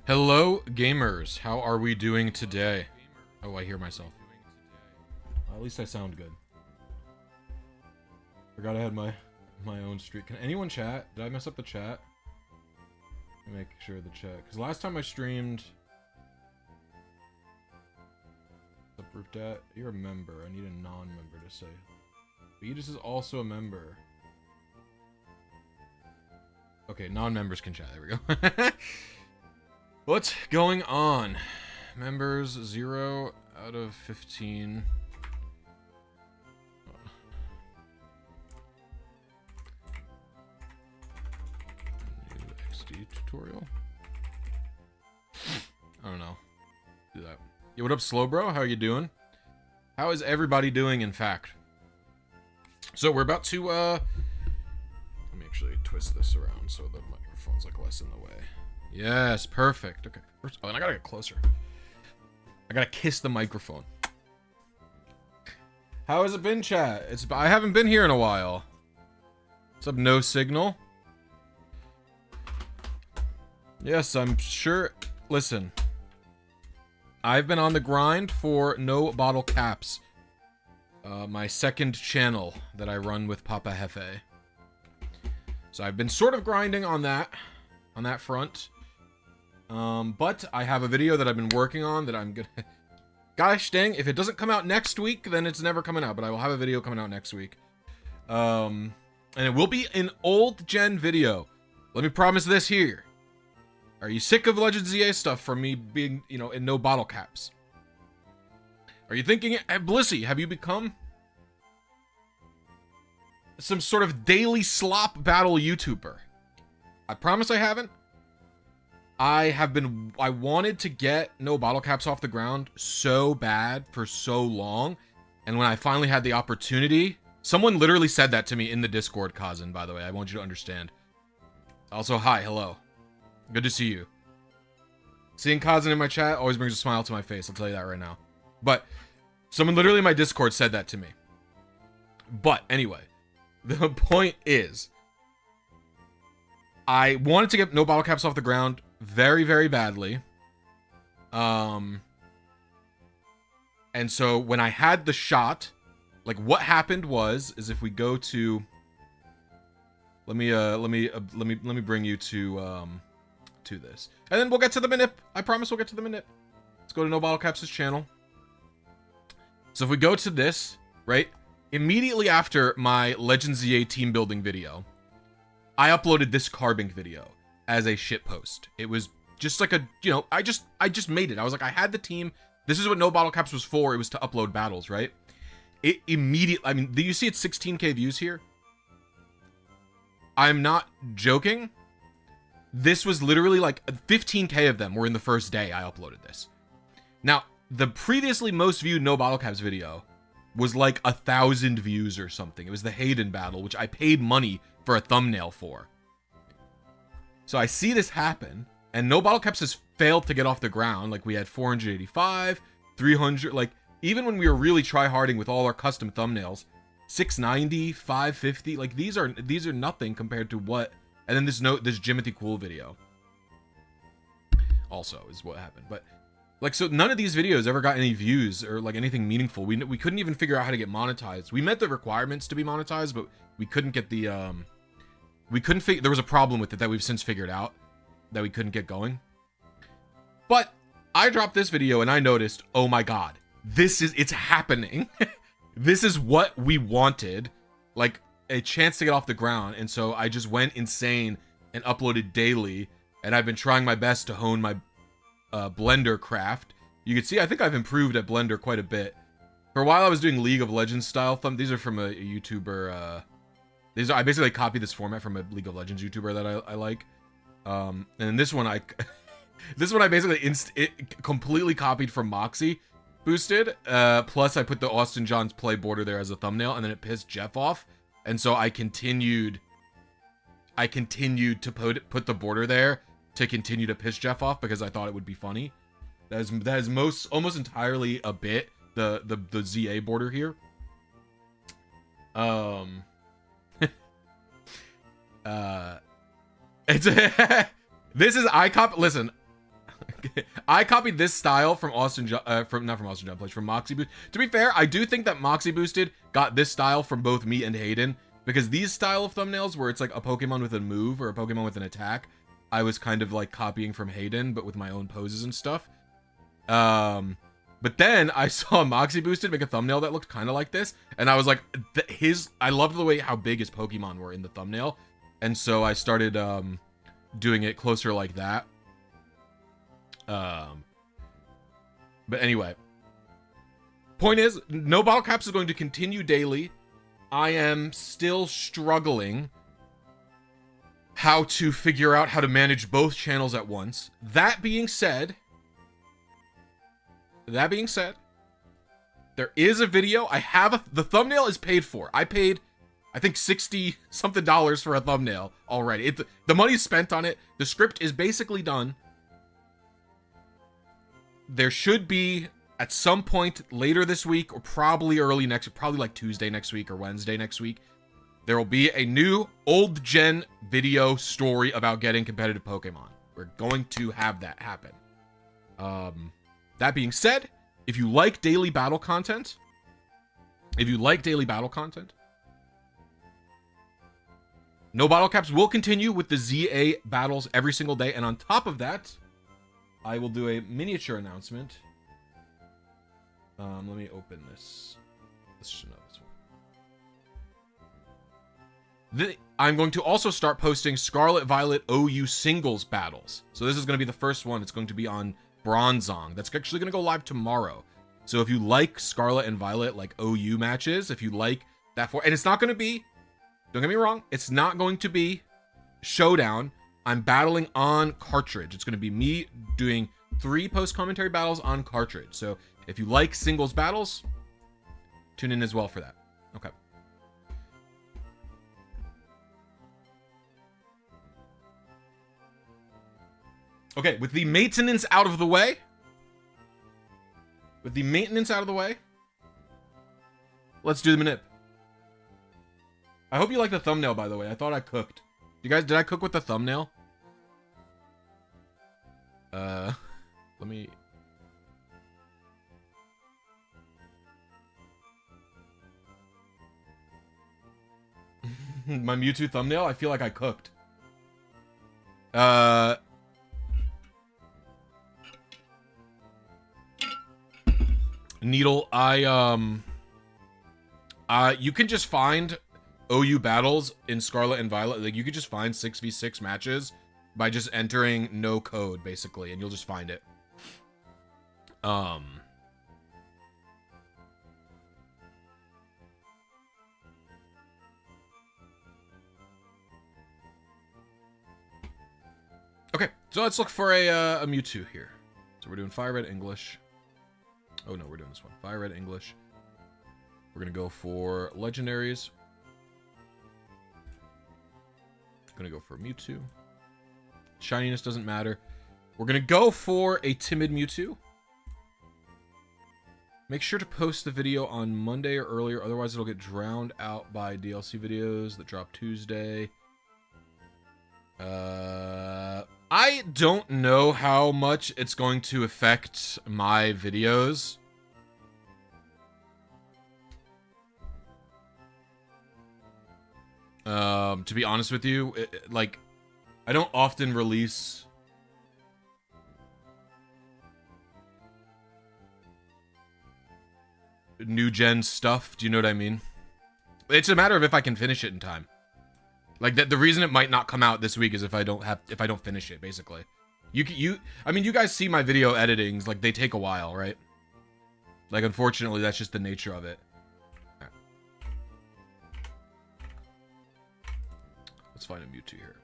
Hello, gamers. How are we doing today? Oh, I hear myself. At least I sound good. Forgot I had my own streak. Can anyone chat? Did I mess up the chat? Let me make sure the chat. Because last time I streamed... What's up, Rupdat? You're a member. I need a non-member to say. Beatus is also a member. Okay, non-members can chat. There we go. What's going on? Members 0 out of 15. New XD tutorial. I don't know. Do that. Yo, what up, Slow Bro? How are you doing? How is everybody doing, in fact? So we're about to, let me actually twist this around so the microphone's like less in the way. Yes, perfect. Okay. First, oh, and I gotta get closer. I gotta kiss the microphone. How has it been, chat? I haven't been here in a while. What's up, No Signal? Yes, I'm sure. Listen. I've been on the grind for no bottle caps. My second channel that I run with Papa Hefe. So I've been sort of grinding on that front. But I have a video that I've been working on that I'm gonna... Gosh dang, if it doesn't come out next week, then it's never coming out. But I will have a video coming out next week. And it will be an old gen video. Let me promise this here. Are you sick of Legends ZA stuff from me being, you know, in no bottle caps? Are you thinking, Blisy, have you become some sort of daily slop battle YouTuber? I promise I haven't. I wanted to get no bottle caps off the ground so bad for so long. And when I finally had the opportunity, someone literally said that to me in the Discord, Kazan, by the way. I want you to understand. Also, hi, hello. Good to see you. Seeing Kazan in my chat always brings a smile to my face, I'll tell you that right now. But someone literally in my Discord said that to me. But anyway, the point is, I wanted to get no bottle caps off the ground very, very badly. And so when I had the shot, like what happened was, is if we go to, let me bring you to this, and then we'll get to the manip. I promise we'll get to the manip. Let's go to No Bottle Caps' channel. So if we go to this, right, immediately after my Legends ZA team building video, I uploaded this carbink video as a shitpost. It was just like a, you know, I just made it. I was like, I had the team. This is what No Bottle Caps was for. It was to upload battles, right? It immediately, I mean, do you see it's 16K views here? I'm not joking. This was literally like 15K of them were in the first day I uploaded this. Now, the previously most viewed No Bottle Caps video was like 1,000 views or something. It was the Hayden battle, which I paid money for a thumbnail for. So I see this happen, and No Bottle Caps has failed to get off the ground. Like, we had 485, 300, like, even when we were really try-harding with all our custom thumbnails, 690, 550, like, these are nothing compared to what, and then this Jimothy Cool video also is what happened. But, like, so none of these videos ever got any views or, like, anything meaningful. We couldn't even figure out how to get monetized. We met the requirements to be monetized, but we couldn't get the, there was a problem with it that we've since figured out that we couldn't get going. But I dropped this video and I noticed, oh my god, it's happening. This is what we wanted, like a chance to get off the ground. And so I just went insane and uploaded daily. And I've been trying my best to hone my Blender craft. You can see, I think I've improved at Blender quite a bit. For a while I was doing League of Legends style these are from a YouTuber, I basically copied this format from a League of Legends YouTuber that I like. And then this one I basically completely copied from Moxie Boosted. Plus I put the Austin Johns play border there as a thumbnail, and then it pissed Jeff off. And so I continued to put the border there to continue to piss Jeff off because I thought it would be funny. That is almost entirely a bit, the ZA border here. It's this is listen, I copied this style from not from Austin John Place, from Moxie Boost. To be fair, I do think that Moxie Boosted got this style from both me and Hayden, because these style of thumbnails where it's like a Pokemon with a move or a Pokemon with an attack, I was kind of like copying from Hayden, but with my own poses and stuff. But then I saw Moxie Boosted make a thumbnail that looked kind of like this, and I was like, I loved the way how big his Pokemon were in the thumbnail, and so I started doing it closer like that. But anyway, point is, no bottle caps is going to continue daily. I am still struggling how to figure out how to manage both channels at once. That being said, there is a video. The thumbnail is paid for. I paid, I think, $60 something for a thumbnail already. The money's spent on it. The script is basically done. There should be, at some point later this week, or probably early next, probably like Tuesday next week or Wednesday next week, there will be a new old gen video story about getting competitive Pokemon. We're going to have that happen. That being said, if you like daily battle content, no bottle caps will continue with the ZA battles every single day. And on top of that, I will do a miniature announcement. Let me open this. This should know this one. I'm going to also start posting Scarlet Violet OU singles battles. So this is going to be the first one. It's going to be on Bronzong. That's actually going to go live tomorrow. So if you like Scarlet and Violet, like OU matches, if you like that and it's not going to be, don't get me wrong, it's not going to be Showdown. I'm battling on cartridge. It's going to be me doing 3 post-commentary battles on cartridge. So if you like singles battles, tune in as well for that. Okay. Okay, with the maintenance out of the way. Let's do the manip. I hope you like the thumbnail, by the way. I thought I cooked. You guys, did I cook with the thumbnail? Let me... My Mewtwo thumbnail? I feel like I cooked. Needle, you can just find OU battles in Scarlet and Violet. Like, you could just find 6v6 matches by just entering no code, basically, and you'll just find it. Okay, so let's look for a Mewtwo here. So we're doing Fire Red English. Oh no, we're doing this one. Fire Red English. We're gonna go for legendaries. Gonna go for Mewtwo. Shininess doesn't matter. We're gonna go for a timid Mewtwo. Make sure to post the video on Monday or earlier, otherwise it'll get drowned out by DLC videos that drop Tuesday. I don't know how much it's going to affect my videos. To be honest with you, like, I don't often release new gen stuff. Do you know what I mean? It's a matter of if I can finish it in time. Like, the reason it might not come out this week is if I don't finish it, basically. I mean, you guys see my video editings, like, they take a while, right? Like, unfortunately, that's just the nature of it. Right. Let's find a Mewtwo here.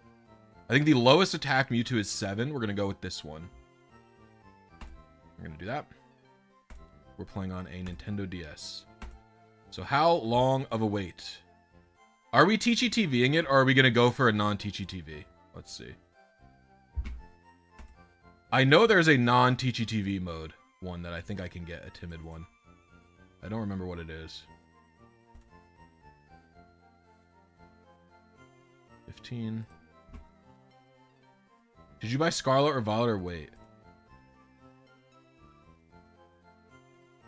I think the lowest attack Mewtwo is 7. We're gonna go with this one. We're gonna do that. We're playing on a Nintendo DS. So how long of a wait? Are we Teachy TVing it, or are we going to go for a non-Teachy TV? Let's see. I know there's a non-Teachy TV mode one that I think I can get, a timid one. I don't remember what it is. 15. Did you buy Scarlet or Violet or wait?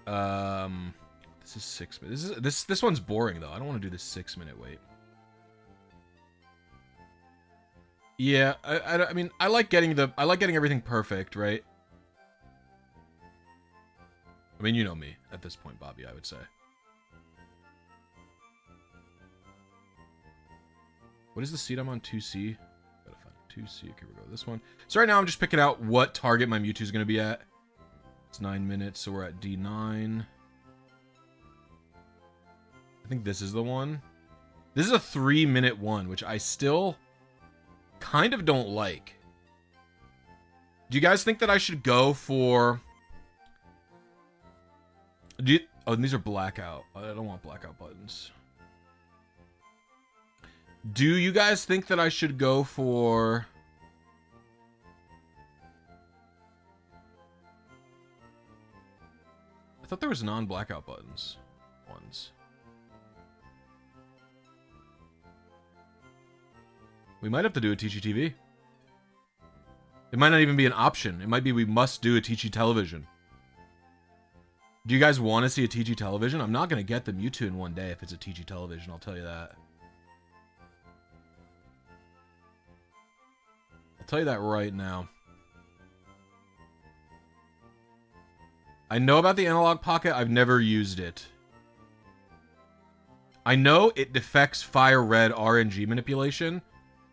This is 6 minutes. This one's boring though. I don't want to do this 6-minute wait. Yeah, I mean, I like getting everything perfect, right? I mean, you know me at this point, Bobby, I would say. What is the seed I'm on? 2C? Gotta find 2C. Okay, we'll go this one. So right now I'm just picking out what target my Mewtwo is going to be at. It's 9 minutes, so we're at D9. I think this is the one. This is a 3-minute one, which I still kind of don't like. Do you guys think that I should go for... Oh, and these are blackout. I don't want blackout buttons. Do you guys think that I should go for... I thought there was non-blackout buttons ones. We might have to do a TGTV. It might not even be an option. It might be we must do a TG television. Do you guys want to see a TG television? I'm not going to get the Mewtwo in one day if it's a TG television, I'll tell you that. I'll tell you that right now. I know about the analog pocket. I've never used it. I know it defects fire red RNG manipulation,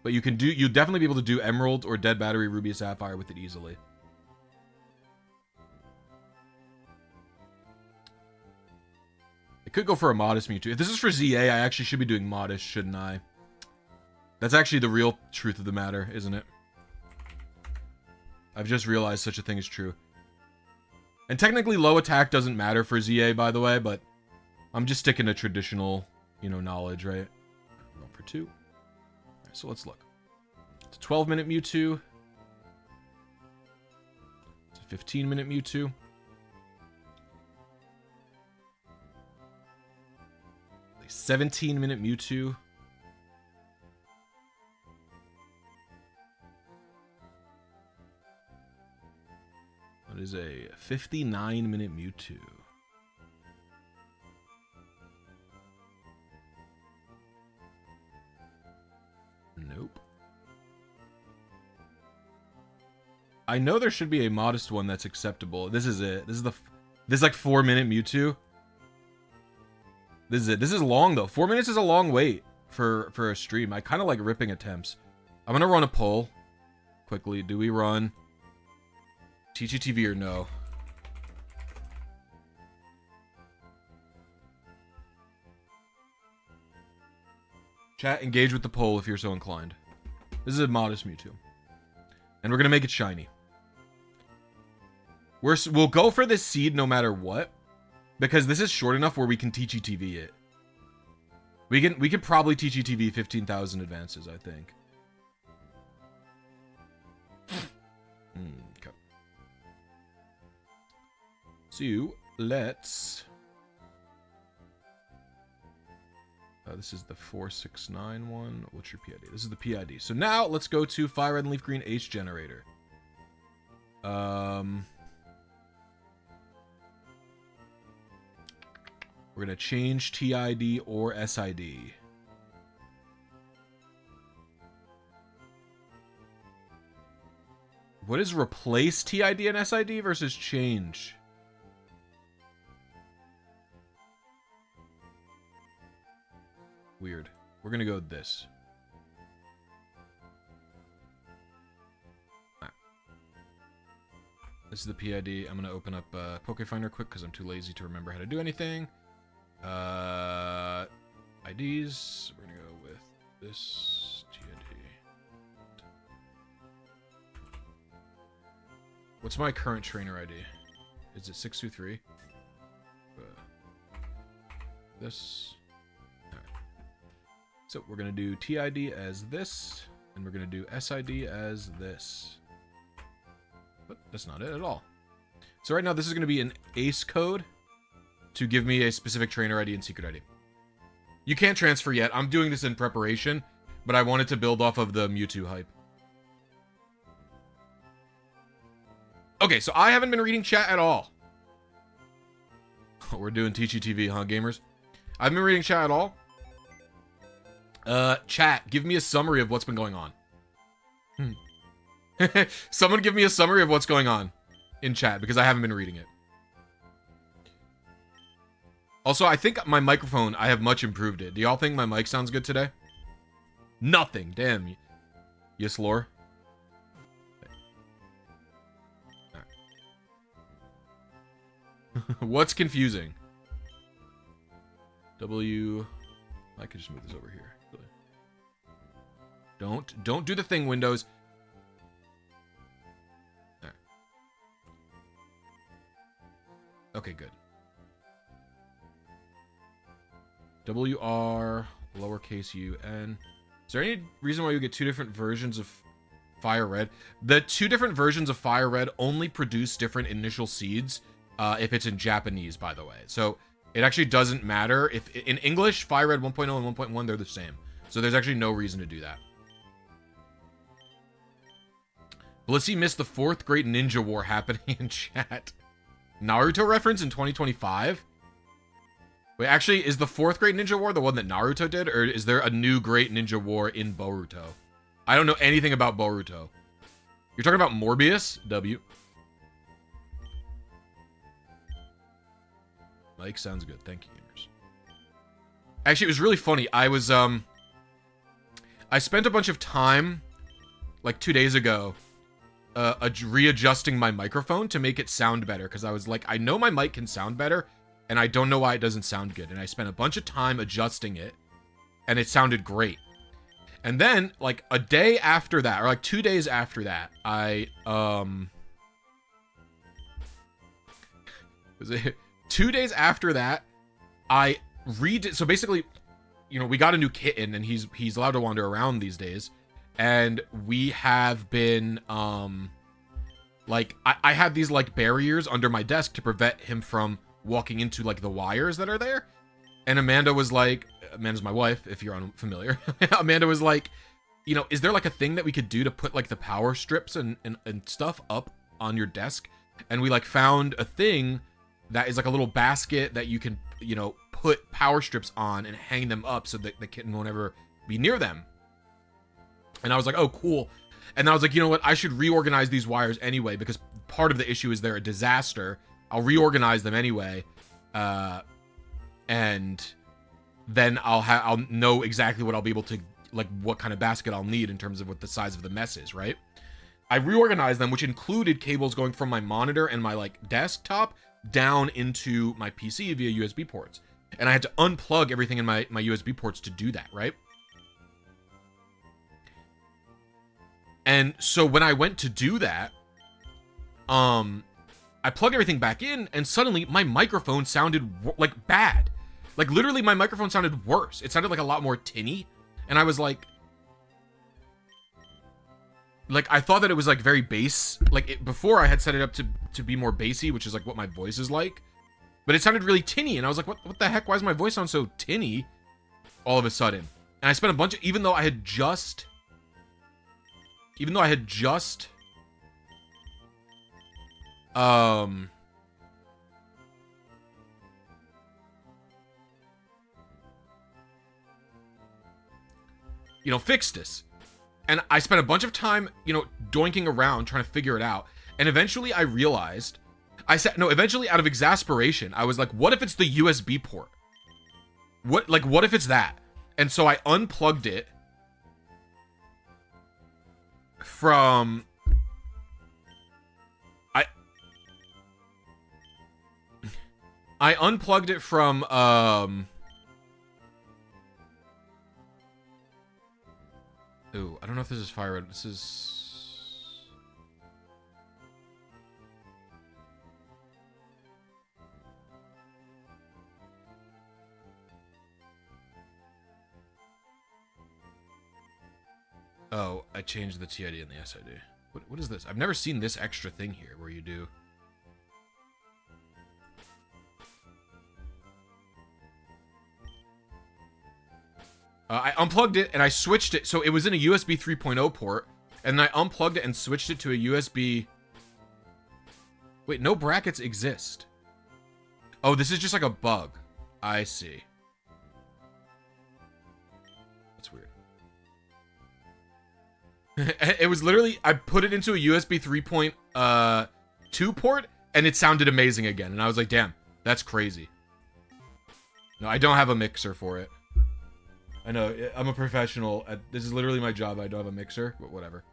but you'll definitely be able to do emerald or dead battery ruby sapphire with it easily. I could go for a modest Mewtwo. If this is for ZA, I actually should be doing modest, shouldn't I? That's actually the real truth of the matter, isn't it? I've just realized such a thing is true. And technically low attack doesn't matter for ZA, by the way, but I'm just sticking to traditional, you know, knowledge, right? Going for 2. Alright, so let's look. It's a 12-minute Mewtwo. It's a 15-minute Mewtwo. A 17-minute Mewtwo. That is a 59-minute Mewtwo. Nope. I know there should be a modest one that's acceptable. This is it. This is like 4-minute Mewtwo. This is it. This is long though. 4 minutes is a long wait for a stream. I kind of like ripping attempts. I'm gonna run a poll quickly. Do we run TGTV or no? Chat, engage with the poll if you're so inclined. This is a modest Mewtwo. And we're going to make it shiny. We'll go for this seed no matter what. Because this is short enough where we can TGTV it. We can probably TGTV 15,000 advances, I think. Okay. So, let's... this is the 469 one. What's your PID? This is the PID. So now, let's go to Fire Red and Leaf Green H Generator. We're going to change TID or SID. What is replace TID and SID versus change? Weird. We're going to go with this. Right. This is the PID. I'm going to open up PokeFinder quick because I'm too lazy to remember how to do anything. IDs. We're going to go with this TID. What's my current trainer ID? Is it 623? This. Alright. So we're going to do TID as this, and we're going to do SID as this. But that's not it at all. So right now this is going to be an ACE code to give me a specific trainer ID and secret ID. You can't transfer yet. I'm doing this in preparation, but I wanted to build off of the Mewtwo hype. Okay, so I haven't been reading chat at all. We're doing Teachy TV, huh, gamers? I haven't been reading chat at all. Chat, give me a summary of what's been going on. Someone give me a summary of what's going on in chat, because I haven't been reading it. Also, I think my microphone, I have much improved it. Do y'all think my mic sounds good today? Nothing. Damn. Yes, lore. What's confusing? W. I could just move this over here. Don't do the thing, Windows. Right. Okay, good. WR lowercase UN. Is there any reason why you get two different versions of Fire Red? The two different versions of Fire Red only produce different initial seeds if it's in Japanese, by the way. So it actually doesn't matter. If in English, Fire Red 1.0 and 1.1, they're the same. So there's actually no reason to do that. Blisy missed the 4th Great Ninja War happening in chat. Naruto reference in 2025? Wait, actually, is the 4th Great Ninja War the one that Naruto did? Or is there a new Great Ninja War in Boruto? I don't know anything about Boruto. You're talking about Morbius? W. Mike, sounds good. Thank you, gamers. Actually, it was really funny. I was, I spent a bunch of time, like 2 days ago, readjusting my microphone to make it sound better. Because I was like, I know my mic can sound better, and I don't know why it doesn't sound good. And I spent a bunch of time adjusting it, and it sounded great. And then, like, a day after that, or like 2 days after that, I, was it 2 days after that, I redid, so basically, you know, we got a new kitten, and he's allowed to wander around these days, and we have been, like, I had these, like, barriers under my desk to prevent him from walking into, like, the wires that are there, and Amanda was like, Amanda's my wife, if you're unfamiliar, Amanda was like, you know, is there, like, a thing that we could do to put, like, the power strips and stuff up on your desk? And we, like, found a thing that is, like, a little basket that you can, you know, put power strips on and hang them up so that the kitten won't ever be near them. And I was like, oh, cool. And I was like, you know what? I should reorganize these wires anyway, because part of the issue is they're a disaster. I'll reorganize them anyway. And then I'll know exactly what I'll be able to, like, what kind of basket I'll need in terms of what the size of the mess is, right? I reorganized them, which included cables going from my monitor and my, like, desktop down into my PC via USB ports. And I had to unplug everything in my USB ports to do that, right? And so when I went to do that, I plugged everything back in, and suddenly my microphone sounded like bad. Like, literally, my microphone sounded worse. It sounded like a lot more tinny. And I was like, I thought that it was, like, very bass. Like, before I had set it up to be more bassy, which is, like, what my voice is like. But it sounded really tinny, and I was like, what the heck? Why does my voice sound so tinny all of a sudden? And I spent a bunch of, even though I had just, you know, fixed this. And I spent a bunch of time, you know, doinking around trying to figure it out. And eventually I realized, eventually out of exasperation, I was like, what if it's the USB port? What if it's that? And so I unplugged it from, I unplugged it from, ooh, I don't know if this is Fire Red. This is... Oh, I changed the TID and the SID. What is this? I've never seen this extra thing here where you do... I unplugged it and I switched it. So it was in a USB 3.0 port. And then I unplugged it and switched it to a USB... Wait, no brackets exist. Oh, this is just like a bug. I see. That's weird. It was literally, I put it into a USB 3.2 port, and it sounded amazing again. And I was like, damn, that's crazy. No, I don't have a mixer for it. I know, I'm a professional. This is literally my job. I don't have a mixer, but whatever.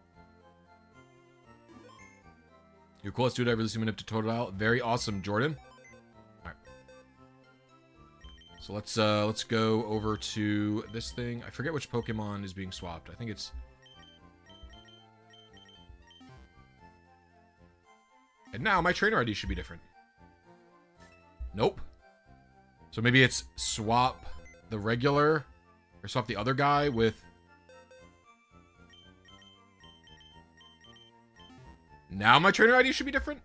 You're cool. Let's do it. I really see to total out. Very awesome, Jordan. All right. So let's go over to this thing. I forget which Pokemon is being swapped. I think it's... And now my trainer ID should be different. Nope. So maybe it's swap the regular, or swap the other guy with... Now my trainer ID should be different?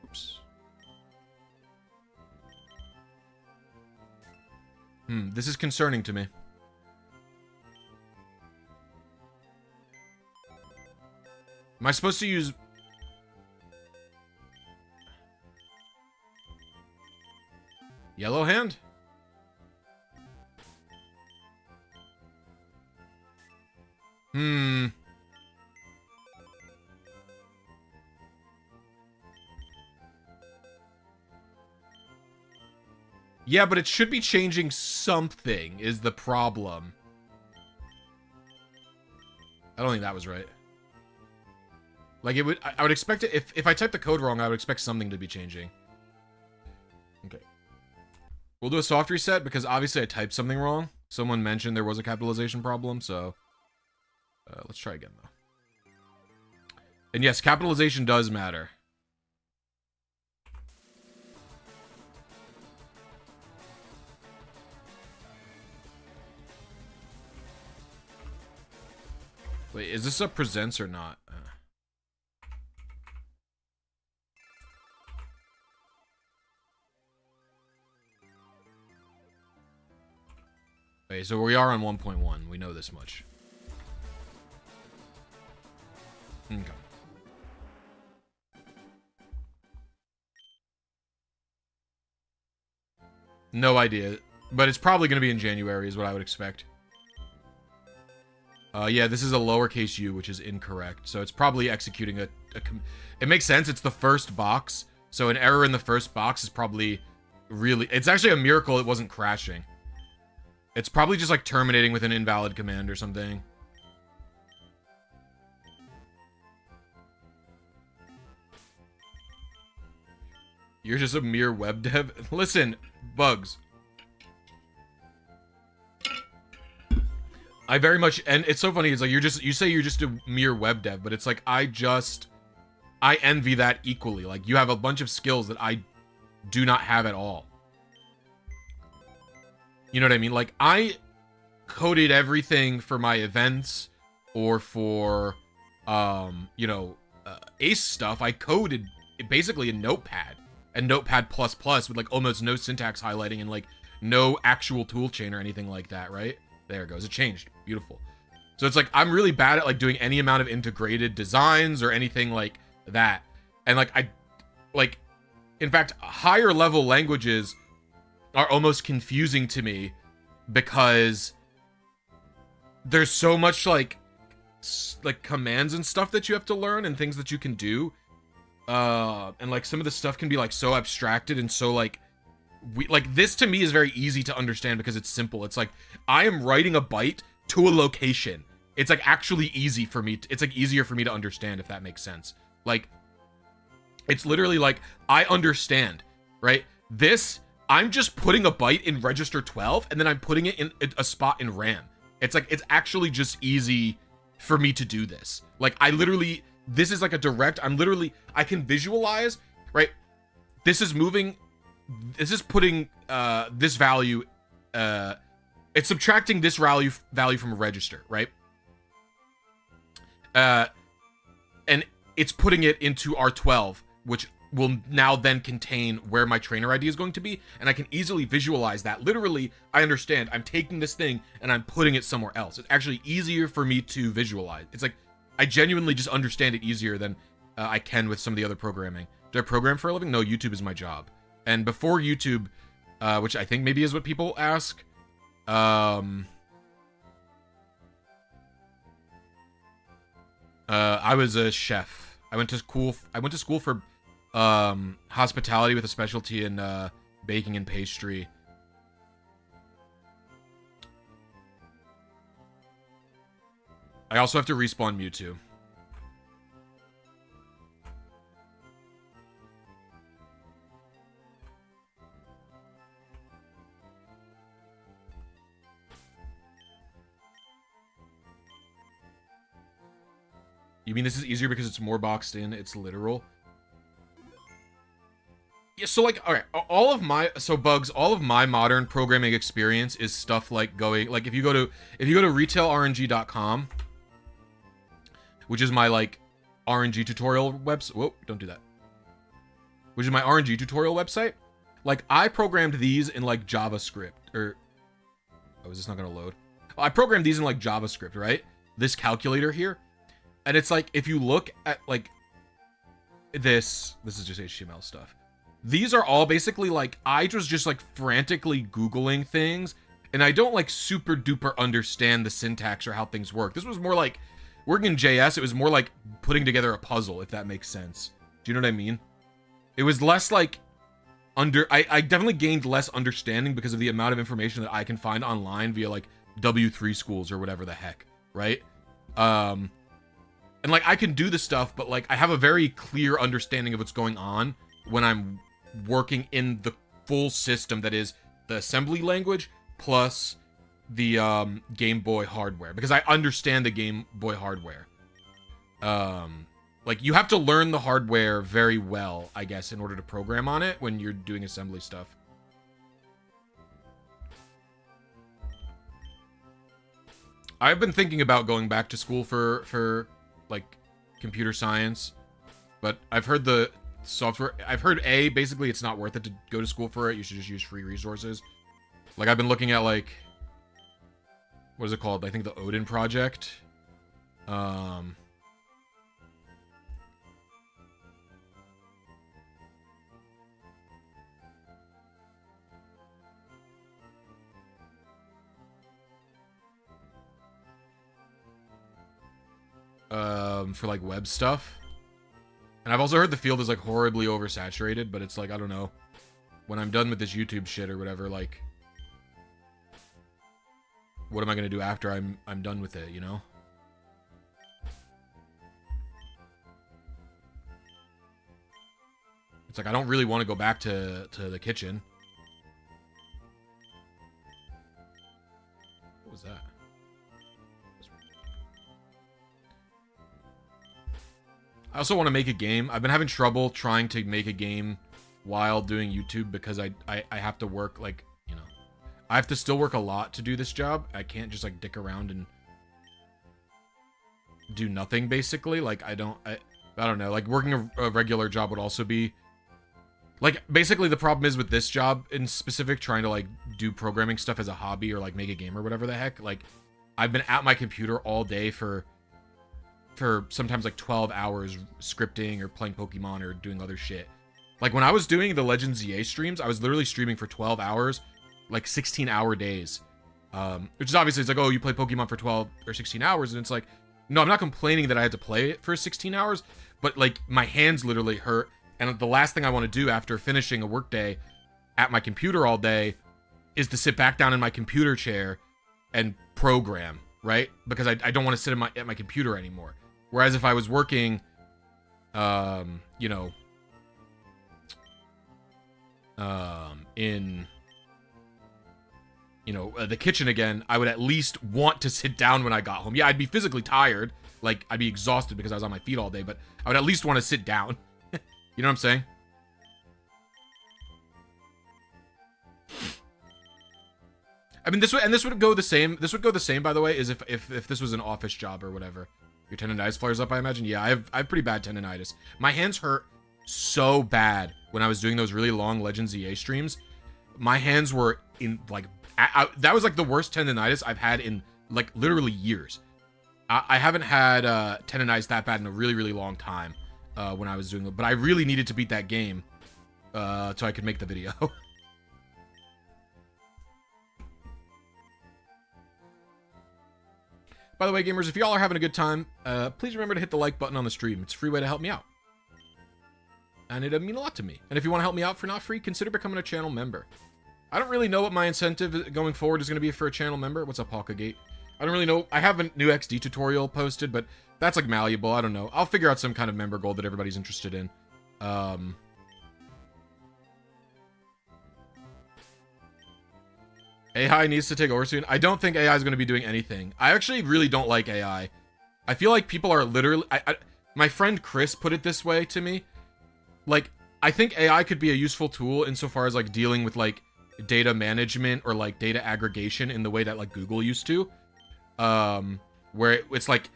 Oops. This is concerning to me. Am I supposed to use... Yellow hand? Yeah, but it should be changing something, is the problem. I don't think that was right. Like, it would... I would expect it... If I typed the code wrong, I would expect something to be changing. Okay. We'll do a soft reset, because obviously I typed something wrong. Someone mentioned there was a capitalization problem, so... let's try again, though. And yes, capitalization does matter. Wait, is this a presents or not? Okay, so we are on 1.1. We know this much. Okay. No idea. But it's probably going to be in January is what I would expect. Yeah, this is a lowercase u, which is incorrect. So it's probably executing a it makes sense. It's the first box. So an error in the first box is probably really... It's actually a miracle it wasn't crashing. It's probably just like terminating with an invalid command or something. You're just a mere web dev? Listen, Bugs. I very much, and it's so funny, it's like you say you're just a mere web dev, but it's like I envy that equally. Like, you have a bunch of skills that I do not have at all. You know what I mean? Like, I coded everything for my events or for, you know, Ace stuff. I coded basically in Notepad and Notepad++ with like almost no syntax highlighting and like no actual toolchain or anything like that, right? There it goes. It changed. Beautiful. So it's like, I'm really bad at like doing any amount of integrated designs or anything like that. And like, in fact, higher level languages are almost confusing to me because there's so much like commands and stuff that you have to learn and things that you can do. And like some of the stuff can be like so abstracted and so like, this to me is very easy to understand because it's simple. It's like, I am writing a byte to a location. It's like actually easy for me. It's like easier for me to understand, if that makes sense. Like, it's literally like, I understand, right? This, I'm just putting a byte in register 12 and then I'm putting it in a spot in RAM. It's like, it's actually just easy for me to do this. Like, I literally, this is like a direct, I can visualize, right? This is moving, this is putting this value, it's subtracting this value from a register, right? And it's putting it into R12, which will now then contain where my trainer ID is going to be, and I can easily visualize that. Literally, I understand, I'm taking this thing and I'm putting it somewhere else. It's actually easier for me to visualize. It's like, I genuinely just understand it easier than I can with some of the other programming. Do I program for a living? No, YouTube is my job. And before YouTube, which I think maybe is what people ask, I was a chef. I went to school for hospitality with a specialty in baking and pastry. I also have to respawn Mewtwo. You mean this is easier because it's more boxed in? It's literal. Yeah, so like, all right, all of my modern programming experience is stuff like going, like if you go to retailrng.com, which is my like RNG tutorial website. Whoa, don't do that. Which is my RNG tutorial website. Like I programmed these in like JavaScript or, oh, is this not gonna load? I programmed these in like JavaScript, right? This calculator here. And it's like, if you look at like this is just HTML stuff. These are all basically like, I was just like frantically Googling things, and I don't like super duper understand the syntax or how things work. This was more like, working in JS, it was more like putting together a puzzle, if that makes sense. Do you know what I mean? It was less like, I definitely gained less understanding because of the amount of information that I can find online via like W3 schools or whatever the heck, right? And like I can do the stuff, but like I have a very clear understanding of what's going on when I'm working in the full system that is the assembly language plus the Game Boy hardware, because I understand the Game Boy hardware. Like you have to learn the hardware very well, I guess, in order to program on it when you're doing assembly stuff. I've been thinking about going back to school for like computer science, but I've heard the software, basically it's not worth it to go to school for it. You should just use free resources. Like I've been looking at like, what is it called? I think the Odin project. For like web stuff. And I've also heard the field is like horribly oversaturated, but it's like, I don't know. When I'm done with this YouTube shit or whatever, like, what am I gonna do after I'm done with it, you know? It's like I don't really want to go back to the kitchen. What was that? I also want to make a game. I've been having trouble trying to make a game while doing YouTube because I have to work, like, you know, I have to still work a lot to do this job. I can't just like dick around and do nothing, basically. Like I don't know, like working a regular job would also be like, basically the problem is with this job in specific, trying to like do programming stuff as a hobby or like make a game or whatever the heck. Like I've been at my computer all day for sometimes like 12 hours scripting or playing Pokemon or doing other shit. Like when I was doing the Legends EA streams, I was literally streaming for 12 hours, like 16-hour days. Which is obviously, it's like, oh, you play Pokemon for 12 or 16 hours. And it's like, no, I'm not complaining that I had to play it for 16 hours, but like my hands literally hurt. And the last thing I want to do after finishing a workday at my computer all day is to sit back down in my computer chair and program, right? Because I don't want to sit at my computer anymore. Whereas if I was working, you know, in, you know, the kitchen again, I would at least want to sit down when I got home. Yeah, I'd be physically tired. Like, I'd be exhausted because I was on my feet all day, but I would at least want to sit down. You know what I'm saying? I mean, this would go the same. This would go the same, by the way, is if this was an office job or whatever. Your tendinitis flares up, I imagine. Yeah, I have pretty bad tendinitis. My hands hurt so bad when I was doing those really long Legends EA streams. My hands were in like that was like the worst tendinitis I've had in like literally years. I haven't had tendinitis that bad in a really, really long time. when I was doing it, but I really needed to beat that game so I could make the video. By the way, gamers, if y'all are having a good time, please remember to hit the like button on the stream. It's a free way to help me out. And it'd mean a lot to me. And if you want to help me out for not free, consider becoming a channel member. I don't really know what my incentive going forward is going to be for a channel member. What's up, Hawkagate? I don't really know. I have a new XD tutorial posted, but that's like malleable. I don't know. I'll figure out some kind of member goal that everybody's interested in. AI needs to take over soon. I don't think AI is going to be doing anything. I actually really don't like AI. I feel like people are literally... my friend Chris put it this way to me. Like, I think AI could be a useful tool insofar as, like, dealing with, like, data management or, like, data aggregation in the way that, like, Google used to. Where it's like,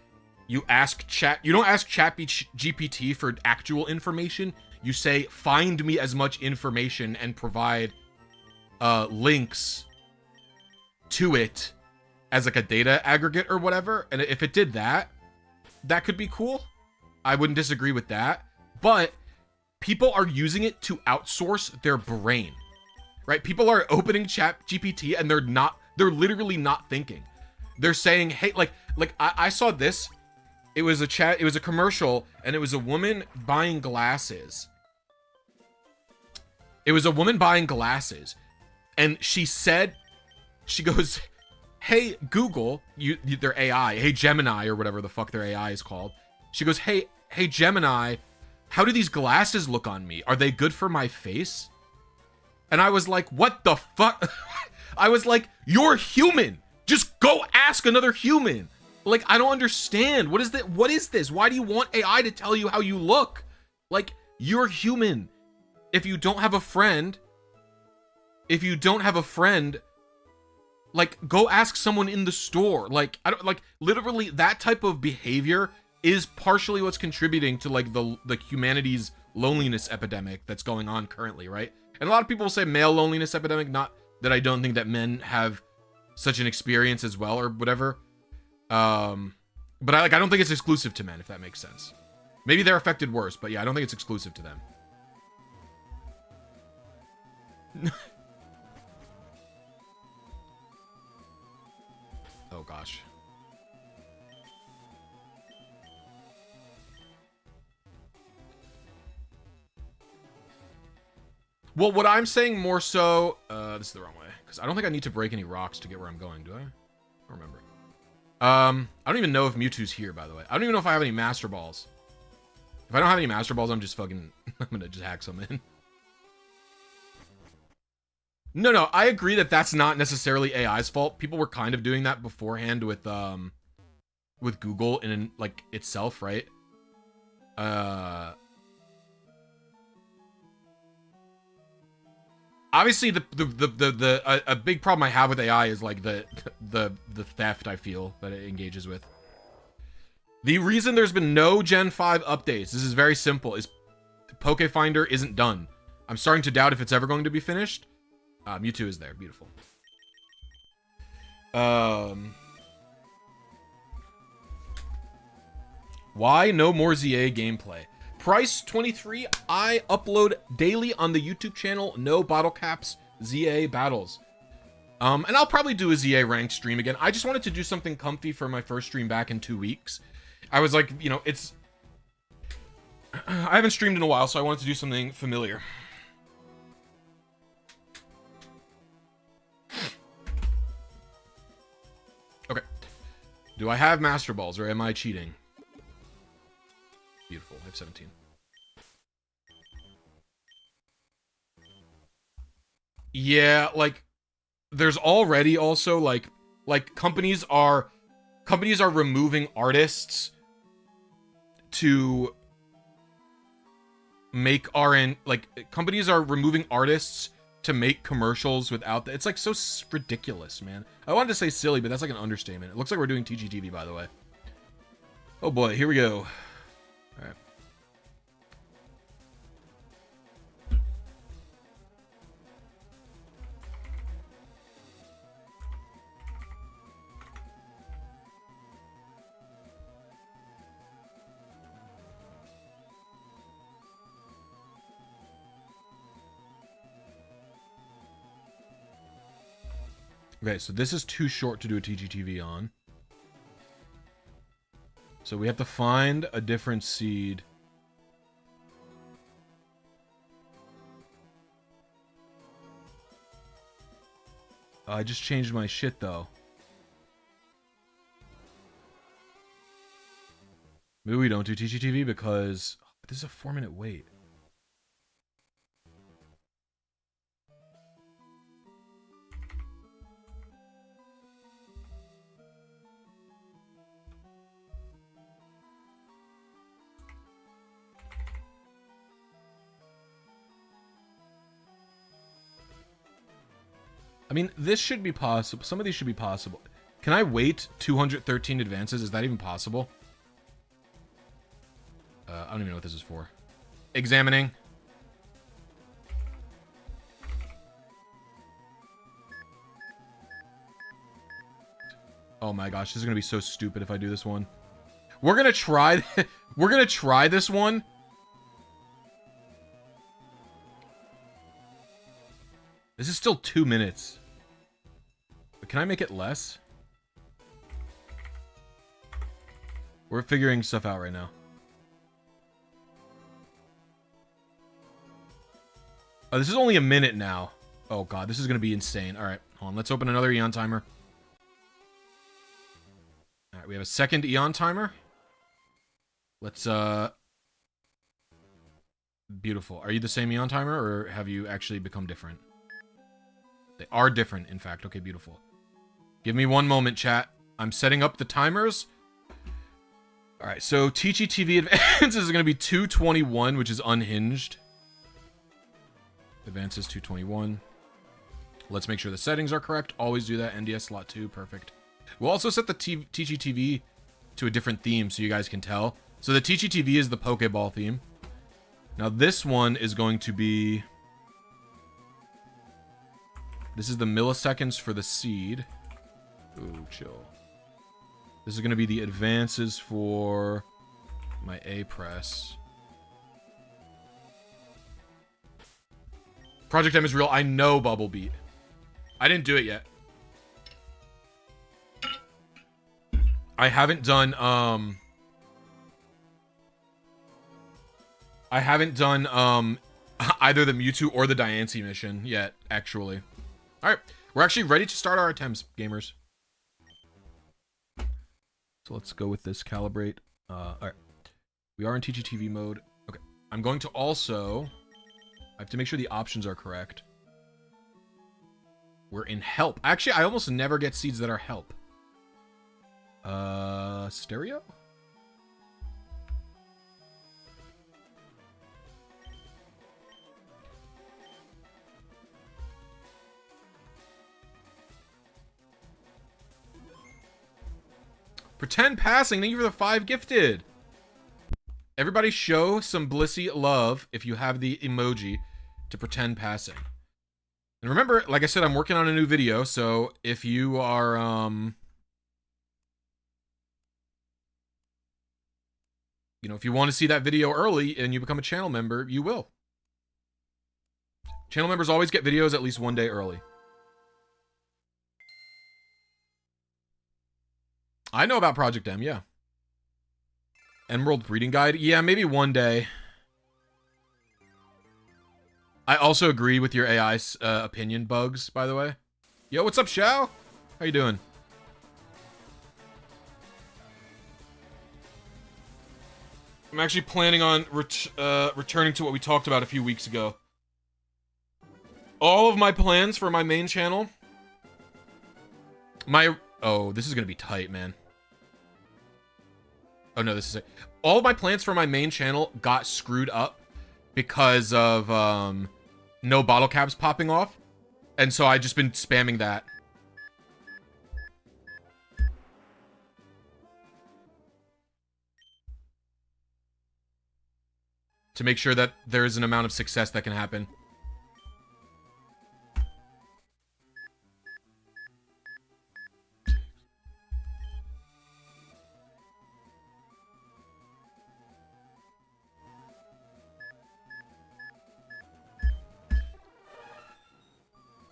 you don't ask GPT for actual information. You say, find me as much information and provide links to it as like a data aggregate or whatever. And if it did that, that could be cool. I wouldn't disagree with that. But people are using it to outsource their brain, right? People are opening ChatGPT and they're literally not thinking. They're saying, hey, like I saw this. It was a commercial, and it was a woman buying glasses. And she goes, hey, Google, their AI, hey, Gemini, or whatever the fuck their AI is called. She goes, hey, Gemini, how do these glasses look on me? Are they good for my face? And I was like, what the fuck? I was like, you're human. Just go ask another human. Like, I don't understand. What is that? What is this? Why do you want AI to tell you how you look? Like, you're human. If you don't have a friend, like, go ask someone in the store. Like, I don't, like, literally that type of behavior is partially what's contributing to, like, the humanity's loneliness epidemic that's going on currently, right? And a lot of people will say male loneliness epidemic, not that I don't think that men have such an experience as well or whatever. But I don't think it's exclusive to men, if that makes sense. Maybe they're affected worse, but yeah, I don't think it's exclusive to them. Oh gosh. Well, what I'm saying more so, this is the wrong way, because I don't think I need to break any rocks to get where I'm going, do I? I don't remember. I don't even know if Mewtwo's here, by the way. I don't even know if I have any Master Balls. If I don't have any Master Balls, I'm just fucking... I'm gonna just hack some in. No, I agree that that's not necessarily AI's fault. People were kind of doing that beforehand with Google in, like, itself, right? Obviously, a big problem I have with AI is, like, the theft I feel that it engages with. The reason there's been no Gen 5 updates, this is very simple, is PokeFinder isn't done. I'm starting to doubt if it's ever going to be finished. Mewtwo is there. Beautiful. Why no more ZA gameplay? Price 23. I upload daily on the YouTube channel. No bottle caps. ZA battles. And I'll probably do a ZA ranked stream again. I just wanted to do something comfy for my first stream back in 2 weeks. I was like, you know, I haven't streamed in a while, so I wanted to do something familiar. Okay. Do I have Master Balls, or am I cheating? Beautiful. I have 17. Yeah, like, there's already also, like companies are removing artists to make companies are removing artists to make commercials without it's like so ridiculous, man. I wanted to say silly, but that's like an understatement. It looks like we're doing TGTV, by the way. Oh boy, here we go. All right. Okay, so this is too short to do a TGTV on. So we have to find a different seed. I just changed my shit, though. Maybe we don't do TGTV because this is a 4-minute wait. I mean, this should be possible. Some of these should be possible. Can I wait 213 advances? Is that even possible? I don't even know what this is for. Examining. Oh my gosh, this is gonna be so stupid if I do this one. We're gonna try. We're gonna try this one. This is still 2 minutes. But can I make it less? We're figuring stuff out right now. Oh, this is only a minute now. Oh god, this is gonna be insane. Alright, hold on. Let's open another EonTimer. Alright, we have a second EonTimer. Let's, beautiful. Are you the same EonTimer, or have you actually become different? They are different, in fact. Okay, beautiful. Give me one moment, chat. I'm setting up the timers. Alright, so TGTV advances is going to be 221, which is unhinged. Advances 221. Let's make sure the settings are correct. Always do that. NDS slot 2, perfect. We'll also set the TGTV to a different theme so you guys can tell. So the TGTV is the Pokeball theme. Now this one is going to be... This is the milliseconds for the seed. Ooh, chill. This is going to be the advances for my A press. Project M is real. I know, Bubble Beat. I didn't do it yet. I haven't done, either the Mewtwo or the Diancie mission yet, actually. Alright, we're actually ready to start our attempts, gamers. So let's go with this calibrate. Alright. We are in TGTV mode. Okay. I'm going to also... I have to make sure the options are correct. We're in help. Actually, I almost never get seeds that are help. Stereo? Pretend passing. Thank you for the 5 gifted. Everybody show some blisy love if you have the emoji to pretend passing. And remember, like I said, I'm working on a new video, so if you are, you know, if you want to see that video early and you become a channel member, you will. Channel members always get videos at least one day early. I know about Project M, yeah. Emerald Breeding Guide? Yeah, maybe one day. I also agree with your AI's opinion, Bugs, by the way. Yo, what's up, Shao? How you doing? I'm actually planning on returning to what we talked about a few weeks ago. All of my plans for my main channel... Oh, this is gonna be tight, man. Oh, no, this is it. All of my plans for my main channel got screwed up because of, no bottle caps popping off. And so I've just been spamming that. To make sure that there is an amount of success that can happen.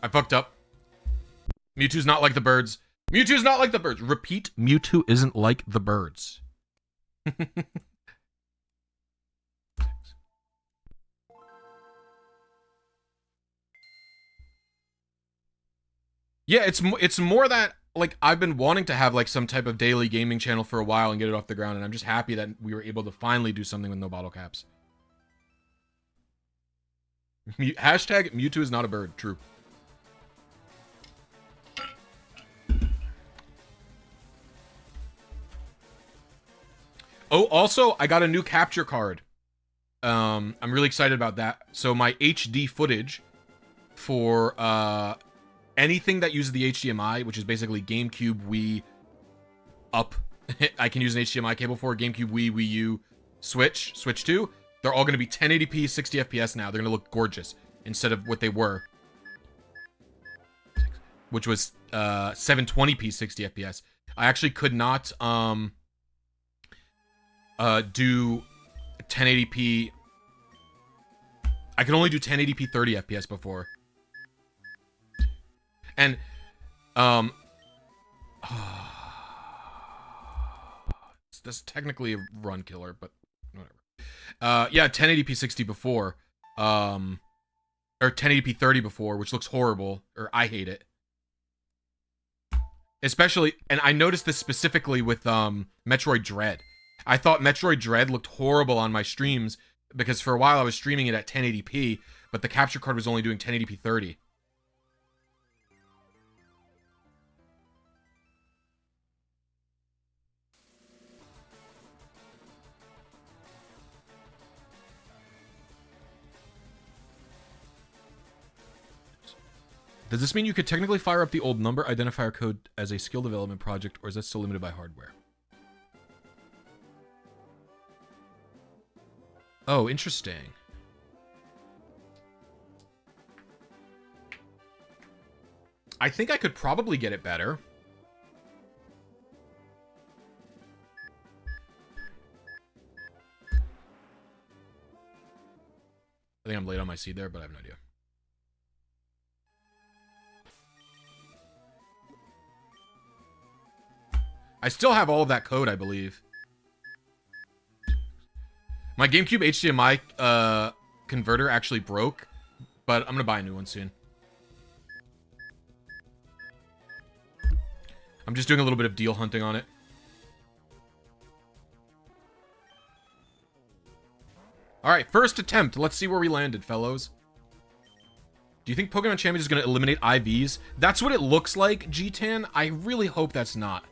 I fucked up. Mewtwo's not like the birds. Mewtwo's not like the birds. Repeat, Mewtwo isn't like the birds. Yeah, it's more that, like, I've been wanting to have, like, some type of daily gaming channel for a while and get it off the ground, and I'm just happy that we were able to finally do something with no bottle caps. Hashtag Mewtwo is not a bird. True. Oh, also, I got a new capture card. I'm really excited about that. So my HD footage for anything that uses the HDMI, which is basically GameCube, Wii, up. I can use an HDMI cable for GameCube, Wii U, Switch 2. They're all going to be 1080p, 60 FPS now. They're going to look gorgeous instead of what they were, which was 720p, 60 FPS. I actually could not do 1080p. I could only do 1080p 30 FPS before. And that's technically a run killer, but whatever. Yeah, 1080p 60 before, or 1080p 30 before, which looks horrible, or I hate it. Especially, and I noticed this specifically with Metroid Dread. I thought Metroid Dread looked horrible on my streams because for a while I was streaming it at 1080p, but the capture card was only doing 1080p 30. Does this mean you could technically fire up the old number identifier code as a skill development project, or is that still limited by hardware? Oh, interesting. I think I could probably get it better. I think I'm late on my seed there, but I have no idea. I still have all of that code, I believe. My GameCube HDMI converter actually broke, but I'm gonna buy a new one soon. I'm just doing a little bit of deal hunting on it. Alright, first attempt. Let's see where we landed, fellows. Do you think Pokemon Champions is going to eliminate IVs? That's what it looks like, G-Tan. I really hope that's not.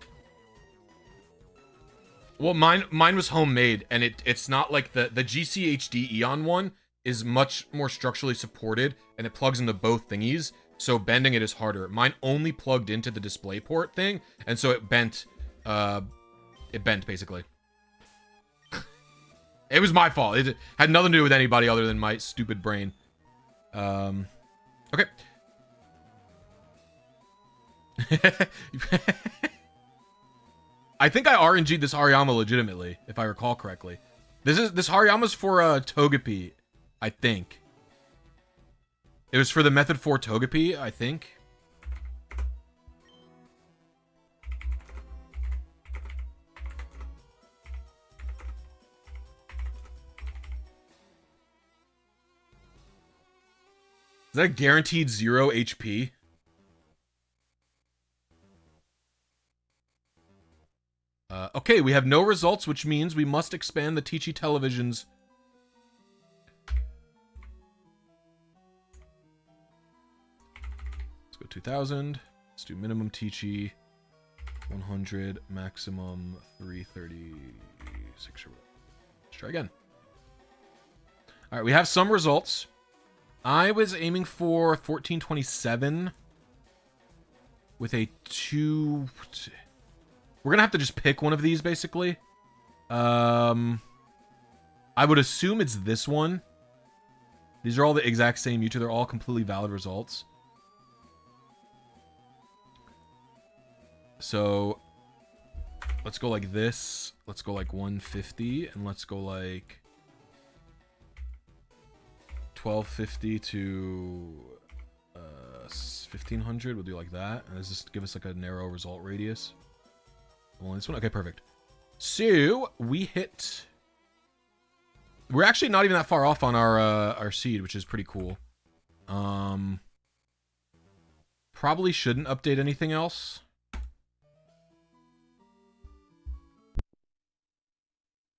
Well, mine was homemade, and it's not like the GCHD Eon one is much more structurally supported, and it plugs into both thingies, so bending it is harder. Mine only plugged into the display port thing, and so it bent, basically. It was my fault. It had nothing to do with anybody other than my stupid brain. Okay. I think I RNG'd this Hariyama legitimately, if I recall correctly. This Hariyama's for Togepi, I think. It was for the Method 4 Togepi, I think. Is that guaranteed 0 HP? Okay, we have no results, which means we must expand the Teachy televisions. Let's go 2,000. Let's do minimum Teachy. 100, maximum 336. Let's try again. Alright, we have some results. I was aiming for 1427 with a 2... We're gonna have to just pick one of these, basically. I would assume it's this one. These are all the exact same Mewtwo. They're all completely valid results. So, let's go like this. Let's go like 150, and let's go like 1250 to 1500. We'll do like that. And does this give us like a narrow result radius? Well, this one. Okay, perfect. So we hit. We're actually not even that far off on our seed, which is pretty cool. Probably shouldn't update anything else.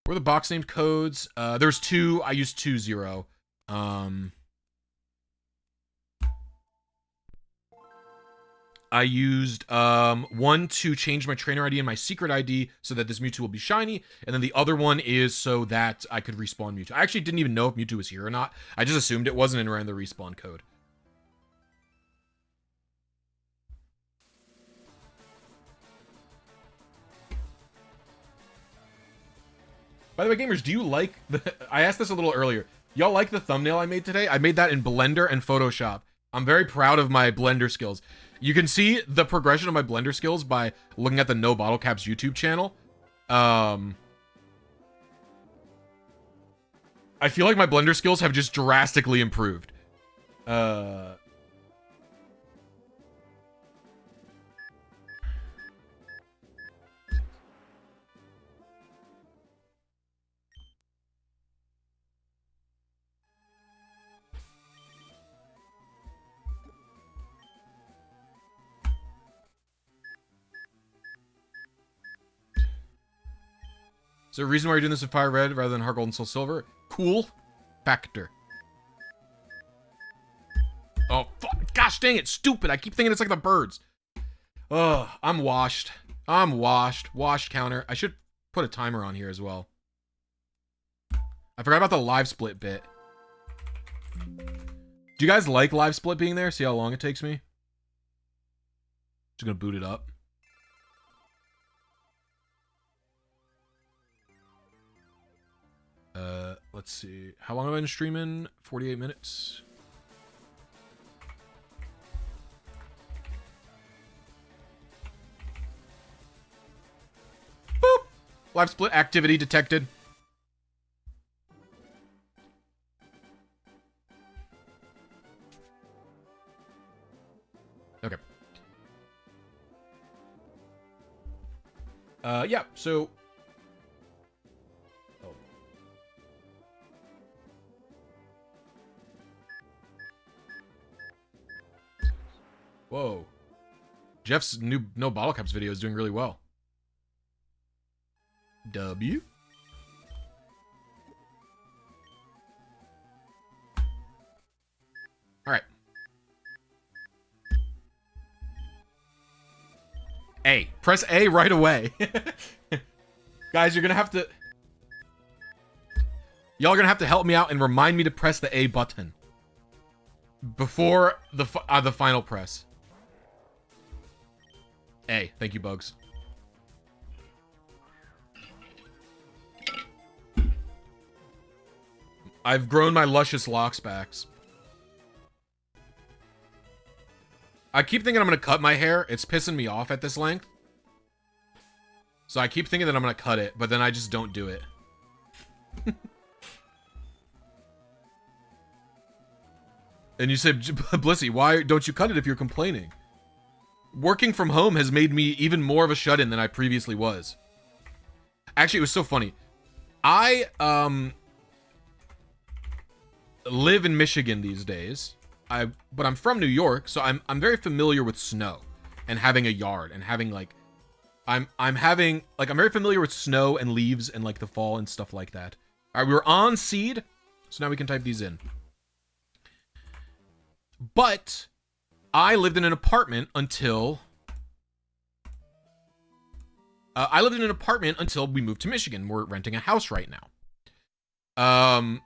What are the box named codes? There's 2. I used 20. I used 1 to change my trainer ID and my secret ID so that this Mewtwo will be shiny, and then the other one is so that I could respawn Mewtwo. I actually didn't even know if Mewtwo was here or not. I just assumed it wasn't and ran the respawn code. By the way, gamers, do you like the... I asked this a little earlier. Y'all like the thumbnail I made today? I made that in Blender and Photoshop. I'm very proud of my Blender skills. You can see the progression of my Blender skills by looking at the No Bottle Caps YouTube channel. I feel like my Blender skills have just drastically improved. Is there a reason why you're doing this in Fire Red rather than Heart Gold and Soul Silver? Cool factor. Oh, gosh dang it, stupid. I keep thinking it's like the birds. Ugh, I'm washed. I'm washed. Washed counter. I should put a timer on here as well. I forgot about the live split bit. Do you guys like live split being there? See how long it takes me? Just gonna boot it up. Let's see. How long have I been streaming? 48 minutes. Boop! Live split activity detected. Okay. Yeah, so... Whoa. Jeff's new No Bottle Caps video is doing really well. W. Alright. A. Press A right away. Guys, you're gonna have to... Y'all are gonna have to help me out and remind me to press the A button. Before the final press. A. Thank you, Bugs. I've grown my luscious locks backs. I keep thinking I'm going to cut my hair. It's pissing me off at this length. So I keep thinking that I'm going to cut it, but then I just don't do it. And you said, Blissy, why don't you cut it if you're complaining? Working from home has made me even more of a shut-in than I previously was. Actually, it was so funny. I live in Michigan these days. But I'm from New York, so I'm very familiar with snow and having a yard and having like I'm very familiar with snow and leaves and like the fall and stuff like that. All right, we were on seed, so now we can type these in. But I lived in an apartment until we moved to Michigan. We're renting a house right now.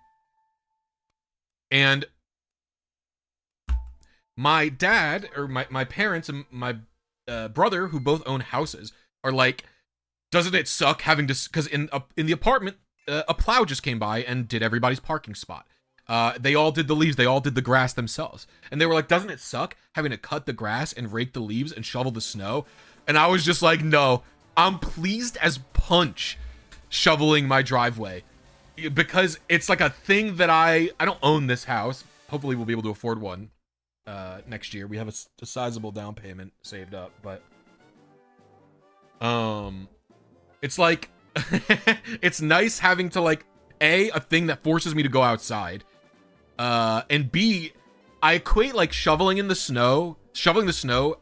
And my dad, or my parents and my brother, who both own houses, are like, doesn't it suck having to, because in the apartment, a plow just came by and did everybody's parking spot. They all did the leaves, they all did the grass themselves. And they were like, doesn't it suck having to cut the grass and rake the leaves and shovel the snow? And I was just like, no, I'm pleased as punch shoveling my driveway. Because it's like a thing that I don't own this house. Hopefully we'll be able to afford one. next year. We have a sizable down payment saved up, but it's like it's nice having to like a thing that forces me to go outside, and B, I equate like shoveling the snow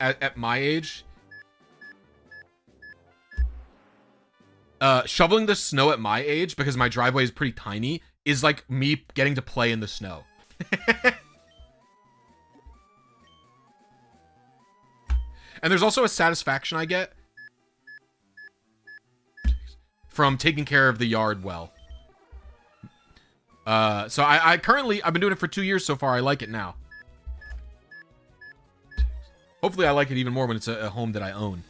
at my age. Shoveling the snow at my age, because my driveway is pretty tiny, is like me getting to play in the snow. And there's also a satisfaction I get from taking care of the yard well. So I've been doing it for 2 years so far. I like it now. Hopefully I like it even more when it's a home that I own.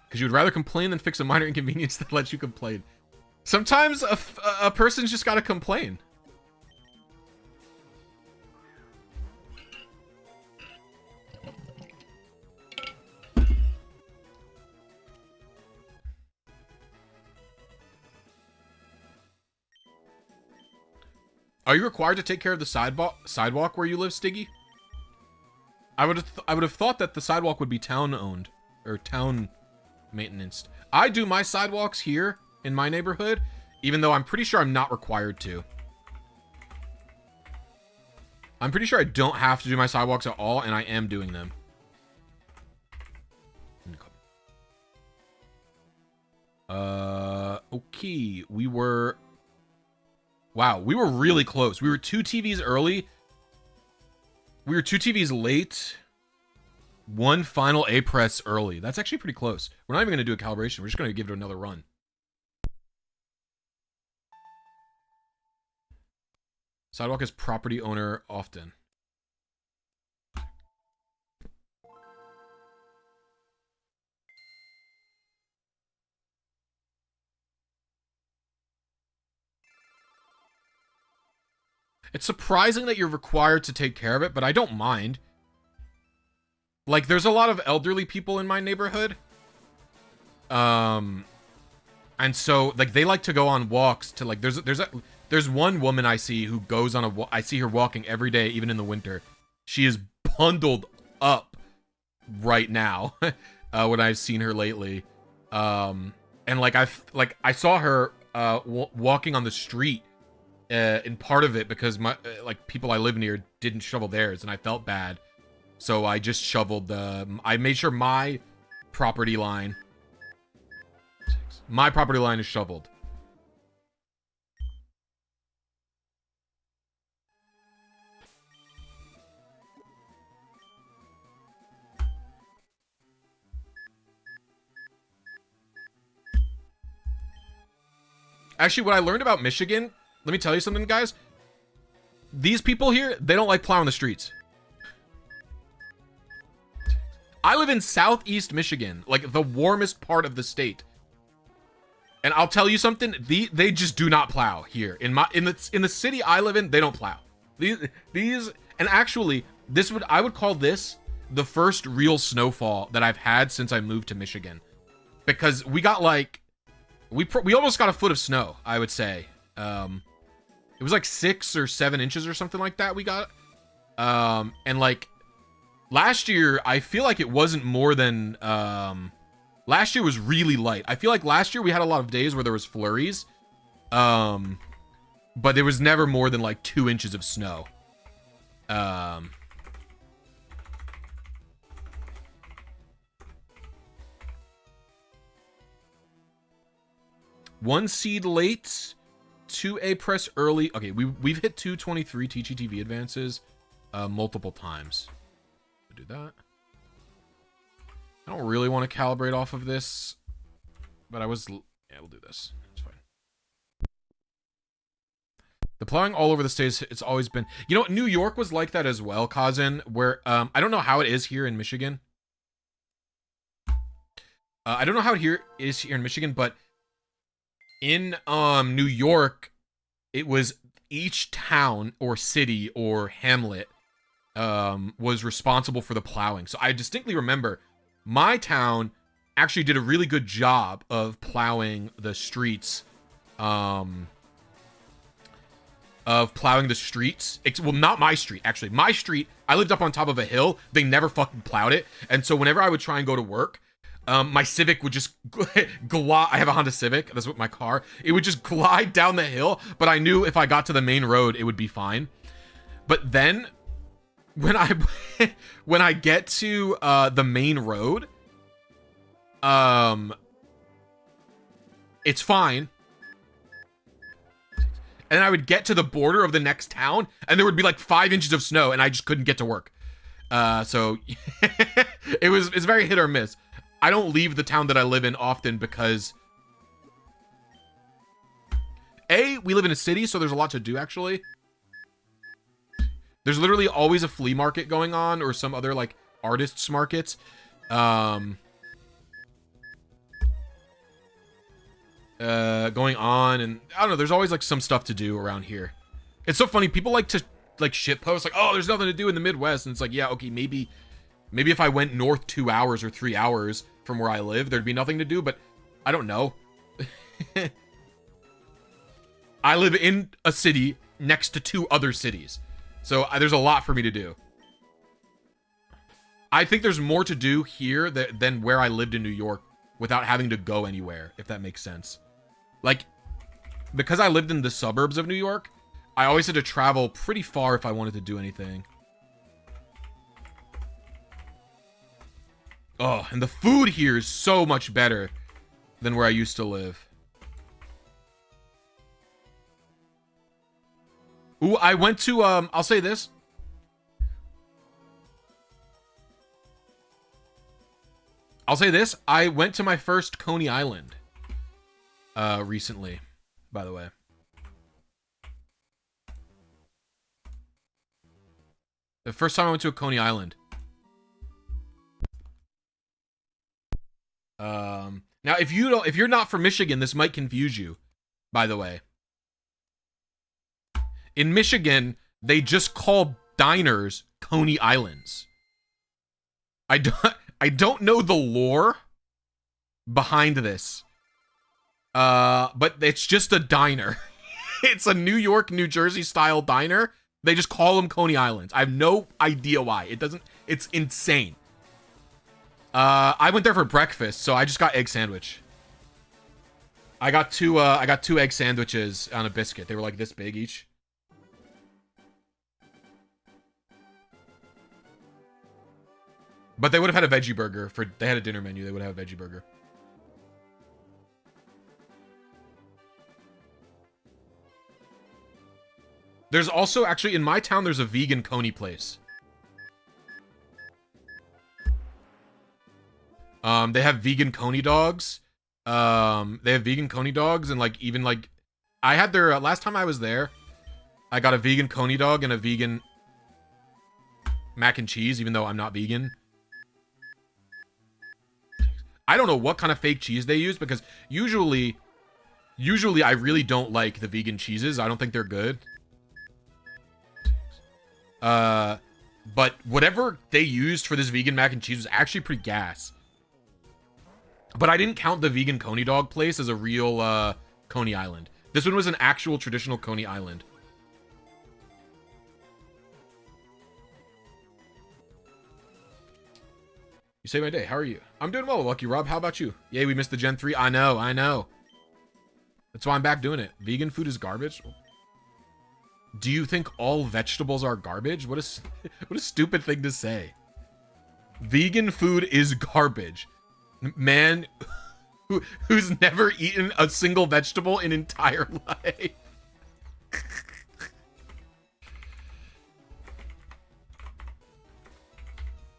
Because you would rather complain than fix a minor inconvenience that lets you complain. Sometimes a person's just gotta complain. Are you required to take care of the sidewalk where you live, Stiggy? I would have thought that the sidewalk would be town owned or town maintenance. I do my sidewalks here in my neighborhood, even though I'm pretty sure I'm not required to. I'm pretty sure I don't have to do my sidewalks at all, and I am doing them. Okay, wow, we were really close. We were 2 TVs early. We were 2 TVs late. 1 final A press early. That's actually pretty close. We're not even going to do a calibration. We're just going to give it another run. Sidewalk is property owner often. It's surprising that you're required to take care of it, but I don't mind. Like, there's a lot of elderly people in my neighborhood. And so, like, they like to go on walks to, like, there's one woman I see who goes on I see her walking every day, even in the winter. She is bundled up right now, when I've seen her lately. And, like, I saw her, walking on the street, in part of it because my like people I live near didn't shovel theirs, and I felt bad, so I just shoveled I made sure my property line is shoveled. Actually, what I learned about Michigan, let me tell you something, guys. These people here, they don't like plowing the streets. I live in southeast Michigan, like the warmest part of the state. And I'll tell you something, they just do not plow here. In the city I live in, they don't plow. These and actually, I would call this the first real snowfall that I've had since I moved to Michigan. Because we got like we almost got a foot of snow, I would say. It was like 6 or 7 inches or something like that we got. And like last year, I feel like it wasn't more than, last year was really light. I feel like last year we had a lot of days where there was flurries. But there was never more than like 2 inches of snow. One seed late. 2 A press early. Okay, we've hit 223 TGTV advances multiple times. We'll do that. I don't really want to calibrate off of this, but yeah, we'll do this. It's fine. The plowing all over the states, it's always been, you know, New York was like that as well, Kazin, where I don't know how it is here in Michigan. I don't know how it is here in Michigan, but in New York, it was each town or city or hamlet was responsible for the plowing. So I distinctly remember my town actually did a really good job of plowing the streets of plowing the streets. Well, not my street, actually. My street, I lived up on top of a hill. They never fucking plowed it. And so whenever I would try and go to work, my Civic would just glide. I have a Honda Civic. That's what my car. It would just glide down the hill. But I knew if I got to the main road, it would be fine. But then when I when I get to the main road, it's fine. And I would get to the border of the next town, and there would be like 5 inches of snow, and I just couldn't get to work. So it's very hit or miss. I don't leave the town that I live in often because A, we live in a city, so there's a lot to do actually. There's literally always a flea market going on or some other like artists markets. Going on, and I don't know, there's always like some stuff to do around here. It's so funny, people like to like shit post like, oh, there's nothing to do in the Midwest, and it's like, yeah, okay, maybe if I went north 2 hours or 3 hours from where I live, there'd be nothing to do, but I don't know. I live in a city next to 2 other cities, so there's a lot for me to do. I think there's more to do here than where I lived in New York without having to go anywhere, if that makes sense. Like, because I lived in the suburbs of New York, I always had to travel pretty far if I wanted to do anything. Oh, and the food here is so much better than where I used to live. Ooh, I went to, I'll say this. I went to my first Coney Island recently, by the way. The first time I went to a Coney Island. Now if you're not from Michigan, this might confuse you, by the way. In Michigan, they just call diners Coney Islands. I don't know the lore behind this. But it's just a diner. It's a New York, New Jersey style diner. They just call them Coney Islands. I have no idea why. It's insane. I went there for breakfast, so I just got egg sandwich. I got two egg sandwiches on a biscuit. They were like this big each. But they would have had a veggie burger they had a dinner menu. They would have a veggie burger. There's also, actually, in my town, there's a vegan coney place. They have vegan coney dogs. They have vegan coney dogs, and like, even like, I had their, last time I was there, I got a vegan coney dog and a vegan mac and cheese, even though I'm not vegan. I don't know what kind of fake cheese they use, because usually I really don't like the vegan cheeses. I don't think they're good. But whatever they used for this vegan mac and cheese was actually pretty gas. But I didn't count the vegan Coney dog place as a real, Coney Island. This one was an actual traditional Coney Island. You saved my day. How are you? I'm doing well, Lucky Rob. How about you? Yay, we missed the Gen 3. I know. That's why I'm back doing it. Vegan food is garbage. Do you think all vegetables are garbage? What a stupid thing to say. Vegan food is garbage. Man who's never eaten a single vegetable in entire life.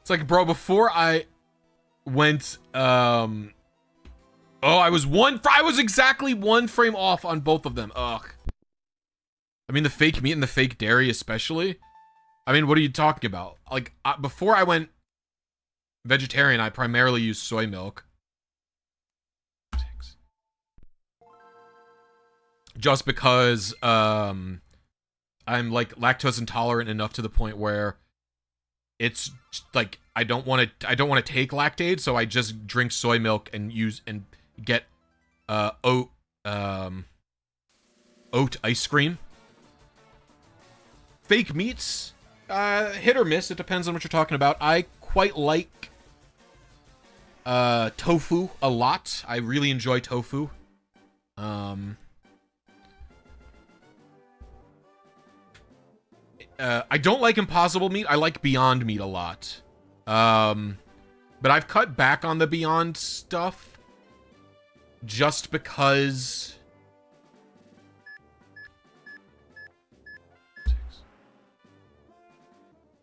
It's like, bro, before I went, I was exactly 1 frame off on both of them. Ugh. I mean, the fake meat and the fake dairy especially. I mean, what are you talking about? Like, before I went vegetarian, I primarily used soy milk. Just because, I'm, like, lactose intolerant enough to the point where it's, like, I don't want to take Lactaid, so I just drink soy milk and get, oat ice cream. Fake meats, hit or miss. It depends on what you're talking about. I quite like tofu a lot. I really enjoy tofu. I don't like Impossible Meat. I like Beyond Meat a lot. But I've cut back on the Beyond stuff just because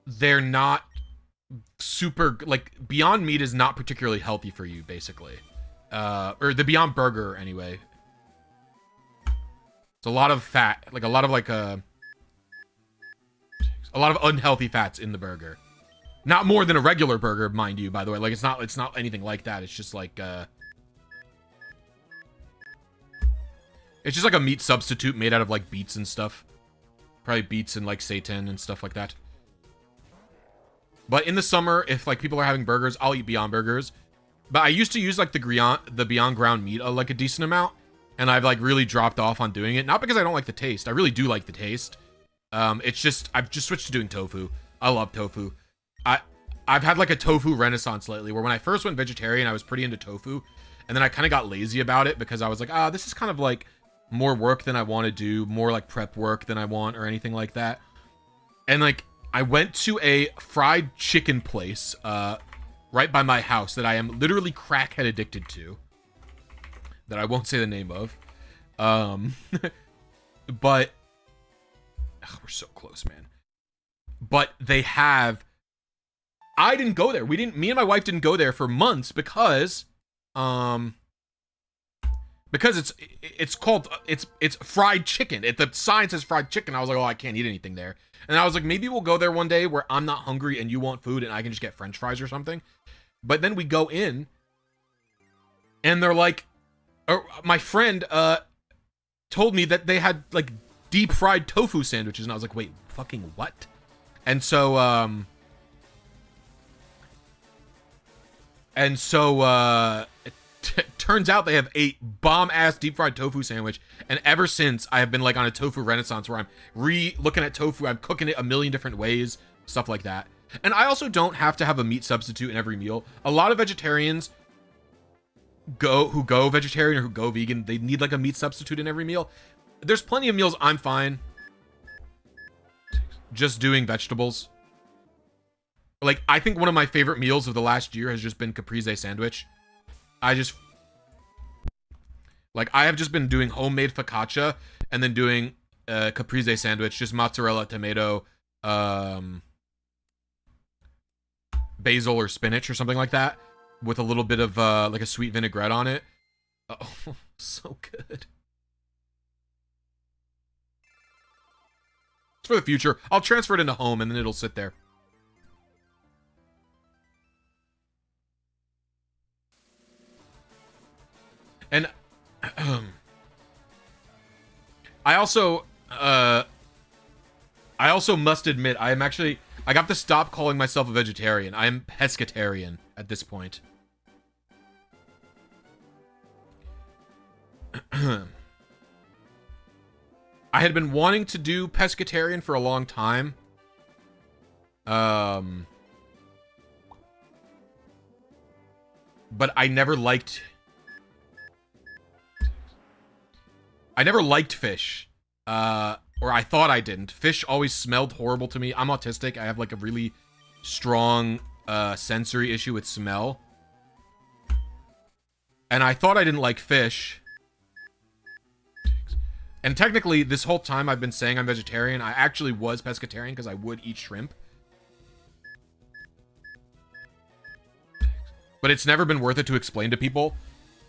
they're not super, like, Beyond Meat is not particularly healthy for you, basically. Or the Beyond Burger, anyway. It's a lot of fat, like, a lot of unhealthy fats in the burger. Not more than a regular burger, mind you, by the way. Like, it's not anything like that. It's just like, it's just like a meat substitute made out of, like, beets and stuff. Probably beets and, like, seitan and stuff like that. But in the summer, if, like, people are having burgers, I'll eat Beyond Burgers. But I used to use, like, the Beyond Ground Meat, like, a decent amount. And I've, like, really dropped off on doing it. Not because I don't like the taste. I really do like the taste. It's just, I've just switched to doing tofu. I love tofu. I've had, like, a tofu renaissance lately, where when I first went vegetarian, I was pretty into tofu. And then I kind of got lazy about it, because I was like, this is kind of, like, more work than I want to do. More, like, prep work than I want, or anything like that. And, like, I went to a fried chicken place, right by my house that I am literally crackhead addicted to. That I won't say the name of. But... ugh, we're so close, man. But they have... I didn't go there. Me and my wife didn't go there for months because... because it's called... It's fried chicken. The sign says fried chicken. I was like, oh, I can't eat anything there. And I was like, maybe we'll go there one day where I'm not hungry and you want food and I can just get french fries or something. But then we go in and they're like, my friend told me that they had, like, deep fried tofu sandwiches. And I was like, wait, fucking what? And so it turns out they have a bomb-ass deep-fried tofu sandwich, and ever since, I have been, like, on a tofu renaissance where I'm looking at tofu, I'm cooking it a million different ways, stuff like that. And I also don't have to have a meat substitute in every meal. A lot of vegetarians who go vegetarian or who go vegan, they need, like, a meat substitute in every meal. There's plenty of meals I'm fine just doing vegetables. Like, I think one of my favorite meals of the last year has just been caprese sandwich. I have just been doing homemade focaccia and then doing caprese sandwich, just mozzarella, tomato, basil or spinach or something like that, with a little bit of like a sweet vinaigrette on it. Oh, so good. It's for the future. I'll transfer it into home and then it'll sit there. And I also must admit, I got to stop calling myself a vegetarian. I am pescatarian at this point. I had been wanting to do pescatarian for a long time. But I never liked fish. Or I thought I didn't. Fish always smelled horrible to me. I'm autistic. I have, like, a really strong sensory issue with smell. And I thought I didn't like fish. And technically, this whole time I've been saying I'm vegetarian, I actually was pescatarian because I would eat shrimp. But it's never been worth it to explain to people,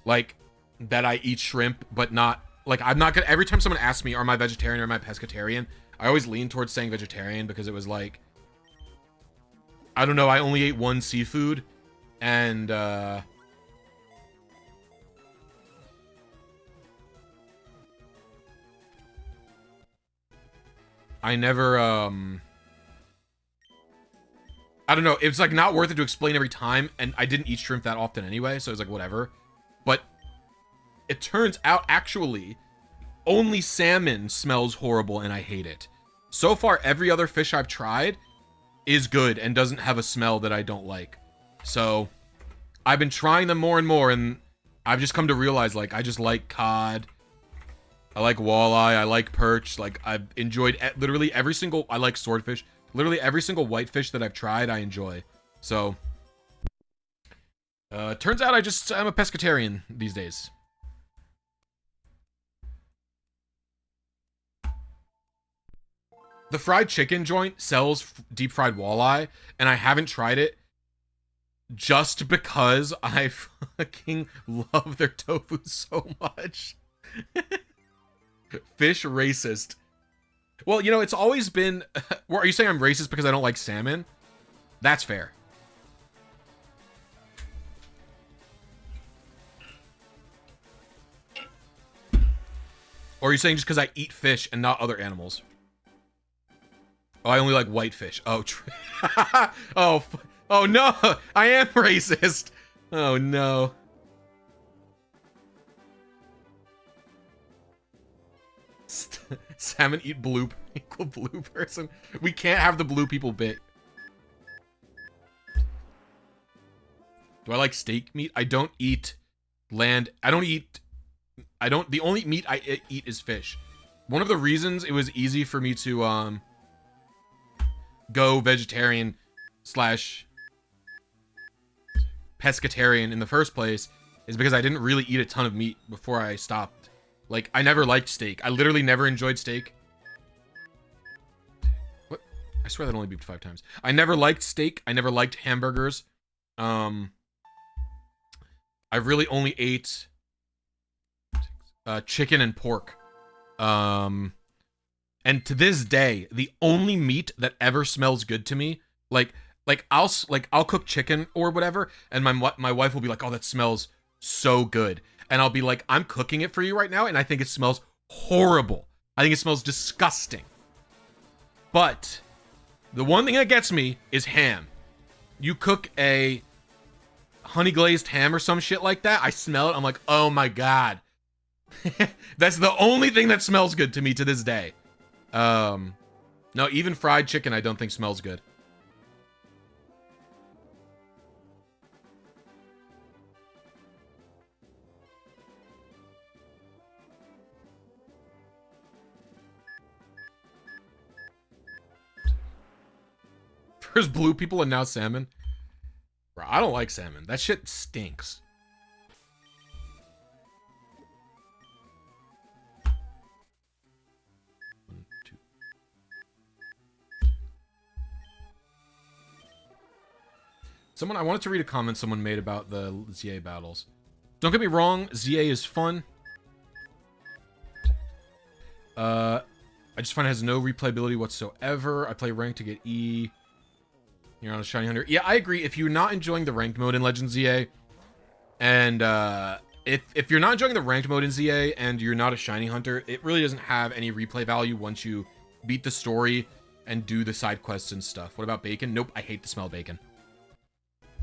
like, that I eat shrimp, but not... like, I'm not gonna... every time someone asks me, am I vegetarian or am I pescatarian? I always lean towards saying vegetarian because it was like... I don't know, I only ate one seafood. And, I never, I don't know, it's, like, not worth it to explain every time, and I didn't eat shrimp that often anyway, so it was like, whatever. But it turns out, actually, only salmon smells horrible, and I hate it. So far, every other fish I've tried is good and doesn't have a smell that I don't like. So I've been trying them more and more, and I've just come to realize, like, I just like cod. I like walleye. I like perch. Like, I've enjoyed literally every single... I like swordfish. Literally every single whitefish that I've tried, I enjoy. So, turns out I'm a pescatarian these days. The fried chicken joint sells deep fried walleye, and I haven't tried it just because I fucking love their tofu so much. Fish racist. Well, you know, it's always been... Are you saying I'm racist because I don't like salmon? That's fair. Or are you saying just because I eat fish and not other animals? Oh, I only like whitefish. Oh, oh no! I am racist! Oh no. Salmon eat blue equal blue person. We can't have the blue people bit. Do I like steak meat? I don't eat land. The only meat I eat is fish. One of the reasons it was easy for me to, go vegetarian / pescatarian in the first place is because I didn't really eat a ton of meat before I stopped. Like, I never liked steak. I literally never enjoyed steak. What? I swear that only beeped 5 times. I never liked steak. I never liked hamburgers. I really only ate chicken and pork. And to this day, the only meat that ever smells good to me, I'll cook chicken or whatever, and my wife will be like, "Oh, that smells so good," and I'll be like, "I'm cooking it for you right now, and I think it smells horrible. I think it smells disgusting." But the one thing that gets me is ham. You cook a honey glazed ham or some shit like that, I smell it, I'm like, "Oh my god." That's the only thing that smells good to me to this day. No, even fried chicken I don't think smells good. First blue people and now salmon. Bro, I don't like salmon. That shit stinks. I wanted to read a comment someone made about the ZA battles. Don't get me wrong, ZA is fun. I just find it has no replayability whatsoever. I play ranked to get E. You're on a shiny hunter. Yeah, I agree. If you're not enjoying the ranked mode in Legends ZA, and if you're not enjoying the ranked mode in ZA and you're not a shiny hunter, it really doesn't have any replay value once you beat the story and do the side quests and stuff. What about bacon? Nope, I hate the smell of bacon.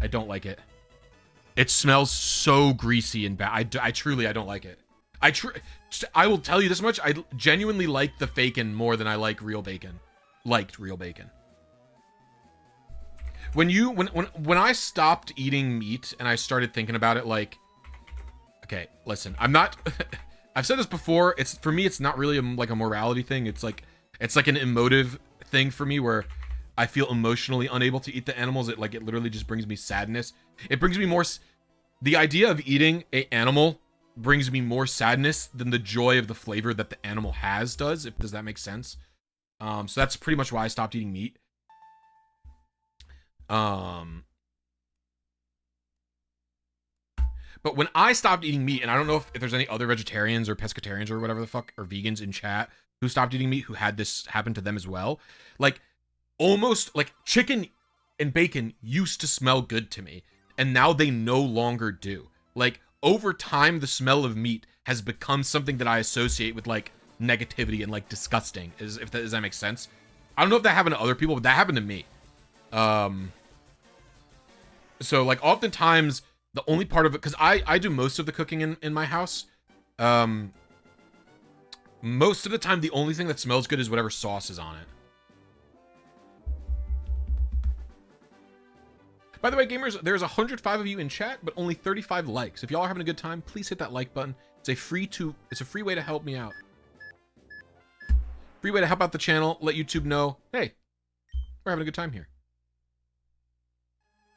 I don't like it. It smells so greasy and bad. I truly don't like it. I will tell you this much. I genuinely like the fakin more than I like real bacon. Liked real bacon. When I stopped eating meat and I started thinking about it, like, okay, listen, I'm not. I've said this before. For me, it's not really like a morality thing. It's like an emotive thing for me where I feel emotionally unable to eat the animals. It literally just brings me sadness. It brings me more. The idea of eating an animal brings me more sadness than the joy of the flavor that the animal has does. Does that make sense? So that's pretty much why I stopped eating meat. But when I stopped eating meat, and I don't know if there's any other vegetarians or pescatarians or whatever the fuck, or vegans in chat who stopped eating meat who had this happen to them as well. Like, almost like chicken and bacon used to smell good to me, and now they no longer do. Like, over time, the smell of meat has become something that I associate with like negativity and like disgusting. Does that make sense? I don't know if that happened to other people, but that happened to me. So like oftentimes the only part of it, because I do most of the cooking in my house. Most of the time the only thing that smells good is whatever sauce is on it. By the way, gamers, there's 105 of you in chat, but only 35 likes. If y'all are having a good time, please hit that like button. It's a free way to help me out. Free way to help out the channel, let YouTube know, hey, we're having a good time here.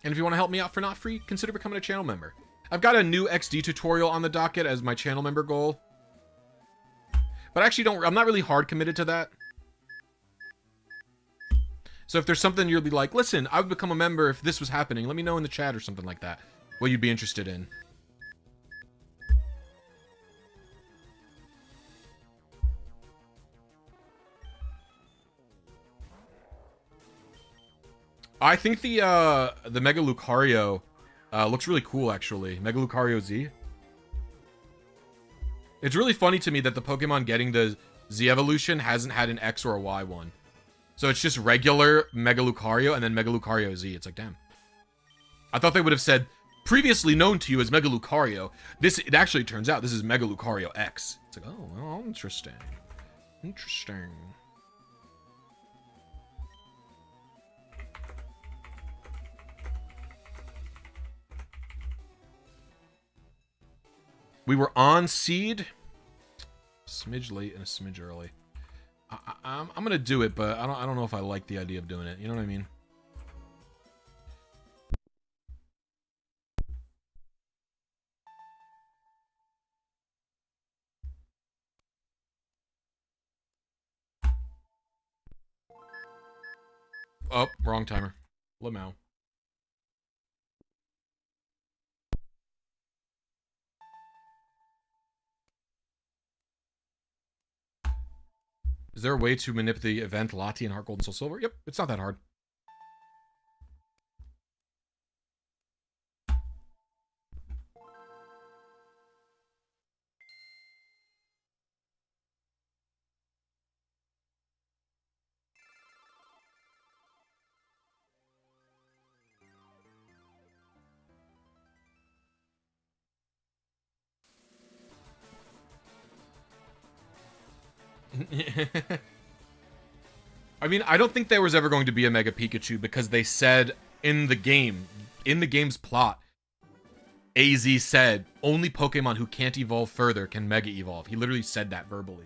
And if you want to help me out for not free, consider becoming a channel member. I've got a new XD tutorial on the docket as my channel member goal. But I actually I'm not really hard committed to that. So if there's something you'll be like, listen, I would become a member if this was happening, let me know in the chat or something like that, what you'd be interested in. I think the Mega Lucario looks really cool, actually. Mega Lucario Z. It's really funny to me that the Pokemon getting the Z evolution hasn't had an X or a Y one. So it's just regular Mega Lucario and then Mega Lucario Z. It's like, damn. I thought they would have said, previously known to you as Mega Lucario. It actually turns out this is Mega Lucario X. It's like, oh, well, interesting. Interesting. We were on seed. Smidge late and a smidge early. I'm gonna do it, but I don't know if I like the idea of doing it. You know what I mean? Oh, wrong timer. Lamau. Is there a way to manipulate the event Lati and Heart Gold and Soul Silver? Yep, it's not that hard. I mean, I don't think there was ever going to be a Mega Pikachu because they said in the game's plot, AZ said, only Pokemon who can't evolve further can Mega Evolve. He literally said that verbally.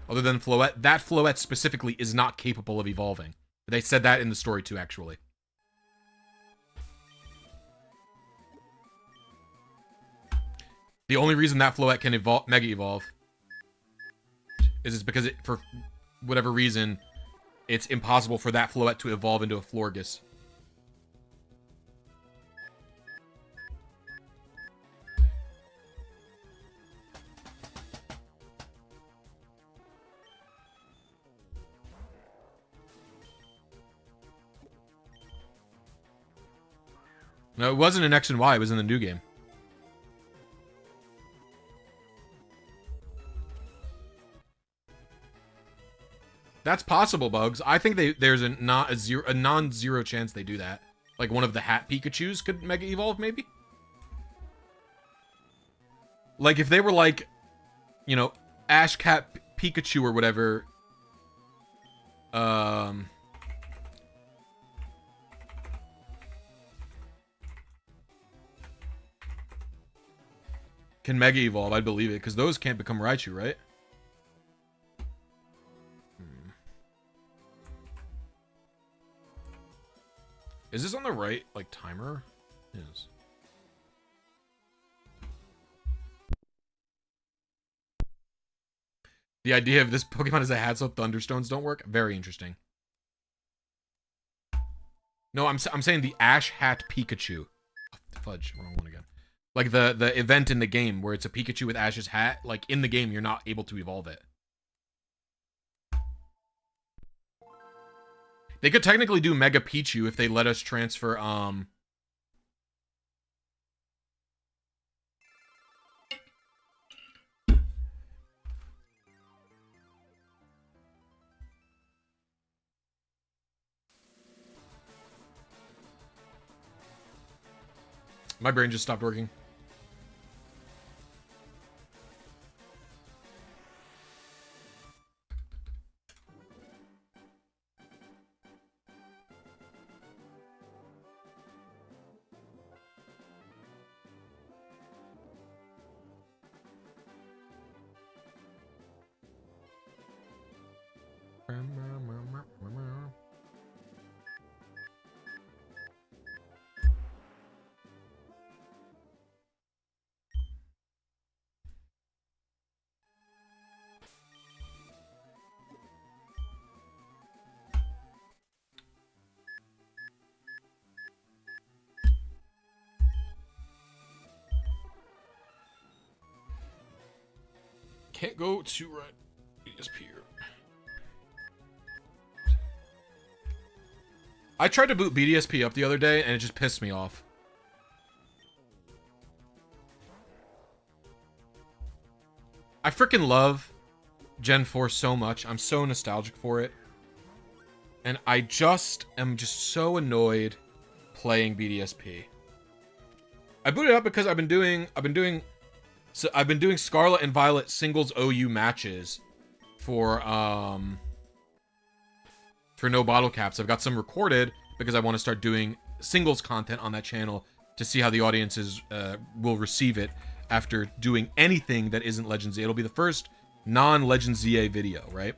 Other than Floette, that Floette specifically is not capable of evolving. They said that in the story too, actually. The only reason that Floette can Mega Evolve is because for whatever reason, it's impossible for that Floette to evolve into a Florges. No, it wasn't in X and Y, it was in the new game. That's possible, Bugs. I think there's a non-zero chance they do that. Like one of the Hat Pikachus could Mega Evolve, maybe? Like if they were like, you know, Ash Cat Pikachu or whatever. Can Mega Evolve, I'd believe it, because those can't become Raichu, right? Is this on the right, like, timer? Yes. The idea of this Pokemon as a hat so Thunderstones don't work? Very interesting. No, I'm saying the Ash Hat Pikachu. Oh, fudge, wrong one again. Like the event in the game where it's a Pikachu with Ash's hat. Like in the game, you're not able to evolve it. They could technically do Mega Pichu if they let us transfer, My brain just stopped working. Can't go to right BDSP here. I tried to boot BDSP up the other day and it just pissed me off. I freaking love Gen 4 so much. I'm so nostalgic for it. And I just am just so annoyed playing BDSP. I booted up because I've been doing Scarlet and Violet singles OU matches for no bottle caps. I've got some recorded because I want to start doing singles content on that channel to see how the audiences will receive it after doing anything that isn't Legend Z. It'll be the first non-Legend ZA video, right?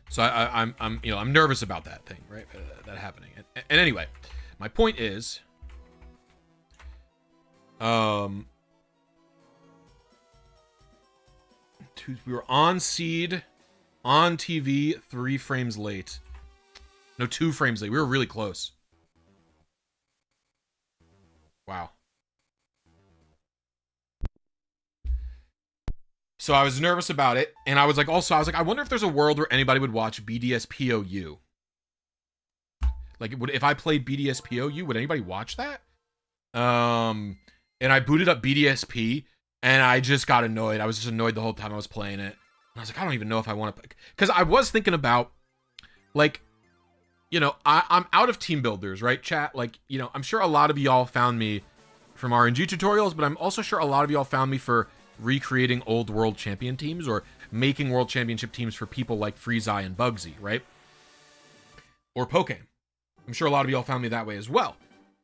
So I'm nervous about that thing, right? That happening. And anyway, my point is, we were on seed, on TV, 3 frames late. No, 2 frames late. We were really close. Wow. So I was nervous about it, and I was like, I wonder if there's a world where anybody would watch BDSPOU. Like, if I played BDSPOU, would anybody watch that? And I booted up BDSP, and I just got annoyed. I was just annoyed the whole time I was playing it. And I was like, I don't even know if I want to... Because I was thinking about, like, you know, I'm out of team builders, right, chat? Like, you know, I'm sure a lot of y'all found me from RNG tutorials, but I'm also sure a lot of y'all found me for recreating old world champion teams or making world championship teams for people like Freezeye and Bugsy, right? Or Poke. I'm sure a lot of y'all found me that way as well.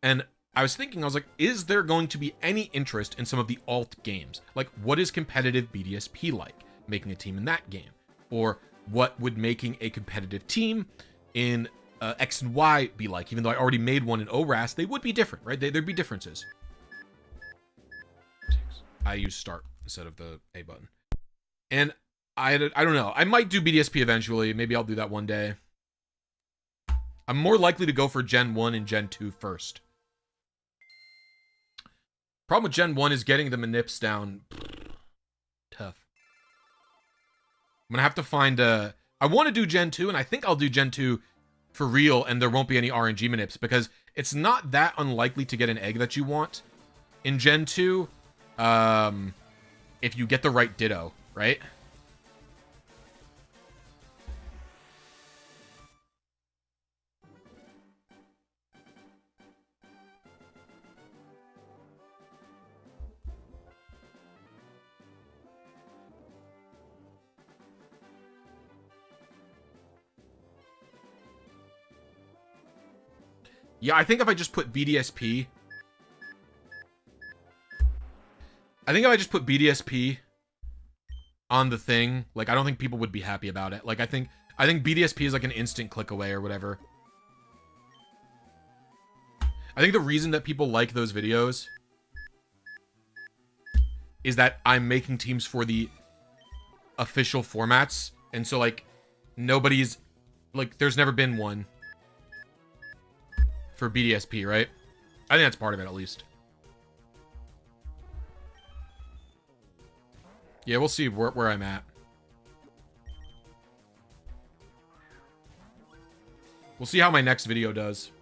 And I was thinking, I was like, is there going to be any interest in some of the alt games? Like, what is competitive BDSP like? Making a team in that game. Or what would making a competitive team in X and Y be like? Even though I already made one in ORAS, they would be different, right? There'd be differences. I use start instead of the A button. And I don't know. I might do BDSP eventually. Maybe I'll do that one day. I'm more likely to go for Gen 1 and Gen 2 first. Problem with Gen 1 is getting the manips down. Tough. I'm gonna have to find a... I want to do Gen 2, and I think I'll do Gen 2 for real, and there won't be any RNG manips, because it's not that unlikely to get an egg that you want in Gen 2, if you get the right Ditto, right? Yeah, I think if I just put BDSP... I think if I just put BDSP on the thing, like, I don't think people would be happy about it. Like, I think BDSP is like an instant click away or whatever. I think the reason that people like those videos is that I'm making teams for the official formats. And so, like, nobody's... Like, there's never been one for BDSP, right? I think that's part of it, at least. Yeah, we'll see where I'm at. We'll see how my next video does.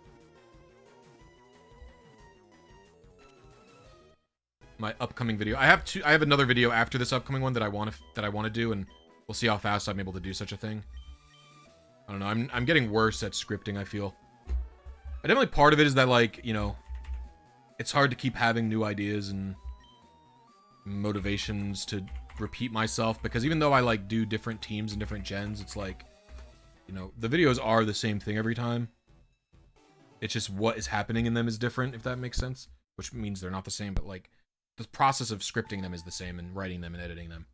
My upcoming video. I have another video after this upcoming one that I want to do, and we'll see how fast I'm able to do such a thing. I don't know. I'm getting worse at scripting, I feel. Definitely part of it is that, like, you know, it's hard to keep having new ideas and motivations to repeat myself, because even though I, like, do different teams and different gens, it's like, you know, the videos are the same thing every time. It's just what is happening in them is different, if that makes sense. Which means they're not the same, but, like, the process of scripting them is the same, and writing them and editing them.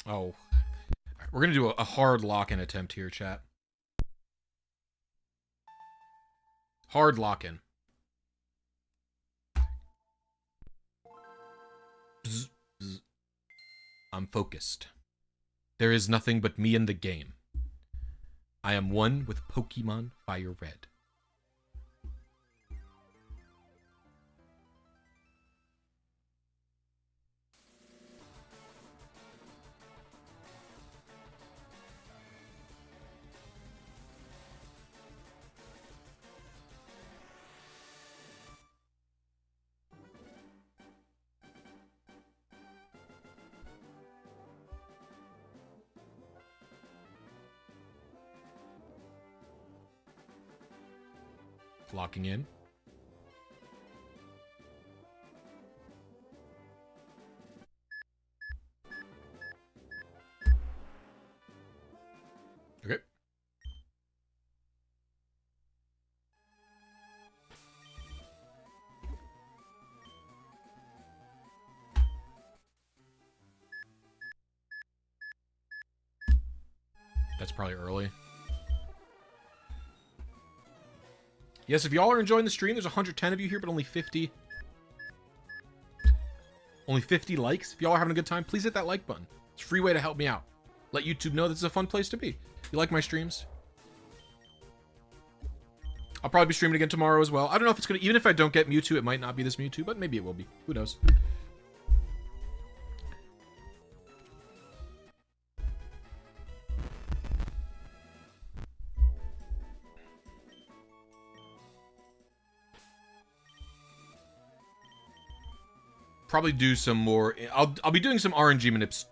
Oh. We're gonna do a hard lock-in attempt here, chat. Hard lock-in. I'm focused. There is nothing but me and the game. I am one with Pokemon Fire Red. Locking in. Okay. That's probably early. Yes, if y'all are enjoying the stream, there's 110 of you here, but only 50. Only 50 likes. If y'all are having a good time, please hit that like button. It's a free way to help me out. Let YouTube know this is a fun place to be. You like my streams? I'll probably be streaming again tomorrow as well. I don't know if it's gonna, even if I don't get Mewtwo, it might not be this Mewtwo, but maybe it will be. Who knows? Probably do some more. I'll be doing some RNG manips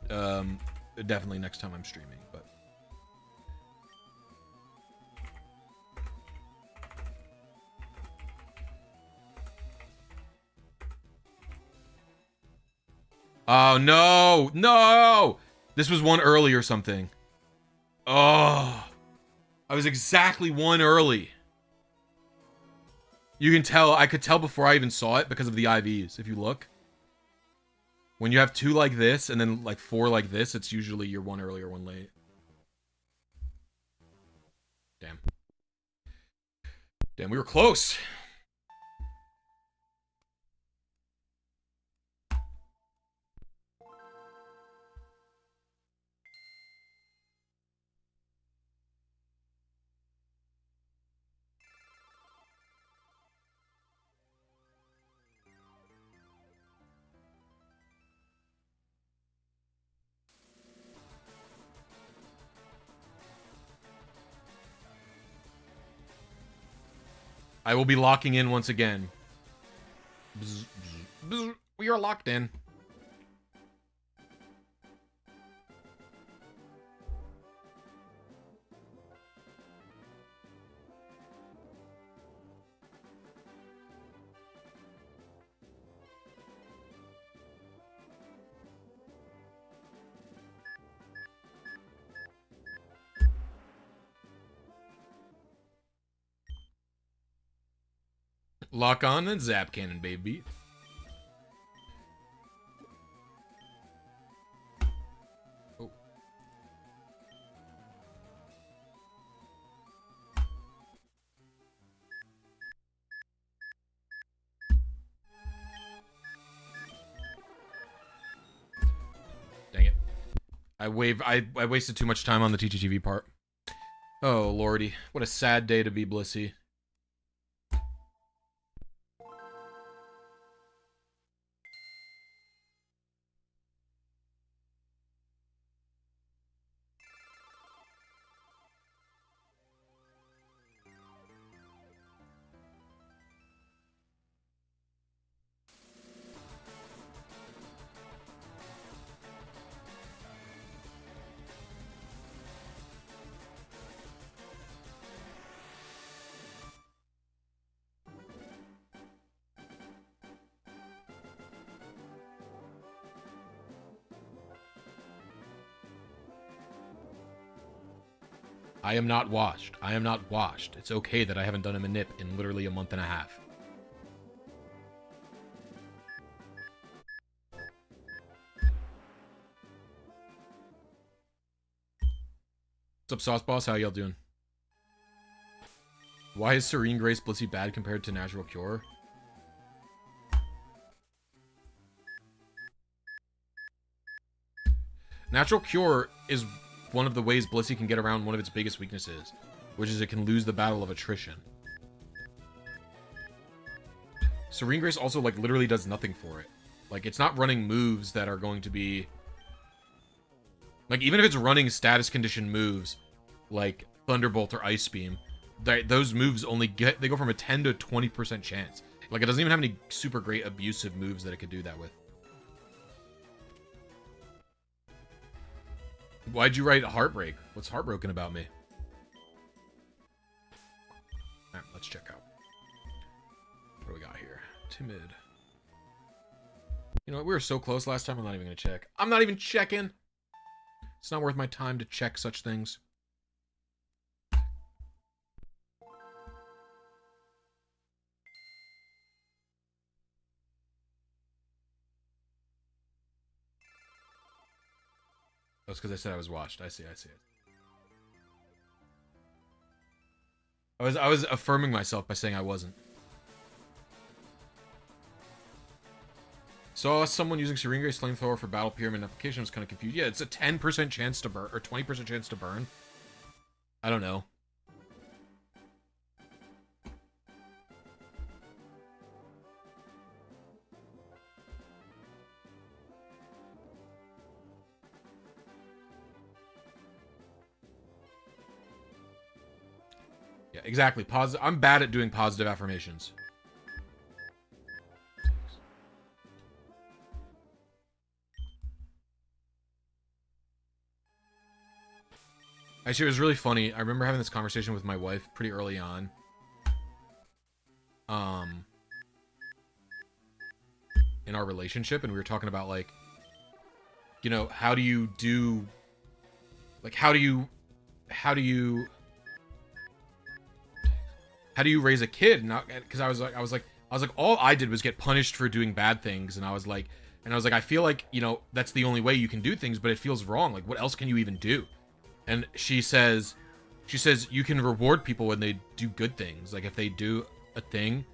definitely next time I'm streaming, but oh no, this was one early or something. Oh, I was exactly one early. You can tell, I could tell before I even saw it because of the IVs. If you look, when you have 2 like this and then like 4 like this, it's usually you're one early or one late. Damn. Damn, we were close. I will be locking in once again. Bzz, bzz, bzz. We are locked in. Lock on and zap cannon, baby. Oh. Dang it. I wasted too much time on the TTTV part. Oh, lordy. What a sad day to be Blisy. I am not washed. I am not washed. It's okay that I haven't done a manip in literally a month and a half. What's up, Sauce Boss? How y'all doing? Why is Serene Grace Blissey bad compared to Natural Cure? Natural Cure is one of the ways Blissey can get around one of its biggest weaknesses, which is it can lose the battle of attrition. Serene Grace also, like, literally does nothing for it. Like, it's not running moves that are going to be... Like, even if it's running status condition moves, like Thunderbolt or Ice Beam, those moves only they go from a 10 to 20% chance. Like, it doesn't even have any super great abusive moves that it could do that with. Why'd you write Heartbreak? What's heartbroken about me? Alright, let's check out. What do we got here? Timid. You know what? We were so close last time, I'm not even going to check. I'm not even checking! It's not worth my time to check such things. That's because I said I was washed. I see it. I was affirming myself by saying I wasn't. Saw someone using Serene Grace Flamethrower for Battle Pyramid application. I was kind of confused. Yeah, it's a 10% chance to burn, or 20% chance to burn. I don't know. Yeah, exactly. I'm bad at doing positive affirmations. Actually, it was really funny. I remember having this conversation with my wife pretty early on. In our relationship, and we were talking about, like, you know, how do you raise a kid? Because I was like, all I did was get punished for doing bad things, and I was like, I feel like, you know, that's the only way you can do things, but it feels wrong. Like, what else can you even do? And she says, you can reward people when they do good things. Like, if they do a thing,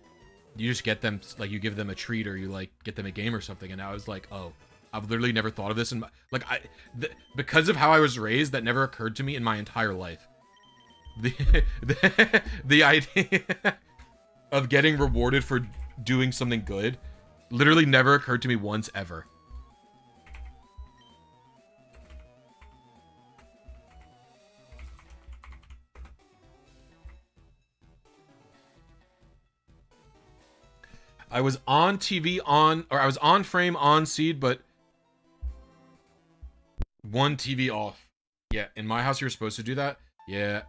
you just get them, like, you give them a treat, or you, like, get them a game or something. And I was like, oh, I've literally never thought of this. And, like, because of how I was raised, that never occurred to me in my entire life. The idea of getting rewarded for doing something good literally never occurred to me once ever. I was on TV I was on frame on seed, but one TV off. Yeah, in my house you're supposed to do that. Yeah.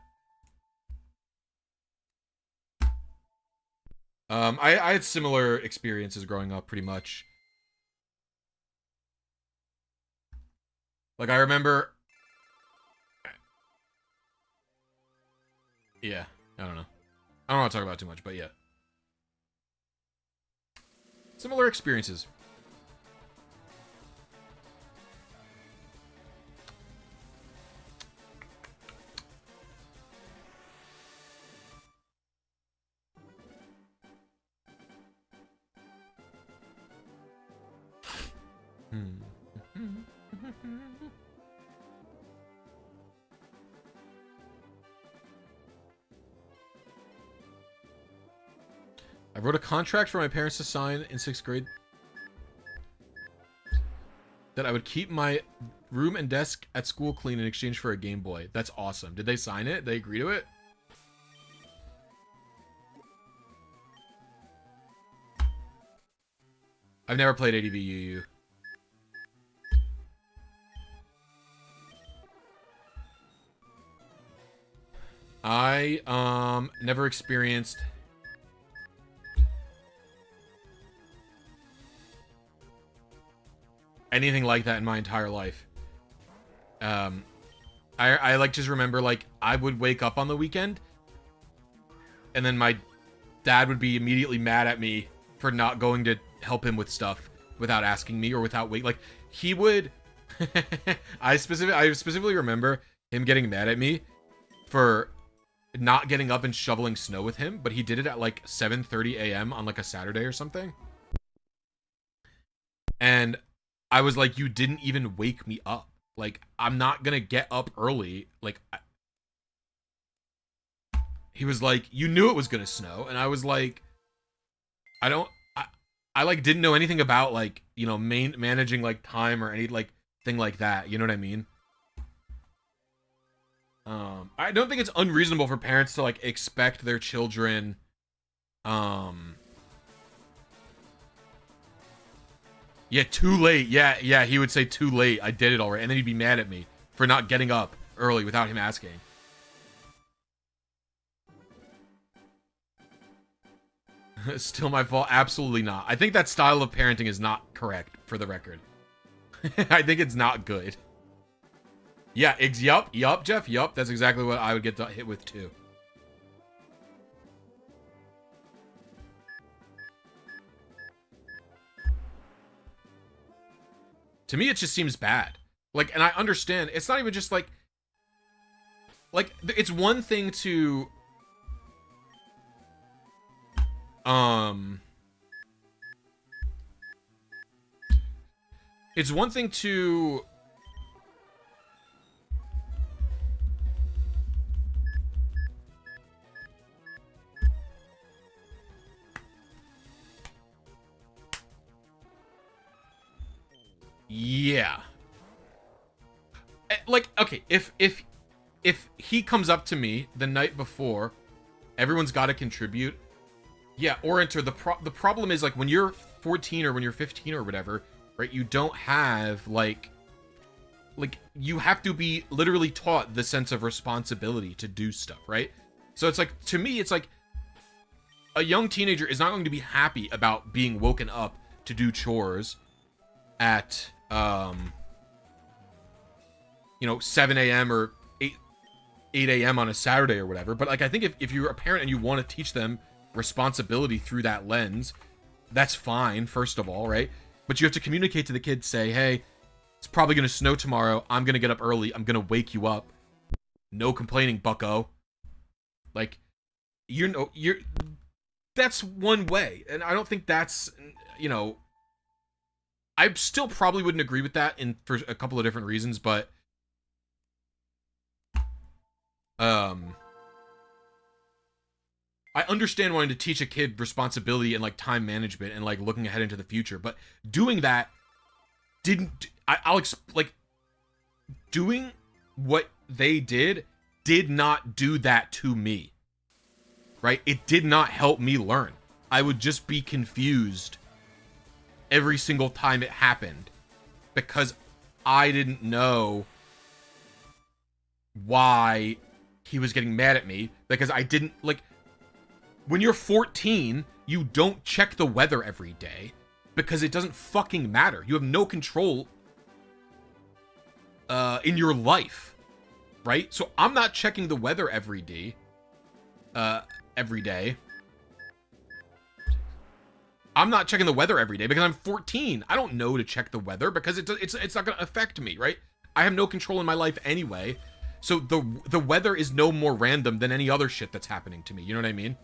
I had similar experiences growing up, pretty much. Like, I remember... Yeah, I don't know. I don't want to talk about it too much, but yeah. Similar experiences. I wrote a contract for my parents to sign in 6th grade that I would keep my room and desk at school clean in exchange for a Game Boy. That's awesome. Did they sign it? They agree to it? I've never played ADVUU. I never experienced anything like that in my entire life. I like just remember, like, I would wake up on the weekend and then my dad would be immediately mad at me for not going to help him with stuff without asking me or without like he would I specifically remember him getting mad at me for not getting up and shoveling snow with him, but he did it at like 7:30 a.m. on like a Saturday or something. And I was like, you didn't even wake me up. Like, I'm not gonna get up early. Like, he was like, you knew it was gonna snow. And I was like, I like didn't know anything about, like, you know, managing like time or any like thing like that. You know what I mean? I don't think it's unreasonable for parents to like expect their children, yeah, too late. Yeah, he would say too late. I did it already. And then he'd be mad at me for not getting up early without him asking. Still my fault? Absolutely not. I think that style of parenting is not correct, for the record. I think it's not good. Yeah, yup, Jeff, yup. That's exactly what I would get hit with, too. To me, it just seems bad. Like, and I understand. It's not even just, like, it's one thing to... It's one thing to... Yeah. Like, okay, if he comes up to me the night before, everyone's got to contribute. Yeah, or enter the problem is, like, when you're 14 or when you're 15 or whatever, right? You don't have like you have to be literally taught the sense of responsibility to do stuff, right? So it's like, to me, it's like a young teenager is not going to be happy about being woken up to do chores at 7 a.m. or 8 a.m. on a Saturday or whatever. But like, I think if you're a parent and you want to teach them responsibility through that lens, that's fine, first of all, right? But you have to communicate to the kids, say, hey, it's probably going to snow tomorrow. I'm going to get up early. I'm going to wake you up. No complaining, bucko. Like, that's one way. And I don't think that's, I still probably wouldn't agree with that for a couple of different reasons, but I understand wanting to teach a kid responsibility and like time management and like looking ahead into the future, but doing that doing what they did not do that to me, right? It did not help me learn. I would just be confused every single time it happened because I didn't know why he was getting mad at me, because I didn't, like, when you're 14, you don't check the weather every day because it doesn't fucking matter. You have no control in your life, right? So I'm not checking the weather every day. I'm not checking the weather every day because I'm 14. I don't know to check the weather because it's not going to affect me, right? I have no control in my life anyway. So the weather is no more random than any other shit that's happening to me. You know what I mean?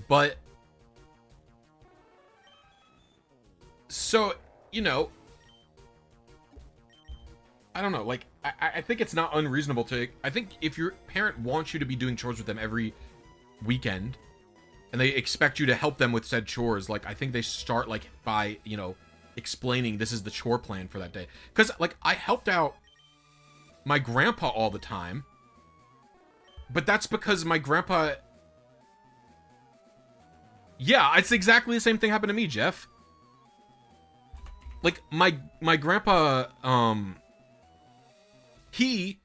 But so, you know, I don't know, like, I think it's not unreasonable to, I think if your parent wants you to be doing chores with them every weekend, and they expect you to help them with said chores, like, I think they start, like, by, you know, explaining this is the chore plan for that day. Because, like, I helped out my grandpa all the time, but that's because my grandpa... Yeah, it's exactly the same thing happened to me, Jeff. Like, my grandpa, he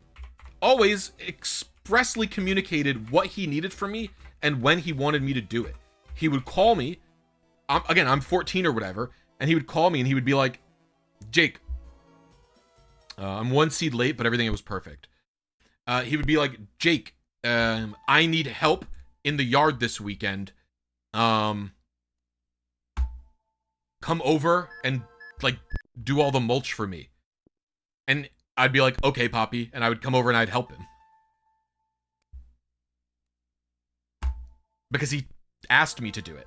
always expressly communicated what he needed from me and when he wanted me to do it. He would call me, again, I'm 14 or whatever, and he would call me and he would be like, Jake, I'm 1 seed late, but everything was perfect. He would be like, Jake, I need help in the yard this weekend. Come over and, like, do all the mulch for me. And I'd be like, okay, Poppy, and I would come over and I'd help him. Because he asked me to do it.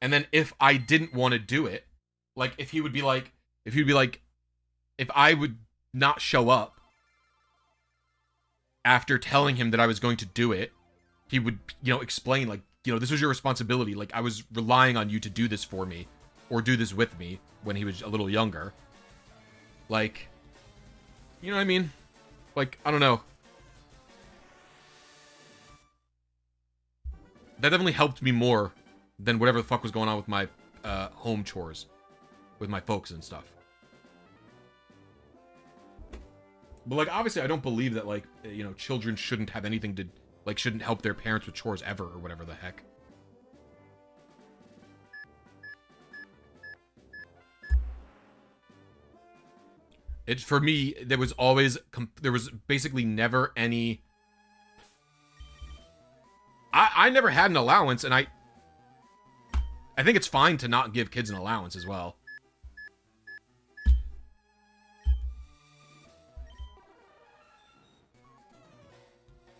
And then if I didn't want to do it, like, if I would not show up after telling him that I was going to do it, he would, you know, explain, like, you know, this was your responsibility. Like, I was relying on you to do this for me, or do this with me when he was a little younger. Like, you know what I mean? Like, I don't know. That definitely helped me more than whatever the fuck was going on with my home chores with my folks and stuff. But, like, obviously I don't believe that, like, you know, children shouldn't have anything to, like, shouldn't help their parents with chores ever, or whatever the heck. It, for me, there was basically never any... I never had an allowance, and I think it's fine to not give kids an allowance as well.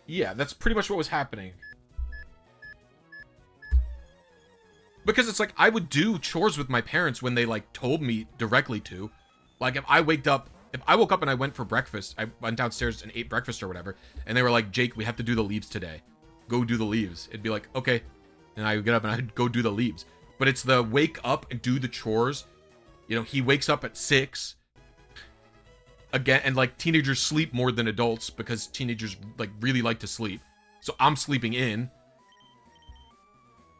Yeah, that's pretty much what was happening. Because it's like, I would do chores with my parents when they, like, told me directly to. Like, if I woke up and I went for breakfast, I went downstairs and ate breakfast or whatever, and they were like, Jake, we have to do the leaves today. Go do the leaves. It'd be like, okay. And I would get up and I'd go do the leaves. But it's the wake up and do the chores. You know, he wakes up at 6. Again, and, like, teenagers sleep more than adults because teenagers, like, really like to sleep. So I'm sleeping in.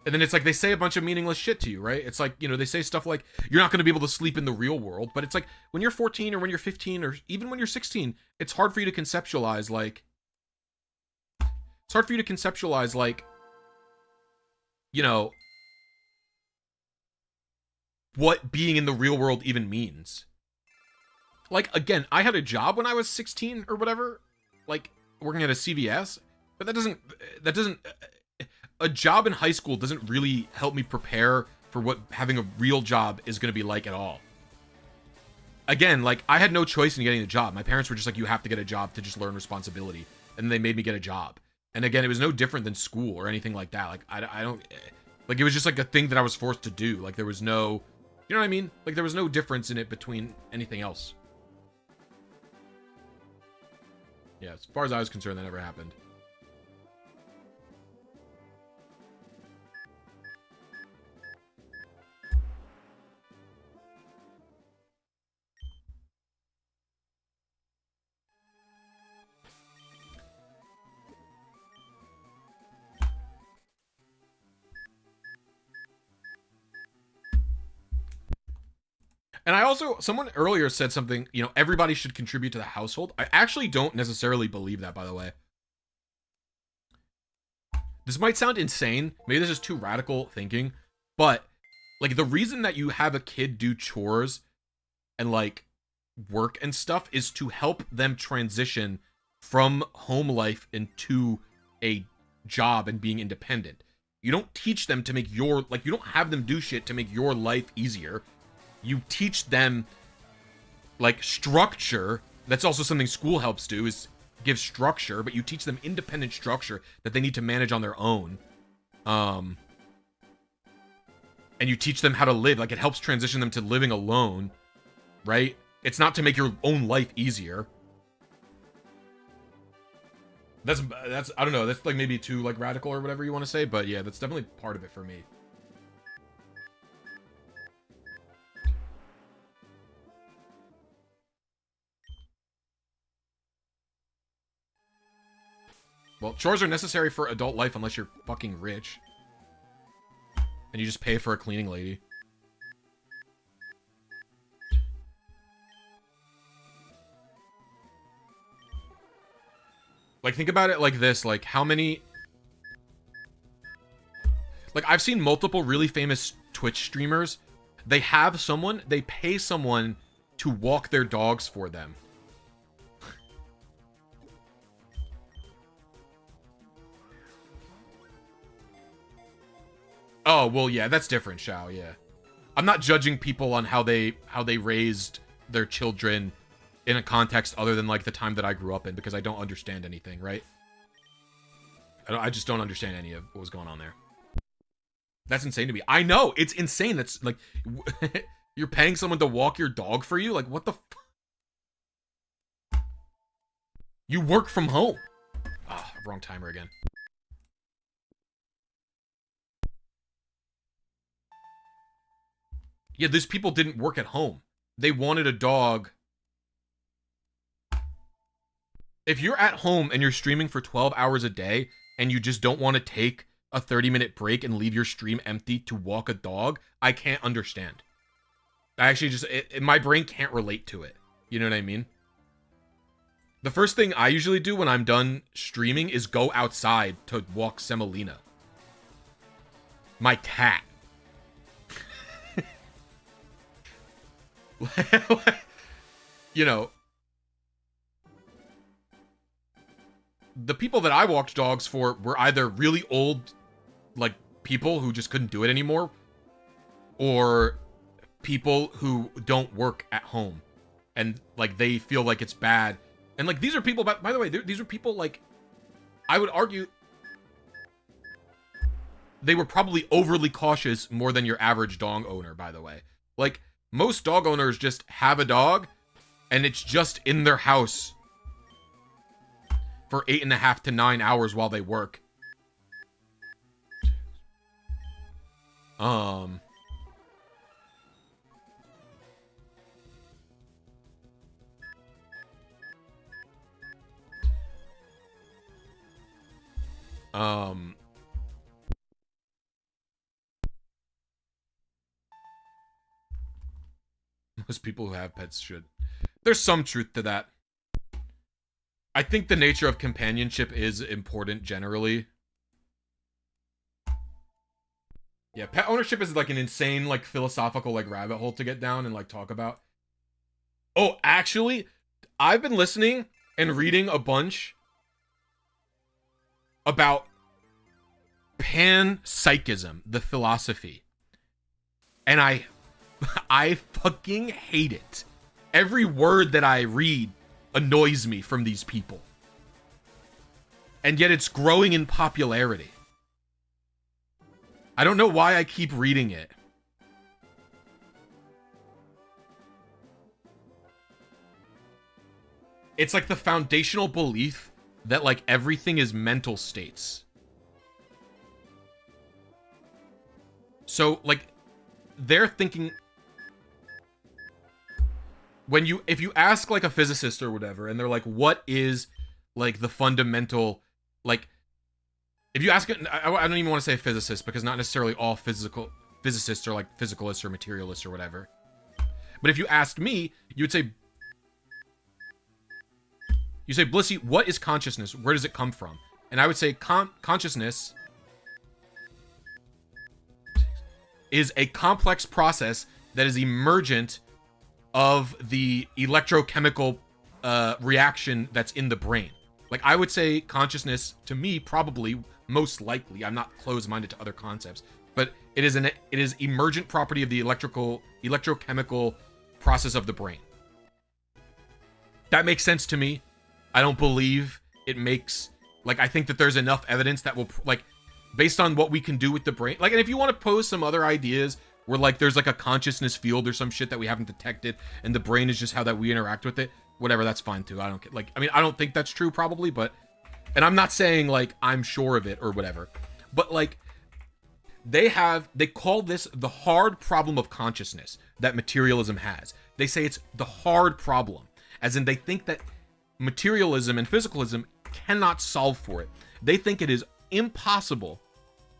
And then it's like they say a bunch of meaningless shit to you, right? It's like, you know, they say stuff like, you're not going to be able to sleep in the real world. But it's like, when you're 14 or when you're 15 or even when you're 16, it's hard for you to conceptualize, like... It's hard for you to conceptualize, like... You know... what being in the real world even means. Like, again, I had a job when I was 16 or whatever. Like, working at a CVS. But that doesn't... A job in high school doesn't really help me prepare for what having a real job is going to be like at all. Again, like, I had no choice in getting a job. My parents were just like, you have to get a job to just learn responsibility. And they made me get a job. And again, it was no different than school or anything like that. Like, I don't... Like, it was just like a thing that I was forced to do. Like, there was no... You know what I mean? Like, there was no difference in it between anything else. Yeah, as far as I was concerned, that never happened. And I also, someone earlier said something, you know, everybody should contribute to the household. I actually don't necessarily believe that, by the way. This might sound insane. Maybe this is too radical thinking, but Like, the reason that you have a kid do chores and, like, work and stuff is to help them transition from home life into a job and being independent. You don't teach them to make your, like, you don't have them do shit to make your life easier. You teach them, like, structure. That's also something school helps do, is give structure, but you teach them independent structure that they need to manage on their own. And you teach them how to live. Like, it helps transition them to living alone, right? It's not to make your own life easier. That's I don't know, that's like maybe too like radical or whatever you want to say, but yeah, that's definitely part of it for me. Well, chores are necessary for adult life unless you're fucking rich. And you just pay for a cleaning lady. Like, think about it like this, like, how many... Like, I've seen multiple really famous Twitch streamers. They have someone, they pay someone to walk their dogs for them. Oh, well, yeah, that's different, Shao, yeah. I'm not judging people on how they raised their children in a context other than, like, the time that I grew up in, because I don't understand anything, right? I just don't understand any of what was going on there. That's insane to me. I know, it's insane. That's, like, you're paying someone to walk your dog for you? Like, what the f... You work from home. Ah, wrong timer again. Yeah, these people didn't work at home. They wanted a dog. If you're at home and you're streaming for 12 hours a day and you just don't want to take a 30-minute break and leave your stream empty to walk a dog, I can't understand. I actually just... my brain can't relate to it. You know what I mean? The first thing I usually do when I'm done streaming is go outside to walk Semolina. My cat. You know, the people that I walked dogs for were either really old, like, people who just couldn't do it anymore, or people who don't work at home, and, like, they feel like it's bad. And, like, these are people, by the way, these are people, like, I would argue they were probably overly cautious more than your average dog owner, by the way. Like, most dog owners just have a dog, and it's just in their house for 8.5 to 9 hours while they work. Most people who have pets should. There's some truth to that. I think the nature of companionship is important generally. Yeah, pet ownership is like an insane, like, philosophical, like, rabbit hole to get down and, like, talk about. Oh, actually, I've been listening and reading a bunch about panpsychism, the philosophy. And I fucking hate it. Every word that I read annoys me from these people. And yet it's growing in popularity. I don't know why I keep reading it. It's like the foundational belief that, like, everything is mental states. So, like, they're thinking... if you ask, like, a physicist or whatever, and they're like, what is, like, the fundamental, like, if you ask it, I don't even want to say physicist, because not necessarily all physicists are, like, physicalists or materialists or whatever. But if you asked me, you'd say, Blisy, what is consciousness? Where does it come from? And I would say, consciousness is a complex process that is emergent of the electrochemical reaction that's in the brain. Like, I would say consciousness, to me, probably, most likely, I'm not closed-minded to other concepts, but it is emergent property of the electrochemical process of the brain. That makes sense to me. I don't believe it makes, like, I think that there's enough evidence that will, like, based on what we can do with the brain, like, and if you want to pose some other ideas where, like, there's like a consciousness field or some shit that we haven't detected and the brain is just how that we interact with it, whatever, that's fine too. I don't get, like, I mean, I don't think that's true probably, but, and I'm not saying like I'm sure of it or whatever, but like they call this the hard problem of consciousness that materialism has. They say it's the hard problem, as in they think that materialism and physicalism cannot solve for it. They think it is impossible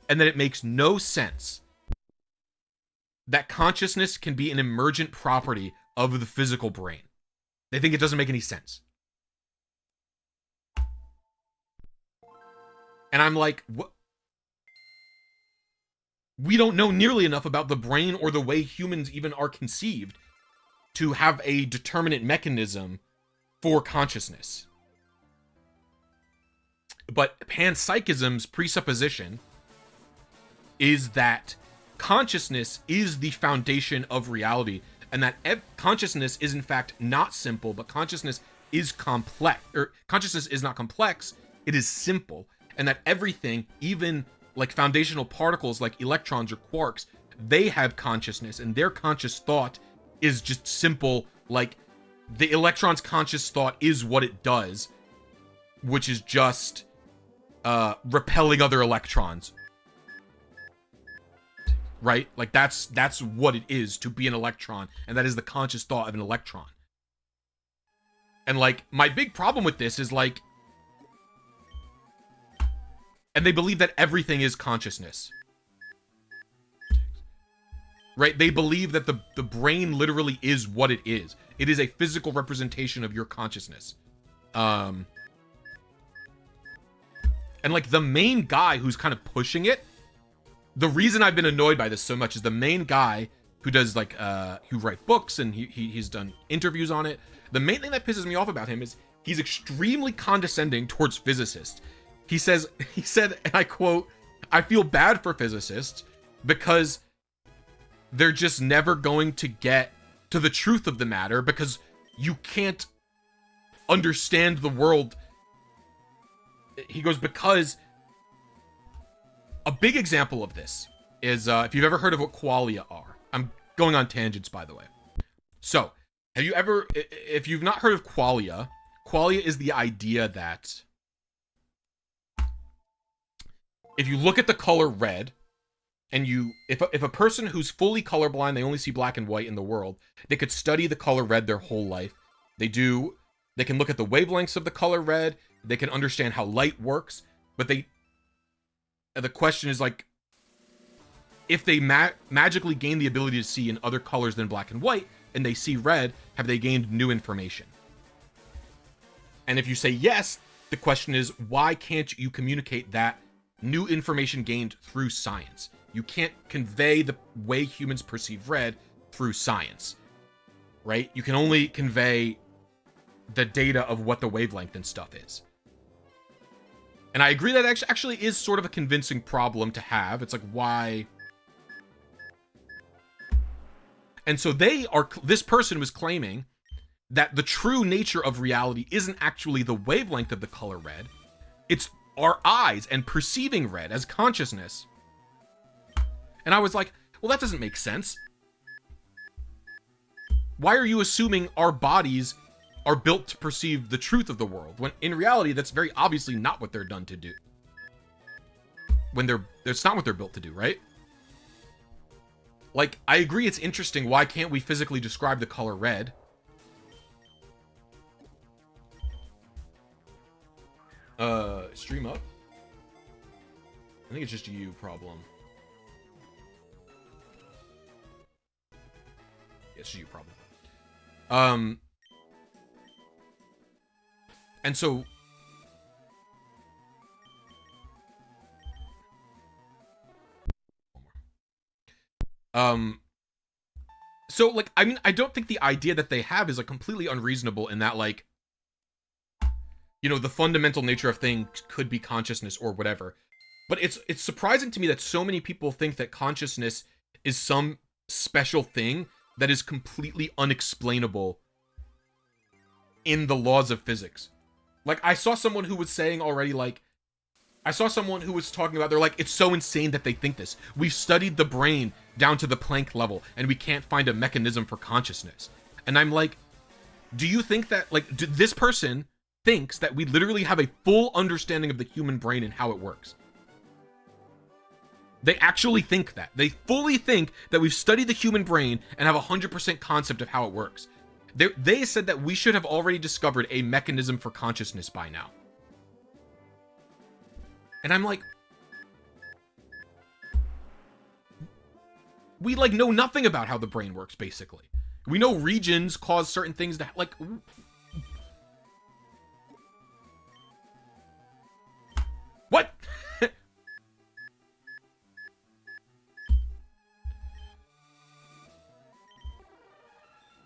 and that it makes no sense that consciousness can be an emergent property of the physical brain. They think it doesn't make any sense. And I'm like, what? We don't know nearly enough about the brain or the way humans even are conceived to have a determinate mechanism for consciousness. But panpsychism's presupposition is that consciousness is the foundation of reality, and that consciousness is in fact not simple, but consciousness is complex, or consciousness is not complex, it is simple, and that everything, even like foundational particles like electrons or quarks, they have consciousness, and their conscious thought is just simple, like the electron's conscious thought is what it does, which is just repelling other electrons. Right? Like that's what it is to be an electron, and that is the conscious thought of an electron. And like my big problem with this is like, and they believe that everything is consciousness. Right? They believe that the brain literally is what it is. It is a physical representation of your consciousness. And like the main guy who's kind of pushing it, the reason I've been annoyed by this so much is the main guy who does like who write books and he's done interviews on it. The main thing that pisses me off about him is he's extremely condescending towards physicists. He said, and I quote, "I feel bad for physicists because they're just never going to get to the truth of the matter because you can't understand the world." He goes, because a big example of this is, if you've ever heard of what qualia are. I'm going on tangents, by the way. So, have you ever, if you've not heard of qualia, qualia is the idea that if you look at the color red, and if a person who's fully colorblind, they only see black and white in the world, they could study the color red their whole life. They can look at the wavelengths of the color red, they can understand how light works, but the question is like, if they magically gain the ability to see in other colors than black and white, and they see red, have they gained new information? And if you say yes, the question is, why can't you communicate that new information gained through science? You can't convey the way humans perceive red through science, right? You can only convey the data of what the wavelength and stuff is. And I agree that actually is sort of a convincing problem to have. It's like, why? And so this person was claiming that the true nature of reality isn't actually the wavelength of the color red. It's our eyes and perceiving red as consciousness. And I was like, well, that doesn't make sense. Why are you assuming our bodies are built to perceive the truth of the world, when in reality that's very obviously not what they're done to do? When it's not what they're built to do, right? Like, I agree it's interesting, why can't we physically describe the color red? Stream up? I think it's just a you problem. Yeah, it's just a you problem. And so So, like, I mean, I don't think the idea that they have is, like, completely unreasonable in that, like, you know, the fundamental nature of things could be consciousness or whatever. But it's surprising to me that so many people think that consciousness is some special thing that is completely unexplainable in the laws of physics. Like, I saw someone who was saying already, like, I saw someone who was talking about, they're like, it's so insane that they think this. We've studied the brain down to the Planck level, and we can't find a mechanism for consciousness. And I'm like, do you think that, like, this person thinks that we literally have a full understanding of the human brain and how it works? They actually think that. They fully think that we've studied the human brain and have a 100% concept of how it works. They said that we should have already discovered a mechanism for consciousness by now. And I'm like, we, like, know nothing about how the brain works, basically. We know regions cause certain things to, like... What?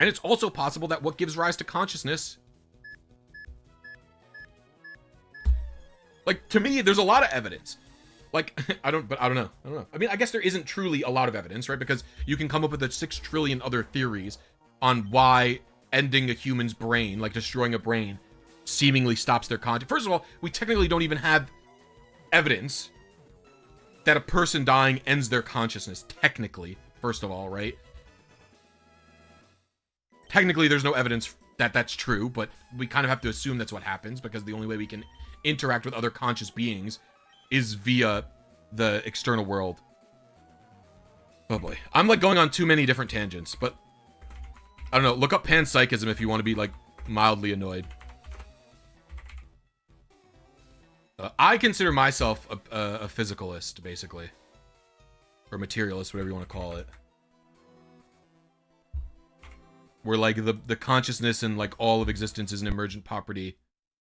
And it's also possible that what gives rise to consciousness... Like, to me, there's a lot of evidence. Like, I don't know. I mean, I guess there isn't truly a lot of evidence, right? Because you can come up with 6 trillion other theories on why ending a human's brain, like destroying a brain, seemingly stops their consciousness. First of all, we technically don't even have evidence that a person dying ends their consciousness, technically, first of all, right? Technically, there's no evidence that that's true, but we kind of have to assume that's what happens, because the only way we can interact with other conscious beings is via the external world. Oh boy. I'm, like, going on too many different tangents, but I don't know. Look up panpsychism if you want to be, like, mildly annoyed. I consider myself a physicalist, basically. Or materialist, whatever you want to call it. Where, like, the consciousness and, like, all of existence is an emergent property.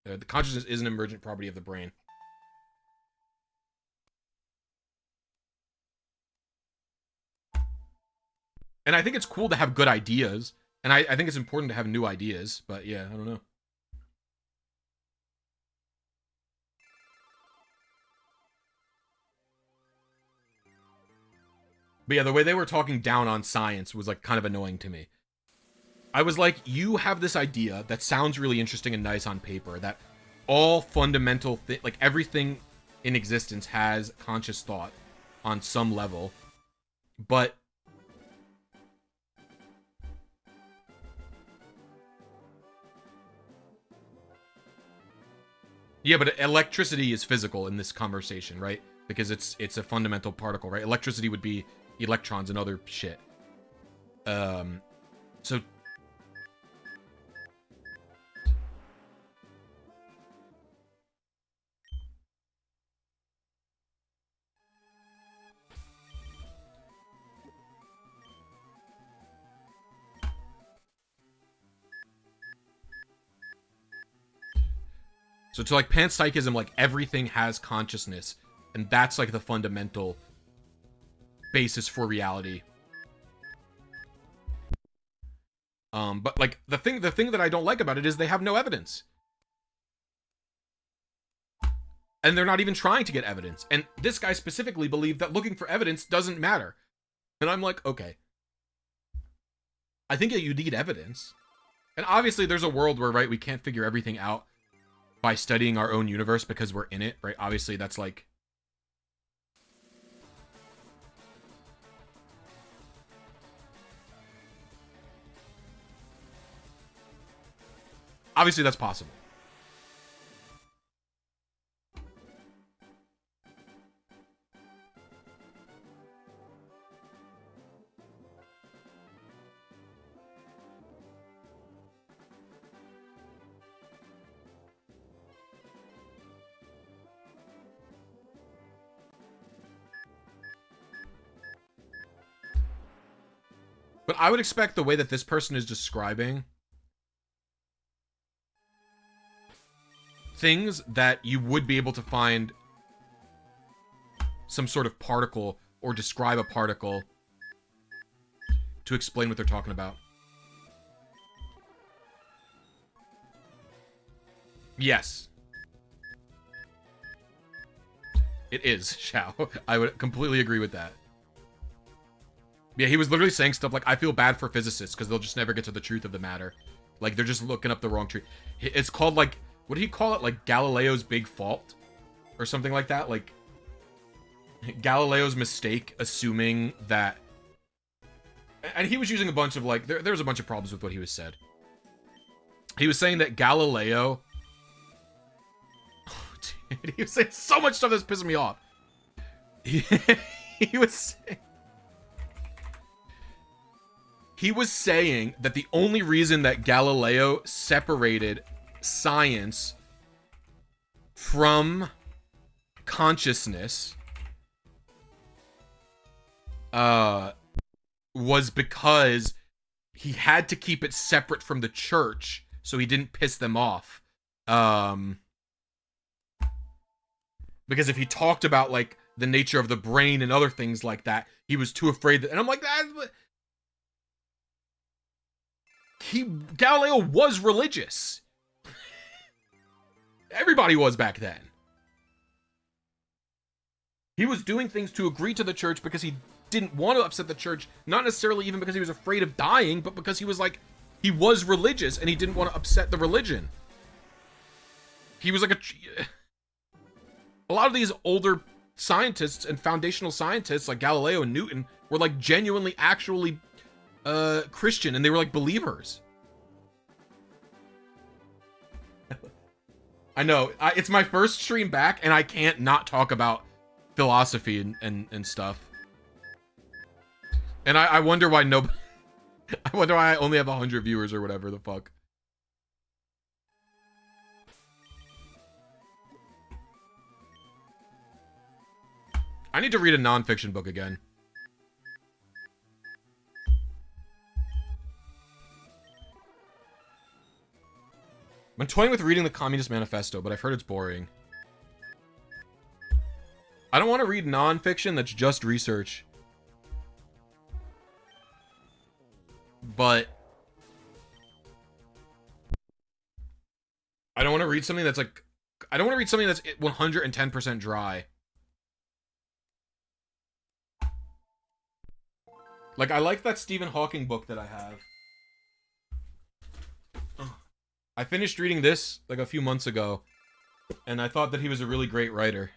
The consciousness is an emergent property of the brain. And I think it's cool to have good ideas. And I think it's important to have new ideas. But yeah, I don't know. But yeah, the way they were talking down on science was, like, kind of annoying to me. I was like, you have this idea that sounds really interesting and nice on paper, that all fundamental, like, everything in existence has conscious thought on some level, but yeah, but electricity is physical in this conversation, right? Because it's a fundamental particle, right? Electricity would be electrons and other shit. So to, like, panpsychism, like, everything has consciousness, and that's, like, the fundamental basis for reality. But, like, the thing that I don't like about it is they have no evidence. And they're not even trying to get evidence. And this guy specifically believed that looking for evidence doesn't matter. And I'm like, okay. I think that you need evidence. And obviously there's a world where, right, we can't figure everything out by studying our own universe because we're in it, right? Obviously that's, like, obviously that's possible. But I would expect the way that this person is describing things that you would be able to find some sort of particle or describe a particle to explain what they're talking about. Yes. It is, Shao. I would completely agree with that. Yeah, he was literally saying stuff like, I feel bad for physicists because they'll just never get to the truth of the matter. Like, they're just looking up the wrong truth. It's called, like, what did he call it? Like, Galileo's big fault? Or something like that? Like, Galileo's mistake assuming that... And he was using a bunch of, like, there was a bunch of problems with what he was said. He was saying that Galileo... Oh, dude, he was saying so much stuff that's pissing me off. He was saying that the only reason that Galileo separated science from consciousness was because he had to keep it separate from the church so he didn't piss them off. Because if he talked about, like, the nature of the brain and other things like that, he was too afraid that... And I'm like, Galileo was religious. Everybody was back then. He was doing things to agree to the church because he didn't want to upset the church, not necessarily even because he was afraid of dying, but because he was like, he was religious and he didn't want to upset the religion. He was like a lot of these older scientists and foundational scientists like Galileo and Newton were like genuinely actually Christian, and they were like believers. I know, it's my first stream back and I can't not talk about philosophy and stuff. And I wonder why nobody... I wonder why I only have 100 viewers or whatever the fuck. I need to read a non-fiction book again. I'm toying with reading the Communist Manifesto, but I've heard it's boring. I don't want to read non-fiction that's just research. But I don't want to read something that's like... I don't want to read something that's 110% dry. Like, I like that Stephen Hawking book that I have. I finished reading this, like, a few months ago, and I thought that he was a really great writer.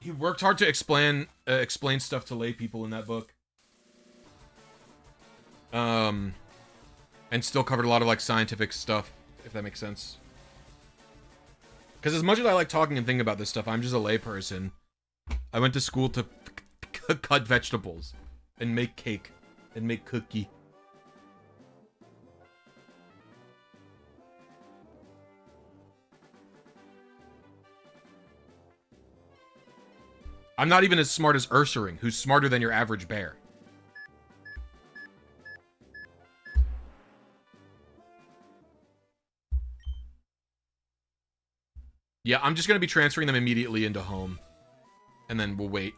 He worked hard to explain stuff to lay people in that book. And still covered a lot of, like, scientific stuff, if that makes sense. Because as much as I like talking and thinking about this stuff, I'm just a layperson. I went to school to cut vegetables and make cake and make cookie. I'm not even as smart as Ursaring, who's smarter than your average bear. Yeah, I'm just going to be transferring them immediately into home. And then we'll wait.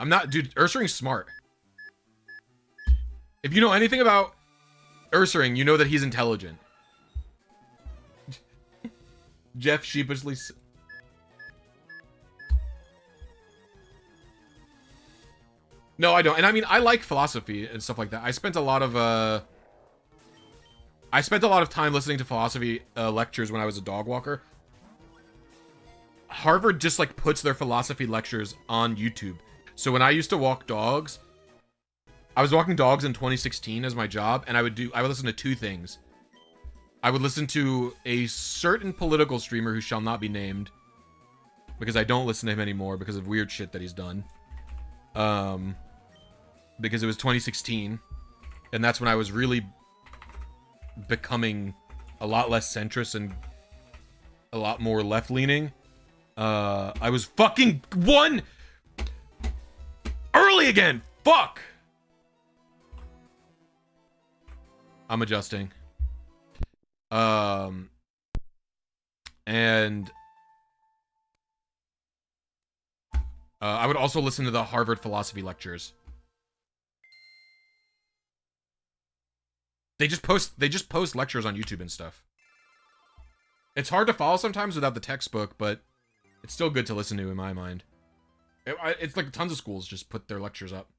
I'm not... Dude, Ursaring's smart. If you know anything about Ursaring, you know that he's intelligent. Jeff sheepishly... No, I don't. And I mean, I like philosophy and stuff like that. I spent a lot of time listening to philosophy lectures when I was a dog walker. Harvard just, like, puts their philosophy lectures on YouTube. So when I used to walk dogs, I was walking dogs in 2016 as my job, and I would listen to two things. I would listen to a certain political streamer who shall not be named, because I don't listen to him anymore because of weird shit that he's done. Because it was 2016, and that's when I was really becoming a lot less centrist and a lot more left-leaning. I was fucking one early again! Fuck! I'm adjusting. And I would also listen to the Harvard philosophy lectures. They just post lectures on YouTube and stuff. It's hard to follow sometimes without the textbook, but it's still good to listen to in my mind. It's like tons of schools just put their lectures up.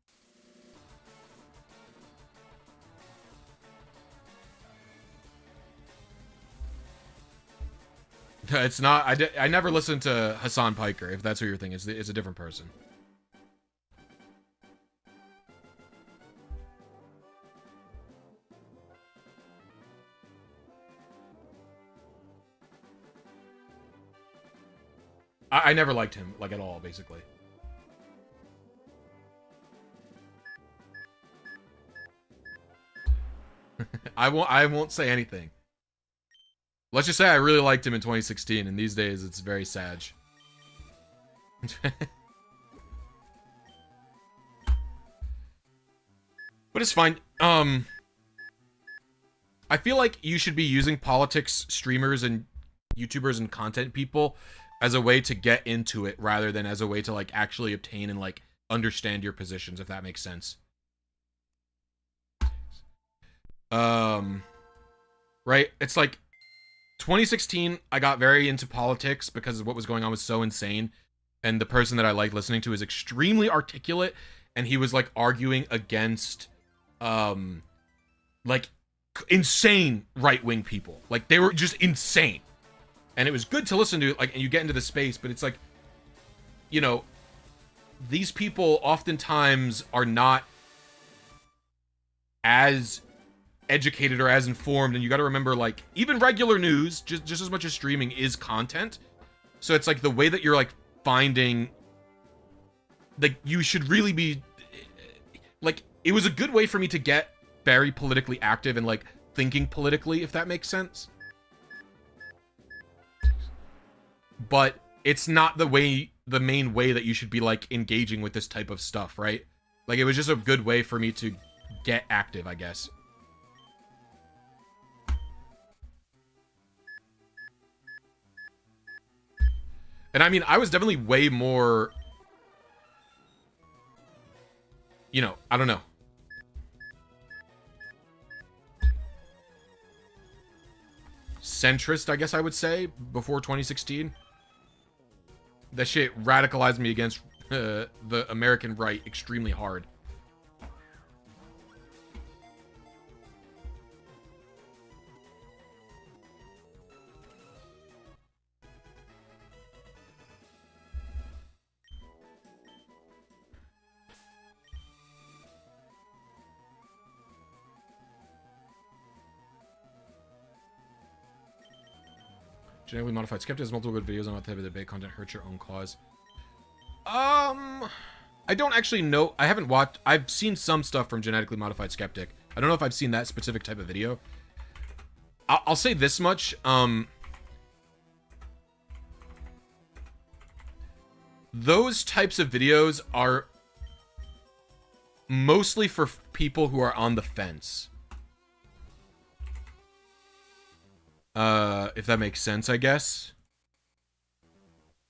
It's not. I never listened to Hassan Piker. If that's who you're thinking, it's a different person. I never liked him, like, at all, basically. I won't say anything. Let's just say I really liked him in 2016, and these days it's very sad. But it's fine. I feel like you should be using politics streamers and YouTubers and content people as a way to get into it rather than as a way to, like, actually obtain and, like, understand your positions, if that makes sense. Right? It's like 2016, I got very into politics because what was going on was so insane, and the person that I liked listening to is extremely articulate, and he was, like, arguing against, like, insane right-wing people. Like, they were just insane. And it was good to listen to, like, and you get into the space, but it's like, you know, these people oftentimes are not as educated or as informed, and you got to remember, like, even regular news, just as much as streaming, is content. So it's like the way that you're, like, finding, like, you should really be, like, it was a good way for me to get very politically active and, like, thinking politically, if that makes sense. But it's not the main way that you should be, like, engaging with this type of stuff, right? Like, it was just a good way for me to get active, I guess. And I mean, I was definitely way more, you know, I don't know. Centrist, I guess I would say, before 2016. That shit radicalized me against the American right extremely hard. Genetically modified skeptics, multiple good videos on what type of debate content hurts your own cause. I don't actually know. I haven't watched. I've seen some stuff from Genetically Modified Skeptic. I don't know if I've seen that specific type of video. I'll say this much. Those types of videos are mostly for people who are on the fence. If that makes sense, I guess.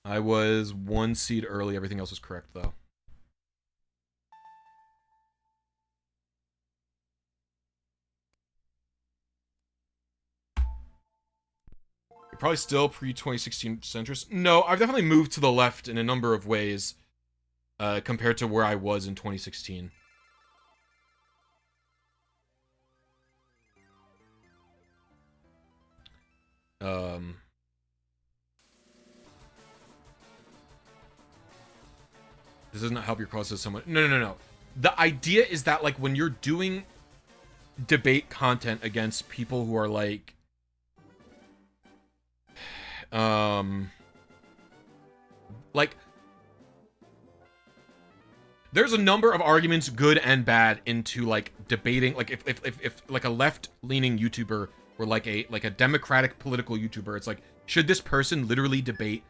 I was 1 seed early. Everything else was correct, though. You're probably still pre-2016 centrist. No, I've definitely moved to the left in a number of ways, compared to where I was in 2016. This doesn't help your process so much. No. The idea is that, like, when you're doing debate content against people who are, like, there's a number of arguments, good and bad, into, like, debating. Like, if like a left-leaning YouTuber or like a democratic political YouTuber, it's like, should this person literally debate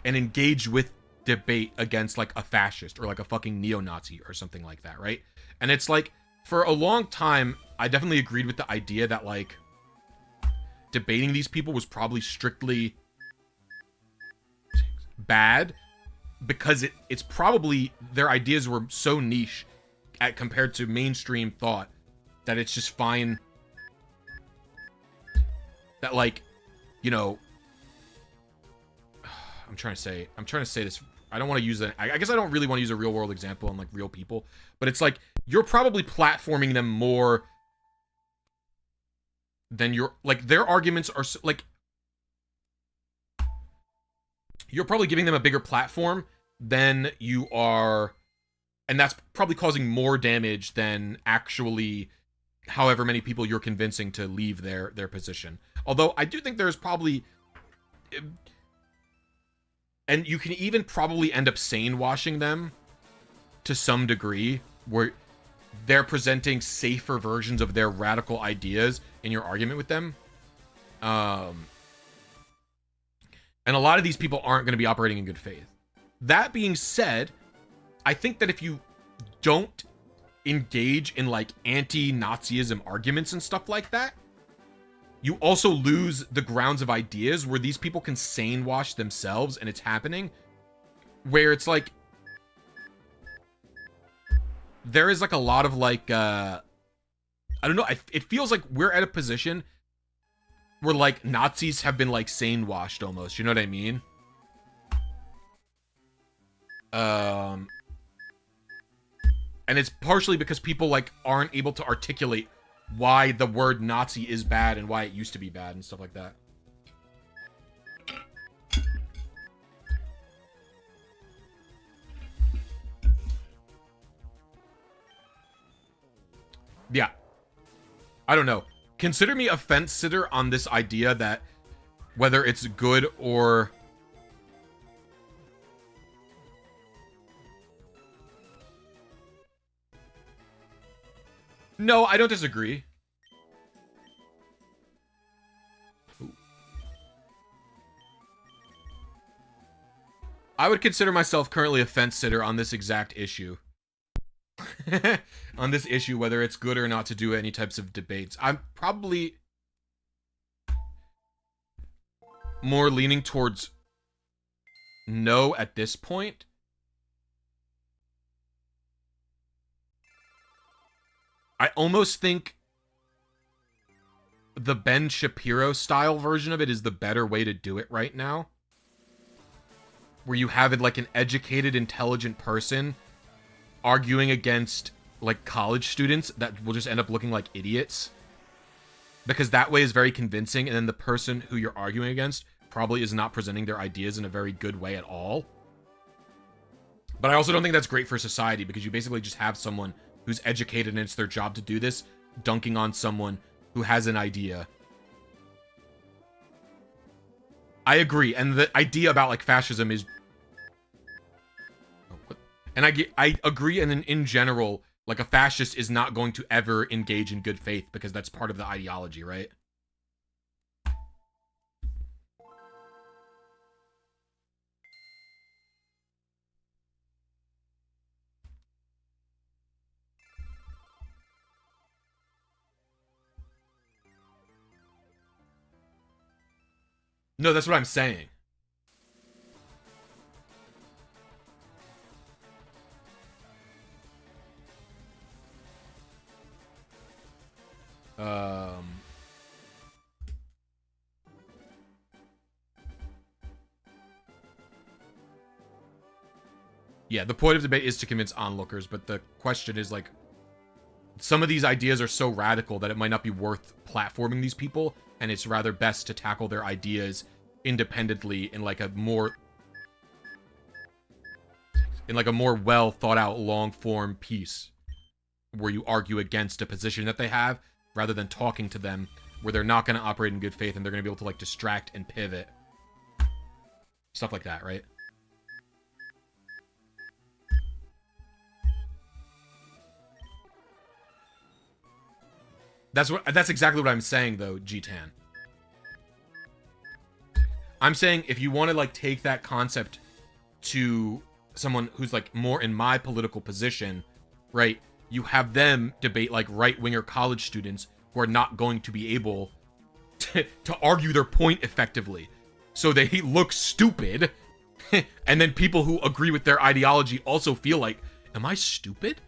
and engage with debate against, like, a fascist or like a fucking neo-Nazi or something like that, right? And it's like, for a long time, I definitely agreed with the idea that, like, debating these people was probably strictly bad because it's probably their ideas were so niche compared to mainstream thought that it's just fine that, like, you know, I'm trying to say this. I don't want to use that. I guess I don't really want to use a real world example on like real people, but it's like you're probably platforming them more than your, like, their arguments are like, you're probably giving them a bigger platform than you are, and that's probably causing more damage than actually however many people you're convincing to leave their position. Although I do think there's probably, and you can even probably end up sane washing them to some degree, where they're presenting safer versions of their radical ideas in your argument with them. And a lot of these people aren't going to be operating in good faith. That being said, I think that if you don't engage in like anti-Nazism arguments and stuff like that, you also lose the grounds of ideas where these people can sane wash themselves, and it's happening where it's like there is like a lot of like I don't know, it feels like we're at a position where like Nazis have been like sane washed almost, you know what I mean? And it's partially because people like aren't able to articulate why the word Nazi is bad and why it used to be bad and stuff like that. Yeah. I don't know. Consider me a fence sitter on this idea that whether it's good or... No, I don't disagree. Ooh. I would consider myself currently a fence sitter on this exact issue. On this issue, whether it's good or not to do any types of debates. I'm probably more leaning towards no at this point. I almost think the Ben Shapiro style version of it is the better way to do it right now. Where you have it like an educated, intelligent person arguing against like college students that will just end up looking like idiots. Because that way is very convincing, and then the person who you're arguing against probably is not presenting their ideas in a very good way at all. But I also don't think that's great for society, because you basically just have someone who's educated and it's their job to do this, dunking on someone who has an idea. I agree, and the idea about like fascism is... And I agree, and then in general, like a fascist is not going to ever engage in good faith because that's part of the ideology, right? No, that's what I'm saying. Yeah, the point of debate is to convince onlookers, but the question is, like, some of these ideas are so radical that it might not be worth platforming these people, and it's rather best to tackle their ideas independently in, like, a more well thought out long form piece where you argue against a position that they have rather than talking to them where they're not going to operate in good faith and they're going to be able to like distract and pivot. Stuff like that, right? That's exactly what I'm saying though, G-Tan. I'm saying if you want to like take that concept to someone who's like more in my political position, right? You have them debate like right-winger college students who are not going to be able to argue their point effectively. So they look stupid And then people who agree with their ideology also feel like, am I stupid?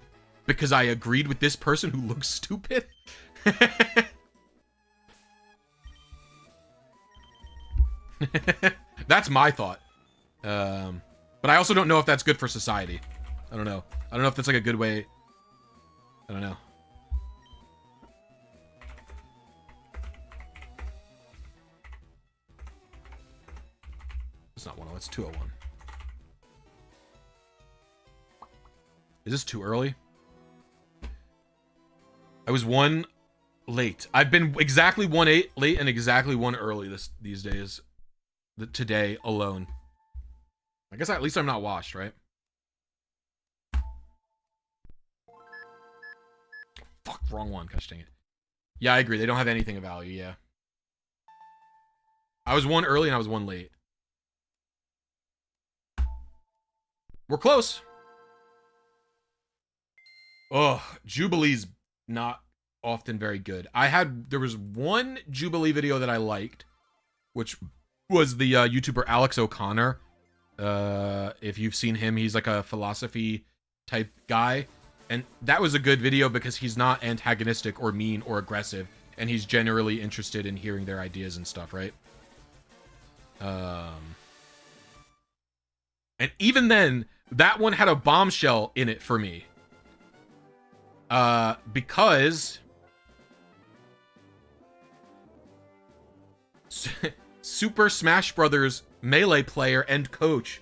Because I agreed with this person who looks stupid? That's my thought. But I also don't know if that's good for society. I don't know. I don't know if that's like a good way. I don't know. It's not 101, it's 201. Is this too early? I was 1 late. I've been exactly 1 late and exactly 1 early these days. Today alone. I guess at least I'm not washed, right? Fuck, wrong one. Gosh dang it. Yeah, I agree. They don't have anything of value, yeah. I was 1 early and I was 1 late. We're close. Ugh, Jubilee's not often very good. There was one Jubilee video that I liked, which was the YouTuber Alex O'Connor. If you've seen him, he's like a philosophy type guy. And that was a good video because he's not antagonistic or mean or aggressive. And he's generally interested in hearing their ideas and stuff, right? And even then, that one had a bombshell in it for me. Because Super Smash Brothers Melee player and coach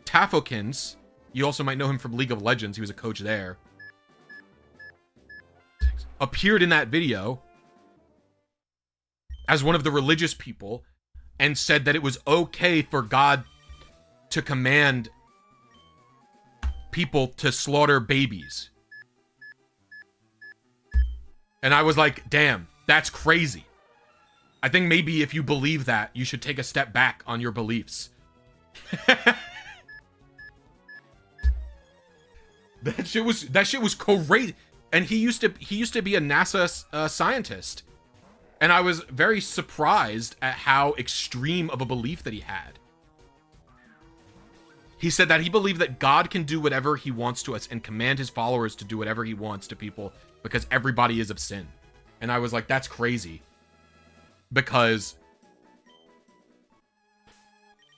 Tafokins, you also might know him from League of Legends, he was a coach there, appeared in that video as one of the religious people and said that it was okay for God to command people to slaughter babies. And I was like, damn, that's crazy. I think maybe if you believe that, you should take a step back on your beliefs. That shit was crazy. And he used to be a NASA scientist. And I was very surprised at how extreme of a belief that he had. He said that he believed that God can do whatever he wants to us and command his followers to do whatever he wants to people because everybody is of sin. And I was like, that's crazy. Because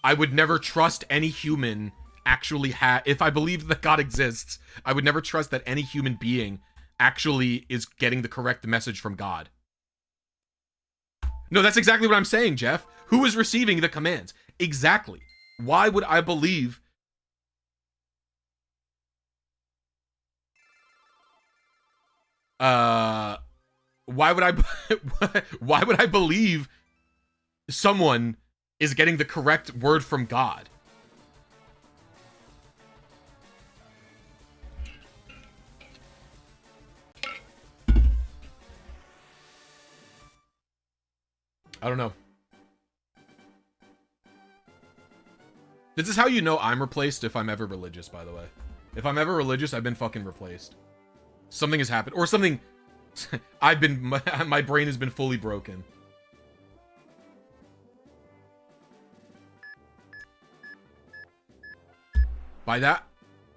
I would never trust any human actually if I believe that God exists, I would never trust that any human being actually is getting the correct message from God. No, that's exactly what I'm saying, Jeff. Who is receiving the commands? Exactly. Why would I believe... why would I believe someone is getting the correct word from God? I don't know. This is how you know I'm replaced if I'm ever religious, by the way. If I'm ever religious, I've been fucking replaced. Something has happened. Or something... my brain has been fully broken. By that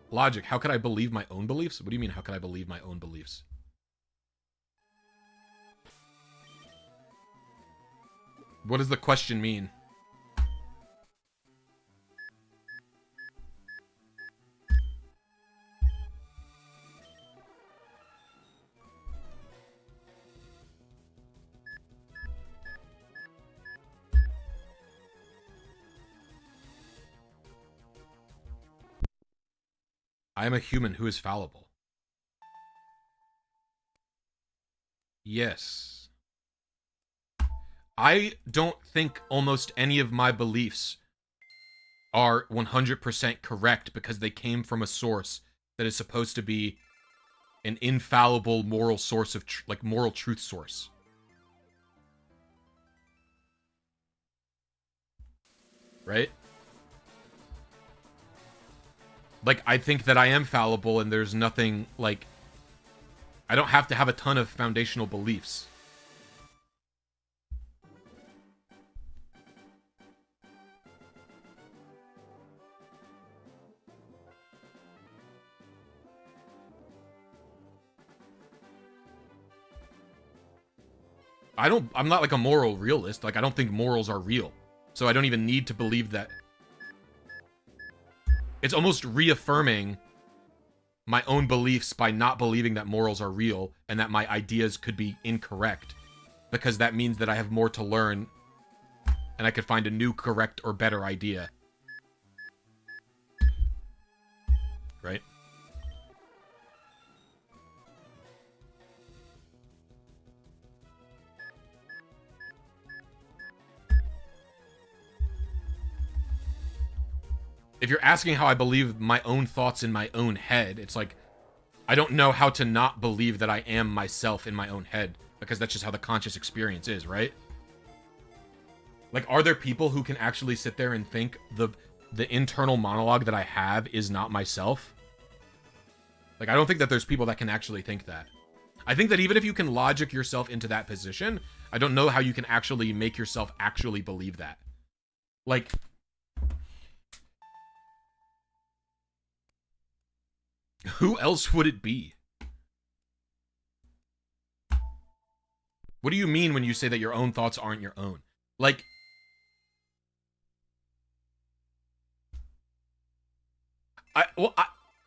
logic, how could I believe my own beliefs? What do you mean, how could I believe my own beliefs? What does the question mean? I am a human who is fallible. Yes. I don't think almost any of my beliefs are 100% correct because they came from a source that is supposed to be an infallible moral source of, like, moral truth source. Right? Like, I think that I am fallible and there's nothing, like... I don't have to have a ton of foundational beliefs. I'm not like a moral realist. Like, I don't think morals are real. So I don't even need to believe that. It's almost reaffirming my own beliefs by not believing that morals are real and that my ideas could be incorrect. Because that means that I have more to learn and I could find a new, correct, or better idea. Right? If you're asking how I believe my own thoughts in my own head, it's like, I don't know how to not believe that I am myself in my own head, because that's just how the conscious experience is, right? Like, are there people who can actually sit there and think the internal monologue that I have is not myself? Like, I don't think that there's people that can actually think that. I think that even if you can logic yourself into that position, I don't know how you can actually make yourself actually believe that. Like, who else would it be? What do you mean when you say that your own thoughts aren't your own? Like,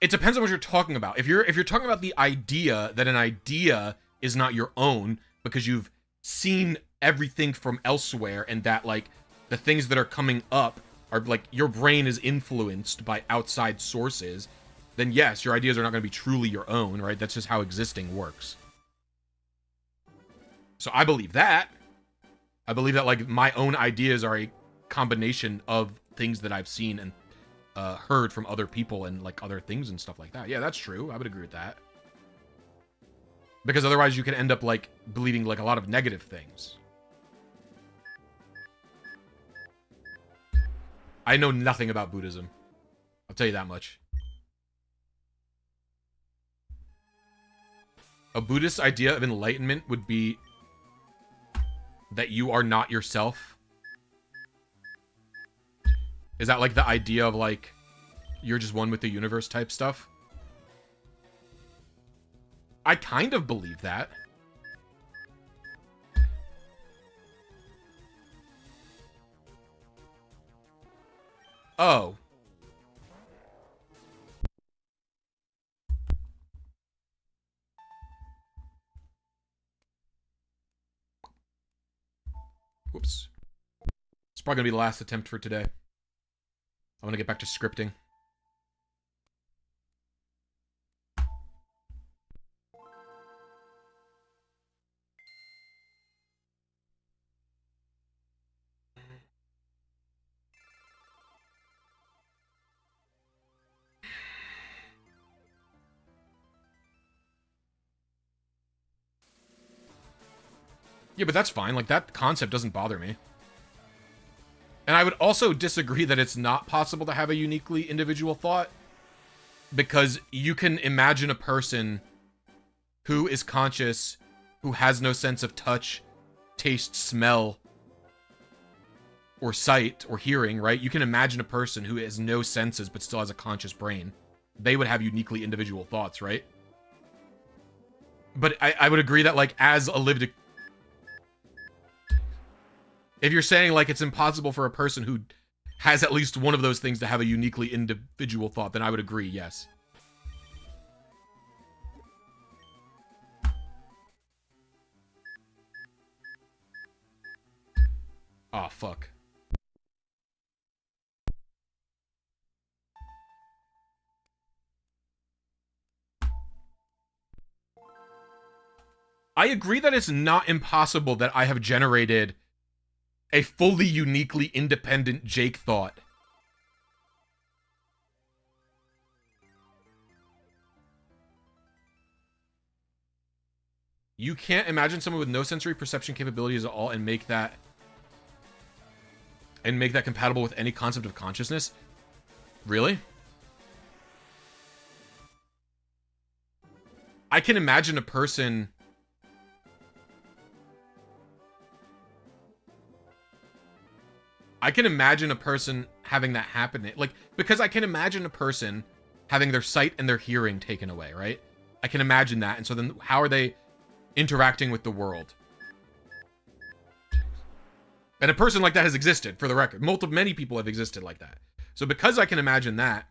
it depends on what you're talking about. If you're talking about the idea that an idea is not your own because you've seen everything from elsewhere and that, like, the things that are coming up are, like, your brain is influenced by outside sources, then yes, your ideas are not going to be truly your own, right? That's just how existing works. So I believe that. I believe that, like, my own ideas are a combination of things that I've seen and heard from other people and, like, other things and stuff like that. Yeah, that's true. I would agree with that. Because otherwise you can end up, like, believing, like, a lot of negative things. I know nothing about Buddhism. I'll tell you that much. A Buddhist idea of enlightenment would be that you are not yourself. Is that like the idea of, like, you're just one with the universe type stuff? I kind of believe that. Oh. Whoops. It's probably gonna be the last attempt for today. I want to get back to scripting. Yeah, but that's fine. Like, that concept doesn't bother me. And I would also disagree that it's not possible to have a uniquely individual thought. Because you can imagine a person who is conscious, who has no sense of touch, taste, smell, or sight, or hearing, right? You can imagine a person who has no senses but still has a conscious brain. They would have uniquely individual thoughts, right? But I would agree that, like, as a lived... If you're saying, like, it's impossible for a person who has at least one of those things to have a uniquely individual thought, then I would agree, yes. Oh, fuck. I agree that it's not impossible that I have generated a fully uniquely independent Jake thought. You can't imagine someone with no sensory perception capabilities at all and make that compatible with any concept of consciousness? Really? I can imagine a person... I can imagine a person having that happen. Like, because I can imagine a person having their sight and their hearing taken away, right? I can imagine that. And so then how are they interacting with the world? And a person like that has existed, for the record. Many people have existed like that. So because I can imagine that,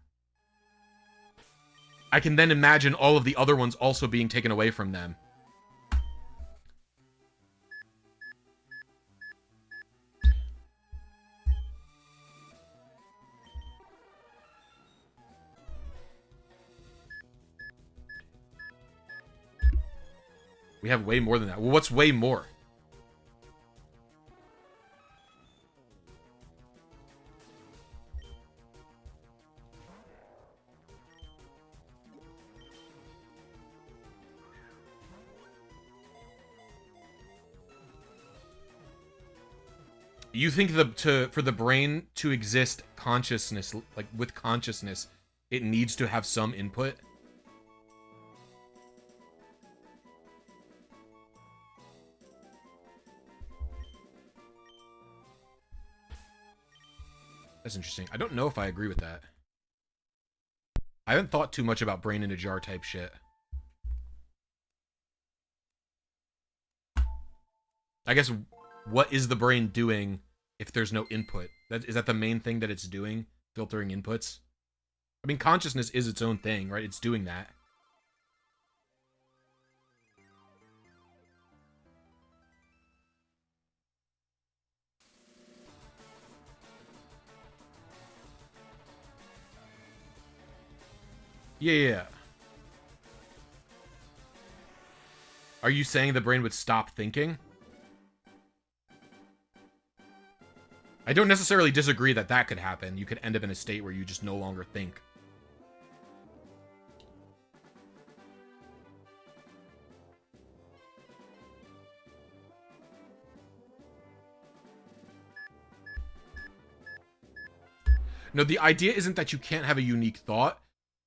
I can then imagine all of the other ones also being taken away from them. We have way more than that. Well, what's way more? You think for the brain to exist consciousness, like with consciousness, it needs to have some input? That's interesting. I don't know if I agree with that. I haven't thought too much about brain in a jar type shit. I guess, what is the brain doing if there's no input? Is that the main thing that it's doing? Filtering inputs? I mean, consciousness is its own thing, right? It's doing that. Yeah. Are you saying the brain would stop thinking? I don't necessarily disagree that that could happen. You could end up in a state where you just no longer think. No, the idea isn't that you can't have a unique thought,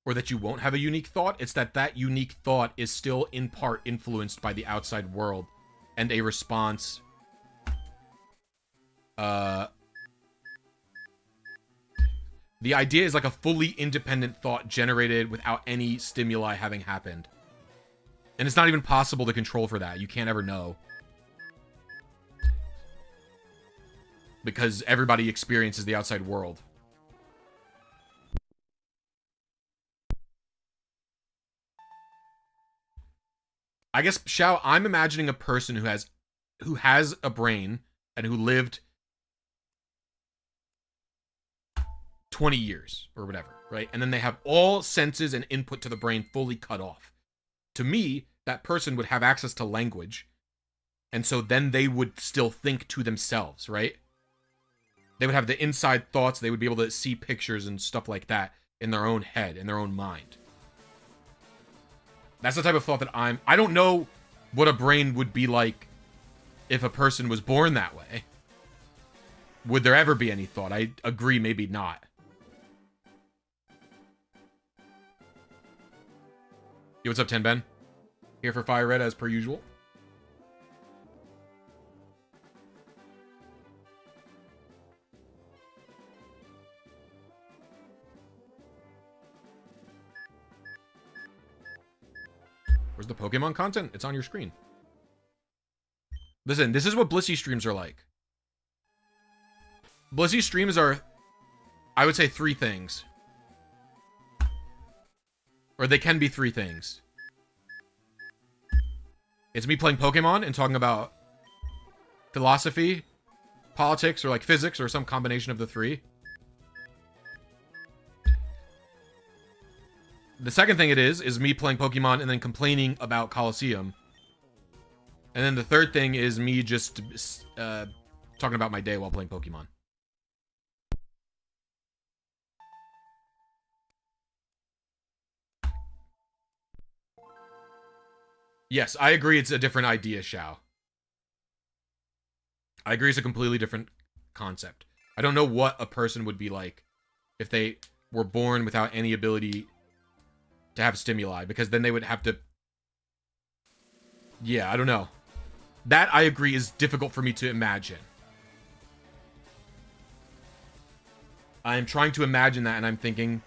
or that you won't have a unique thought. It's that that unique thought is still in part influenced by the outside world, and a response the idea is like a fully independent thought generated without any stimuli having happened. And it's not even possible to control for that. You can't ever know. Because everybody experiences the outside world. I guess, Xiao, I'm imagining a person who has a brain and who lived 20 years or whatever, right? And then they have all senses and input to the brain fully cut off. To me, that person would have access to language, and so then they would still think to themselves, right? They would have the inside thoughts, they would be able to see pictures and stuff like that in their own head, in their own mind. That's the type of thought that I don't know what a brain would be like if a person was born that way. Would there ever be any thought? I agree, maybe not. Yo, what's up, Ten Ben? Here for Fire Red as per usual. Where's the Pokemon content? It's on your screen. Listen, this is what Blisy streams are like. Blisy streams are, I would say, 3 things. Or they can be 3 things. It's me playing Pokemon and talking about philosophy, politics, or like physics, or some combination of the 3. The second thing it is me playing Pokemon and then complaining about Coliseum. And then the third thing is me just talking about my day while playing Pokemon. Yes, I agree it's a different idea, Xiao. I agree it's a completely different concept. I don't know what a person would be like if they were born without any ability to have stimuli, because then they would have to... Yeah, I don't know. That, I agree, is difficult for me to imagine. I'm trying to imagine that, and I'm thinking,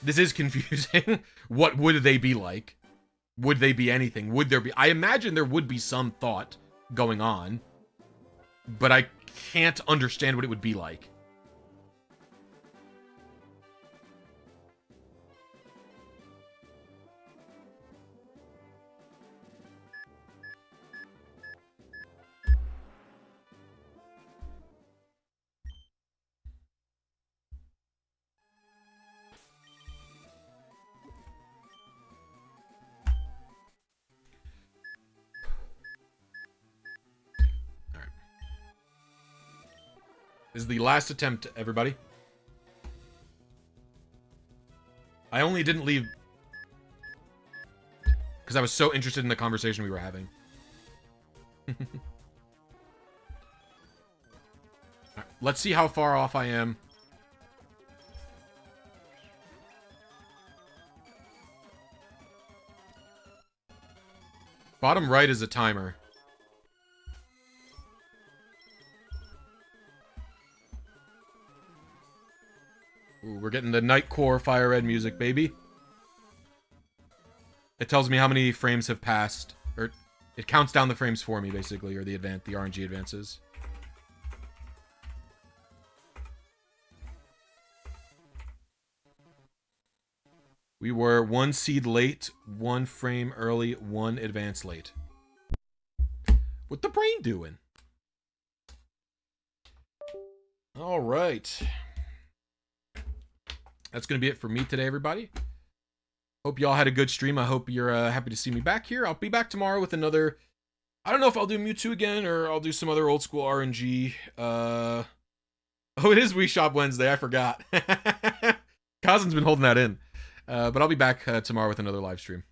this is confusing. What would they be like? Would they be anything? Would there be... I imagine there would be some thought going on, but I can't understand what it would be like. This is the last attempt, everybody. I only didn't leave because I was so interested in the conversation we were having. Right, let's see how far off I am. Bottom right is a timer. Ooh, we're getting the Nightcore Fire Red music, baby. It tells me how many frames have passed, or it counts down the frames for me, basically, or the RNG advances. We were 1 seed late, 1 frame early, 1 advance late. What the brain doing? All right. That's going to be it for me today, everybody. Hope y'all had a good stream. I hope you're happy to see me back here. I'll be back tomorrow with another... I don't know if I'll do Mewtwo again, or I'll do some other old school RNG. Oh, it is Wii Shop Wednesday. I forgot. Cousin's been holding that in. But I'll be back tomorrow with another live stream.